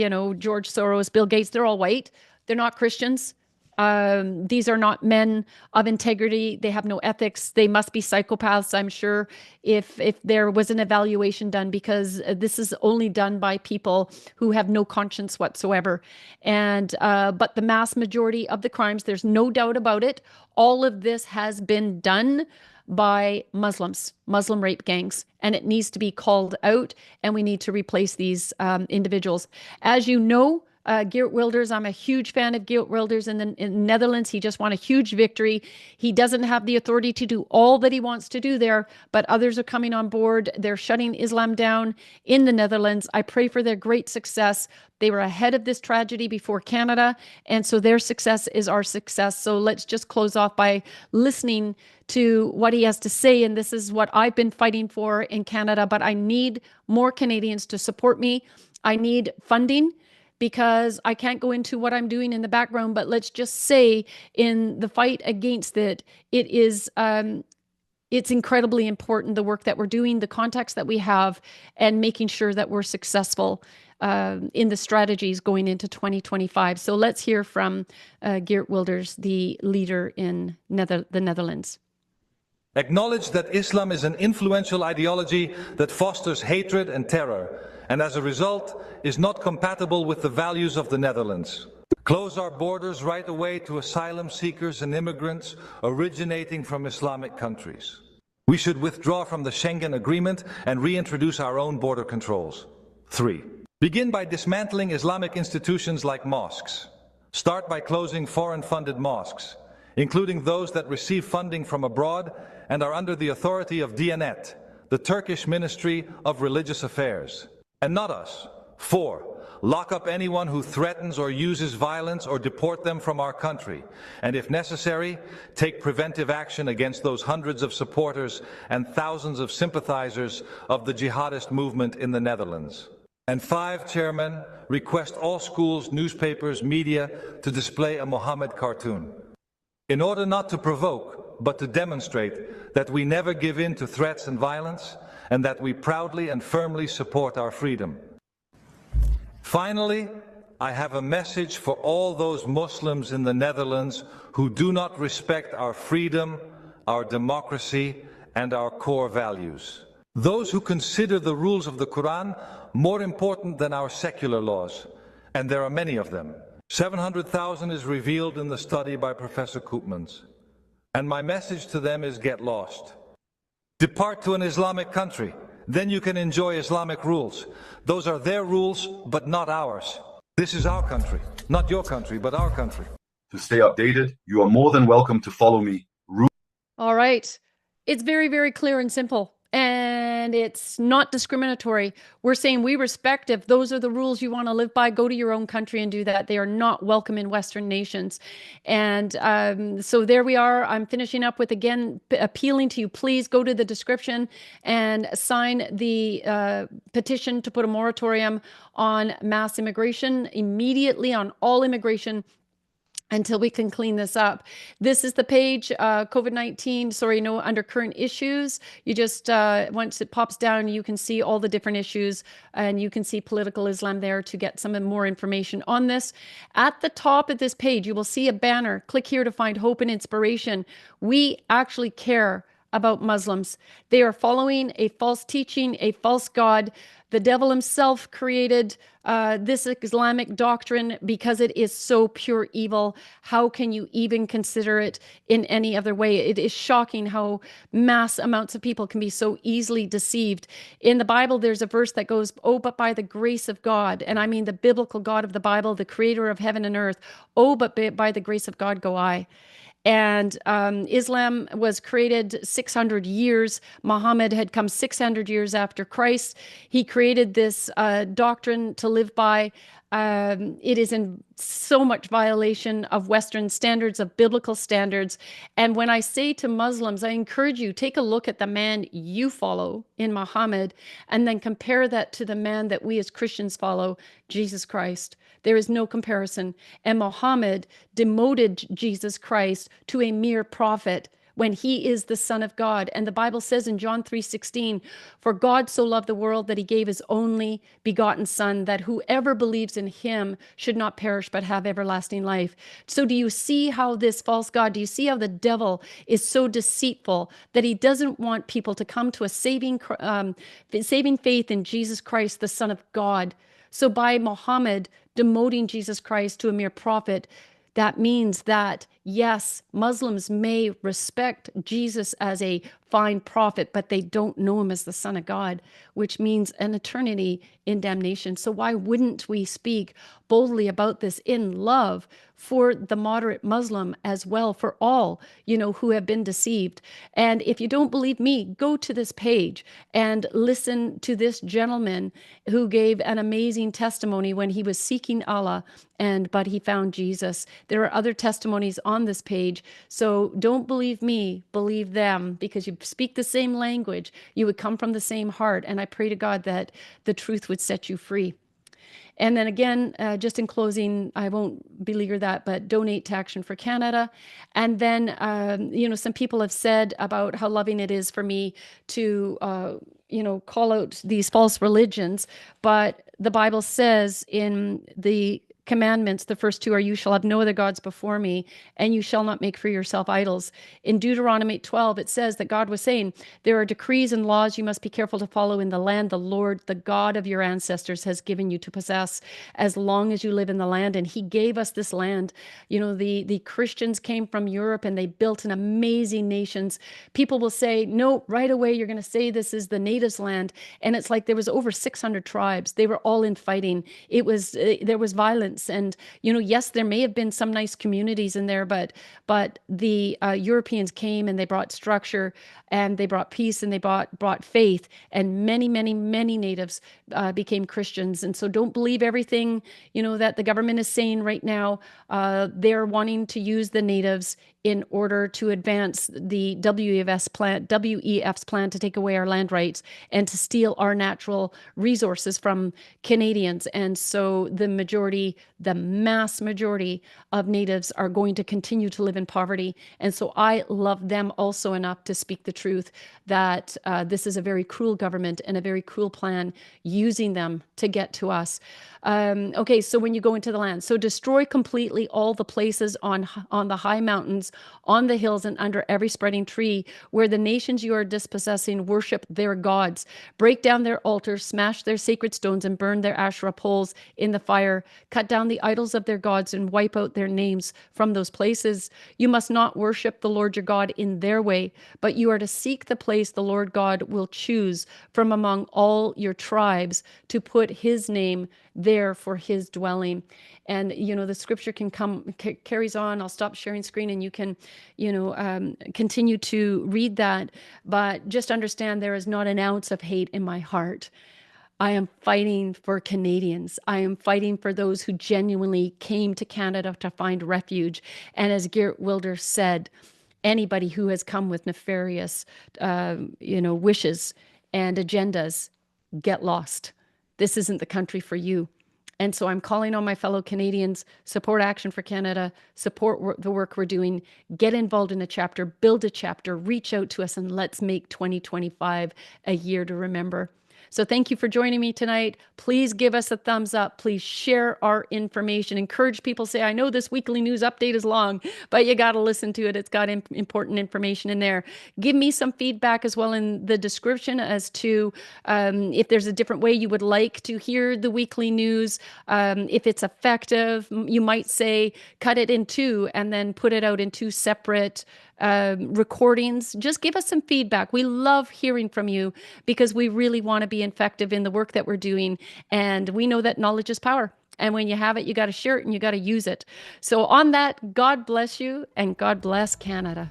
Soros, Bill Gates. They're all white. They're not Christians. These are not men of integrity. They have no ethics. They must be psychopaths, I'm sure, if there was an evaluation done, because this is only done by people who have no conscience whatsoever. And but the mass majority of the crimes, there's no doubt about it, all of this has been done by Muslims, Muslim rape gangs, and it needs to be called out, and we need to replace these individuals. As you know, Geert Wilders, I'm a huge fan of Geert Wilders in the Netherlands. He just won a huge victory. He doesn't have the authority to do all that he wants to do there, but others are coming on board. They're shutting Islam down in the Netherlands. I pray for their great success. They were ahead of this tragedy before Canada, and so their success is our success. So let's just close off by listening to what he has to say, and this is what I've been fighting for in Canada, but I need more Canadians to support me. I need funding, because I can't go into what I'm doing in the background, but let's just say in the fight against it, it is it's incredibly important, the work that we're doing, the contacts that we have, and making sure that we're successful in the strategies going into 2025. So let's hear from Geert Wilders, the leader in the Netherlands. Acknowledge that Islam is an influential ideology that fosters hatred and terror, and as a result is not compatible with the values of the Netherlands. Close our borders right away to asylum seekers and immigrants originating from Islamic countries. We should withdraw from the Schengen Agreement and reintroduce our own border controls. 3. Begin by dismantling Islamic institutions like mosques. Start by closing foreign-funded mosques, including those that receive funding from abroad and are under the authority of Diyanet, the Turkish Ministry of Religious Affairs, and not us. 4. Lock up anyone who threatens or uses violence or deport them from our country, and if necessary, take preventive action against those hundreds of supporters and thousands of sympathizers of the jihadist movement in the Netherlands. And 5, Chairman, request all schools, newspapers, media to display a Mohammed cartoon. In order not to provoke, but to demonstrate that we never give in to threats and violence, and that we proudly and firmly support our freedom. Finally, I have a message for all those Muslims in the Netherlands who do not respect our freedom, our democracy, and our core values. Those who consider the rules of the Quran more important than our secular laws, and there are many of them. 700,000 is revealed in the study by Professor Koopmans. And my message to them is get lost. Depart to an Islamic country, then you can enjoy Islamic rules. Those are their rules, but not ours. This is our country, not your country, but our country. To stay updated, you are more than welcome to follow me. All right. It's very, very clear and simple. And it's not discriminatory. We're saying we respect if those are the rules you want to live by, go to your own country and do that. They are not welcome in Western nations. And so there we are. I'm finishing up with, again, appealing to you, please go to the description and sign the petition to put a moratorium on mass immigration immediately, on all immigration, until we can clean this up. This is the page, COVID-19, under current issues. You just, once it pops down, you can see all the different issues, and you can see political Islam there to get some more information on this. At the top of this page, you will see a banner. Click here to find hope and inspiration. We actually care about Muslims. They are following a false teaching, a false God. The devil himself created this Islamic doctrine because it is so pure evil. How can you even consider it in any other way? It is shocking how mass amounts of people can be so easily deceived. In the Bible, there's a verse that goes, "Oh, but by the grace of God," and I mean the biblical God of the Bible, the creator of heaven and earth. "Oh, but by the grace of God go I." And Islam was created 600 years. Muhammad had come 600 years after Christ. He created this doctrine to live by. It is in so much violation of Western standards, of biblical standards. And when I say to Muslims, I encourage you, take a look at the man you follow in Muhammad, and then compare that to the man that we as Christians follow, Jesus Christ. There is no comparison. And Muhammad demoted Jesus Christ to a mere prophet when he is the Son of God. And the Bible says in John 3:16, "For God so loved the world that he gave his only begotten Son, that whoever believes in him should not perish but have everlasting life." So do you see how this false God, do you see how the devil is so deceitful that he doesn't want people to come to a saving faith in Jesus Christ, the Son of God? So by Muhammad demoting Jesus Christ to a mere prophet, that means that, yes, Muslims may respect Jesus as a fine prophet, but they don't know him as the Son of God, which means an eternity in damnation. So why wouldn't we speak boldly about this in love for the moderate Muslim as well, for all, who have been deceived? And if you don't believe me, go to this page and listen to this gentleman who gave an amazing testimony when he was seeking Allah, but he found Jesus. There are other testimonies on this page. So don't believe me, believe them, because you speak the same language. You would come from the same heart. And I pray to God that the truth would set you free. And then again, just in closing, I won't beleaguer that, but donate to Action for Canada. And then, some people have said about how loving it is for me to, call out these false religions. But the Bible says in the commandments, the first two are, you shall have no other gods before me, and you shall not make for yourself idols. In Deuteronomy 12, it says that God was saying, there are decrees and laws you must be careful to follow in the land the Lord, the God of your ancestors, has given you to possess as long as you live in the land. And he gave us this land. The Christians came from Europe and they built an amazing nations. People will say, no, right away, you're going to say this is the natives' land. And it's like there was over 600 tribes. They were all in fighting. There was violence. And, yes, there may have been some nice communities in there, but the Europeans came and they brought structure and they brought peace and they brought faith, and many, many, many natives became Christians. And so don't believe everything, that the government is saying right now. They're wanting to use the natives in order to advance the WEF's plan to take away our land rights and to steal our natural resources from Canadians. And so the mass majority of natives are going to continue to live in poverty. And so I love them also enough to speak the truth that this is a very cruel government and a very cruel plan using them to get to us. Okay, so when you go into the land, so destroy completely all the places on the high mountains, on the hills, and under every spreading tree where the nations you are dispossessing worship their gods. Break down their altars, smash their sacred stones, and burn their Asherah poles in the fire. Cut down the idols of their gods and wipe out their names from those places. You must not worship the Lord your God in their way, but you are to seek the place the Lord God will choose from among all your tribes to put his name there for his dwelling. And the scripture carries on. I'll stop sharing screen and you can continue to read that, but just understand there is not an ounce of hate in my heart. I am fighting for Canadians. I am fighting for those who genuinely came to Canada to find refuge. And as Geert Wilders said, anybody who has come with nefarious wishes and agendas, get lost. This isn't the country for you. And so I'm calling on my fellow Canadians, support Action for Canada, support the work we're doing, get involved in a chapter, build a chapter, reach out to us, and let's make 2025 a year to remember. So thank you for joining me tonight. Please give us a thumbs up. Please share our information. Encourage people, say, I know this weekly news update is long, but you got to listen to it. It's got important information in there. Give me some feedback as well in the description as to if there's a different way you would like to hear the weekly news. If it's effective, you might say, cut it in two and then put it out in two separate recordings. Just give us some feedback. We love hearing from you because we really want to be effective in the work that we're doing. And we know that knowledge is power. And when you have it, you got to share it and you got to use it. So on that, God bless you and God bless Canada.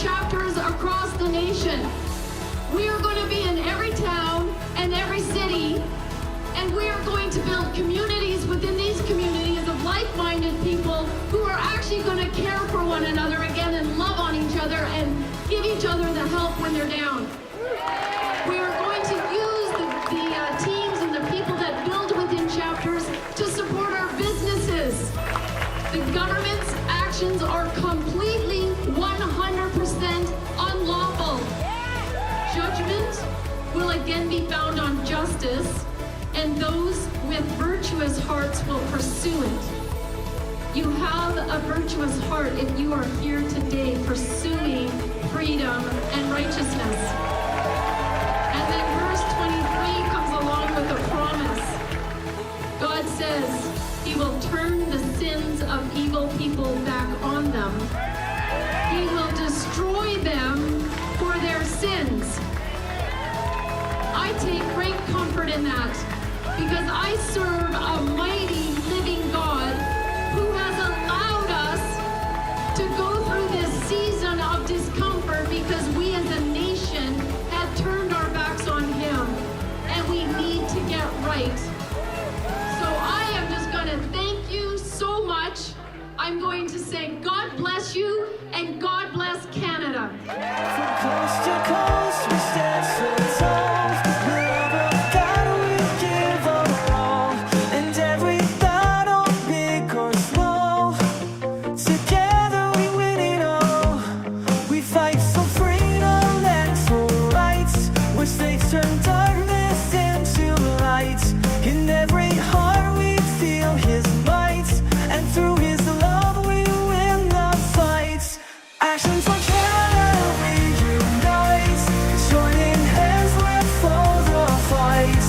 Chapters across the nation. We are going to be in every town and every city, and we are going to build communities within these communities of like-minded people who are actually going to care for one another again and love on each other and give each other the help when they're down. We are going to use the teams and the people that build within chapters to support our businesses. The government's actions are completely 100% unlawful. Judgment will again be found on justice, and those with virtuous hearts will pursue it. You have a virtuous heart if you are here today pursuing freedom and righteousness. And then verse 23 comes along with a promise. God says he will turn the sins of evil people back on them. He will destroy them for their sins. I take great comfort in that because I serve a mighty living God who has allowed us to go through this season of discomfort because we as a nation had turned our backs on him and we need to get right. So I am just going to thank you so much. I'm going to say God bless you and God bless Canada. From coast to coast, we stand so tall. Love of God, we give our all. And every battle, big or small, together we win it all. We fight for freedom and for rights, where states turn darkness into light. In every heart we feel his might, and through his love we win the fight. Action for Canada, we unite, joining hands with foes or fight.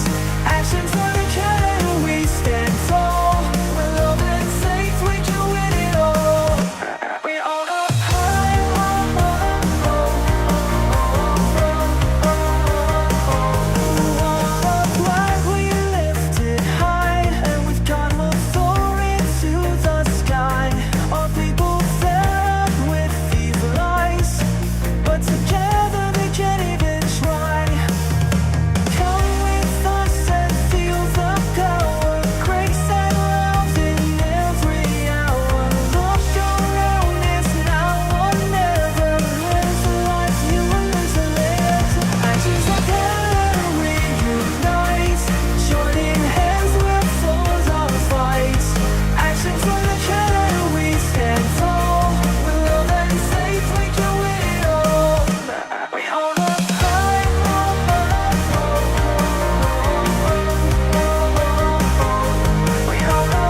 Action for the Canada, we stand tall. With love and faith, we can win it all. We all up high, all up black, we lift it high, and with God we'll soar into the sky. Our people fed up with these lies, but together they can't even try. Come with us and feel the power, grace and love in every hour. Look around, it's now or never. Live the life you were meant to live. Actions are Canada, we unite, joining hands with foes or fight. Action for the Canada, we stand tall. With love and faith, we can win it all. We hold up high, we hold up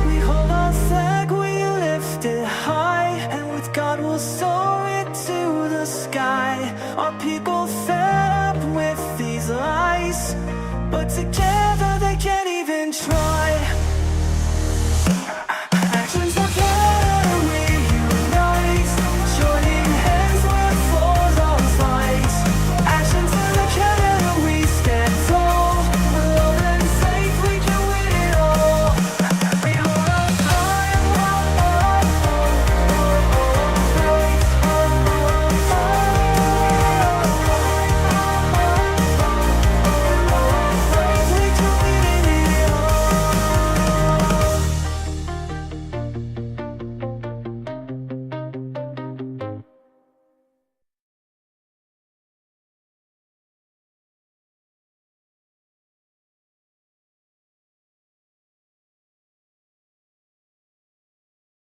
We hold our flag, we lift it high, and with God we'll soar it to the sky. Our people fed up with these lies, but together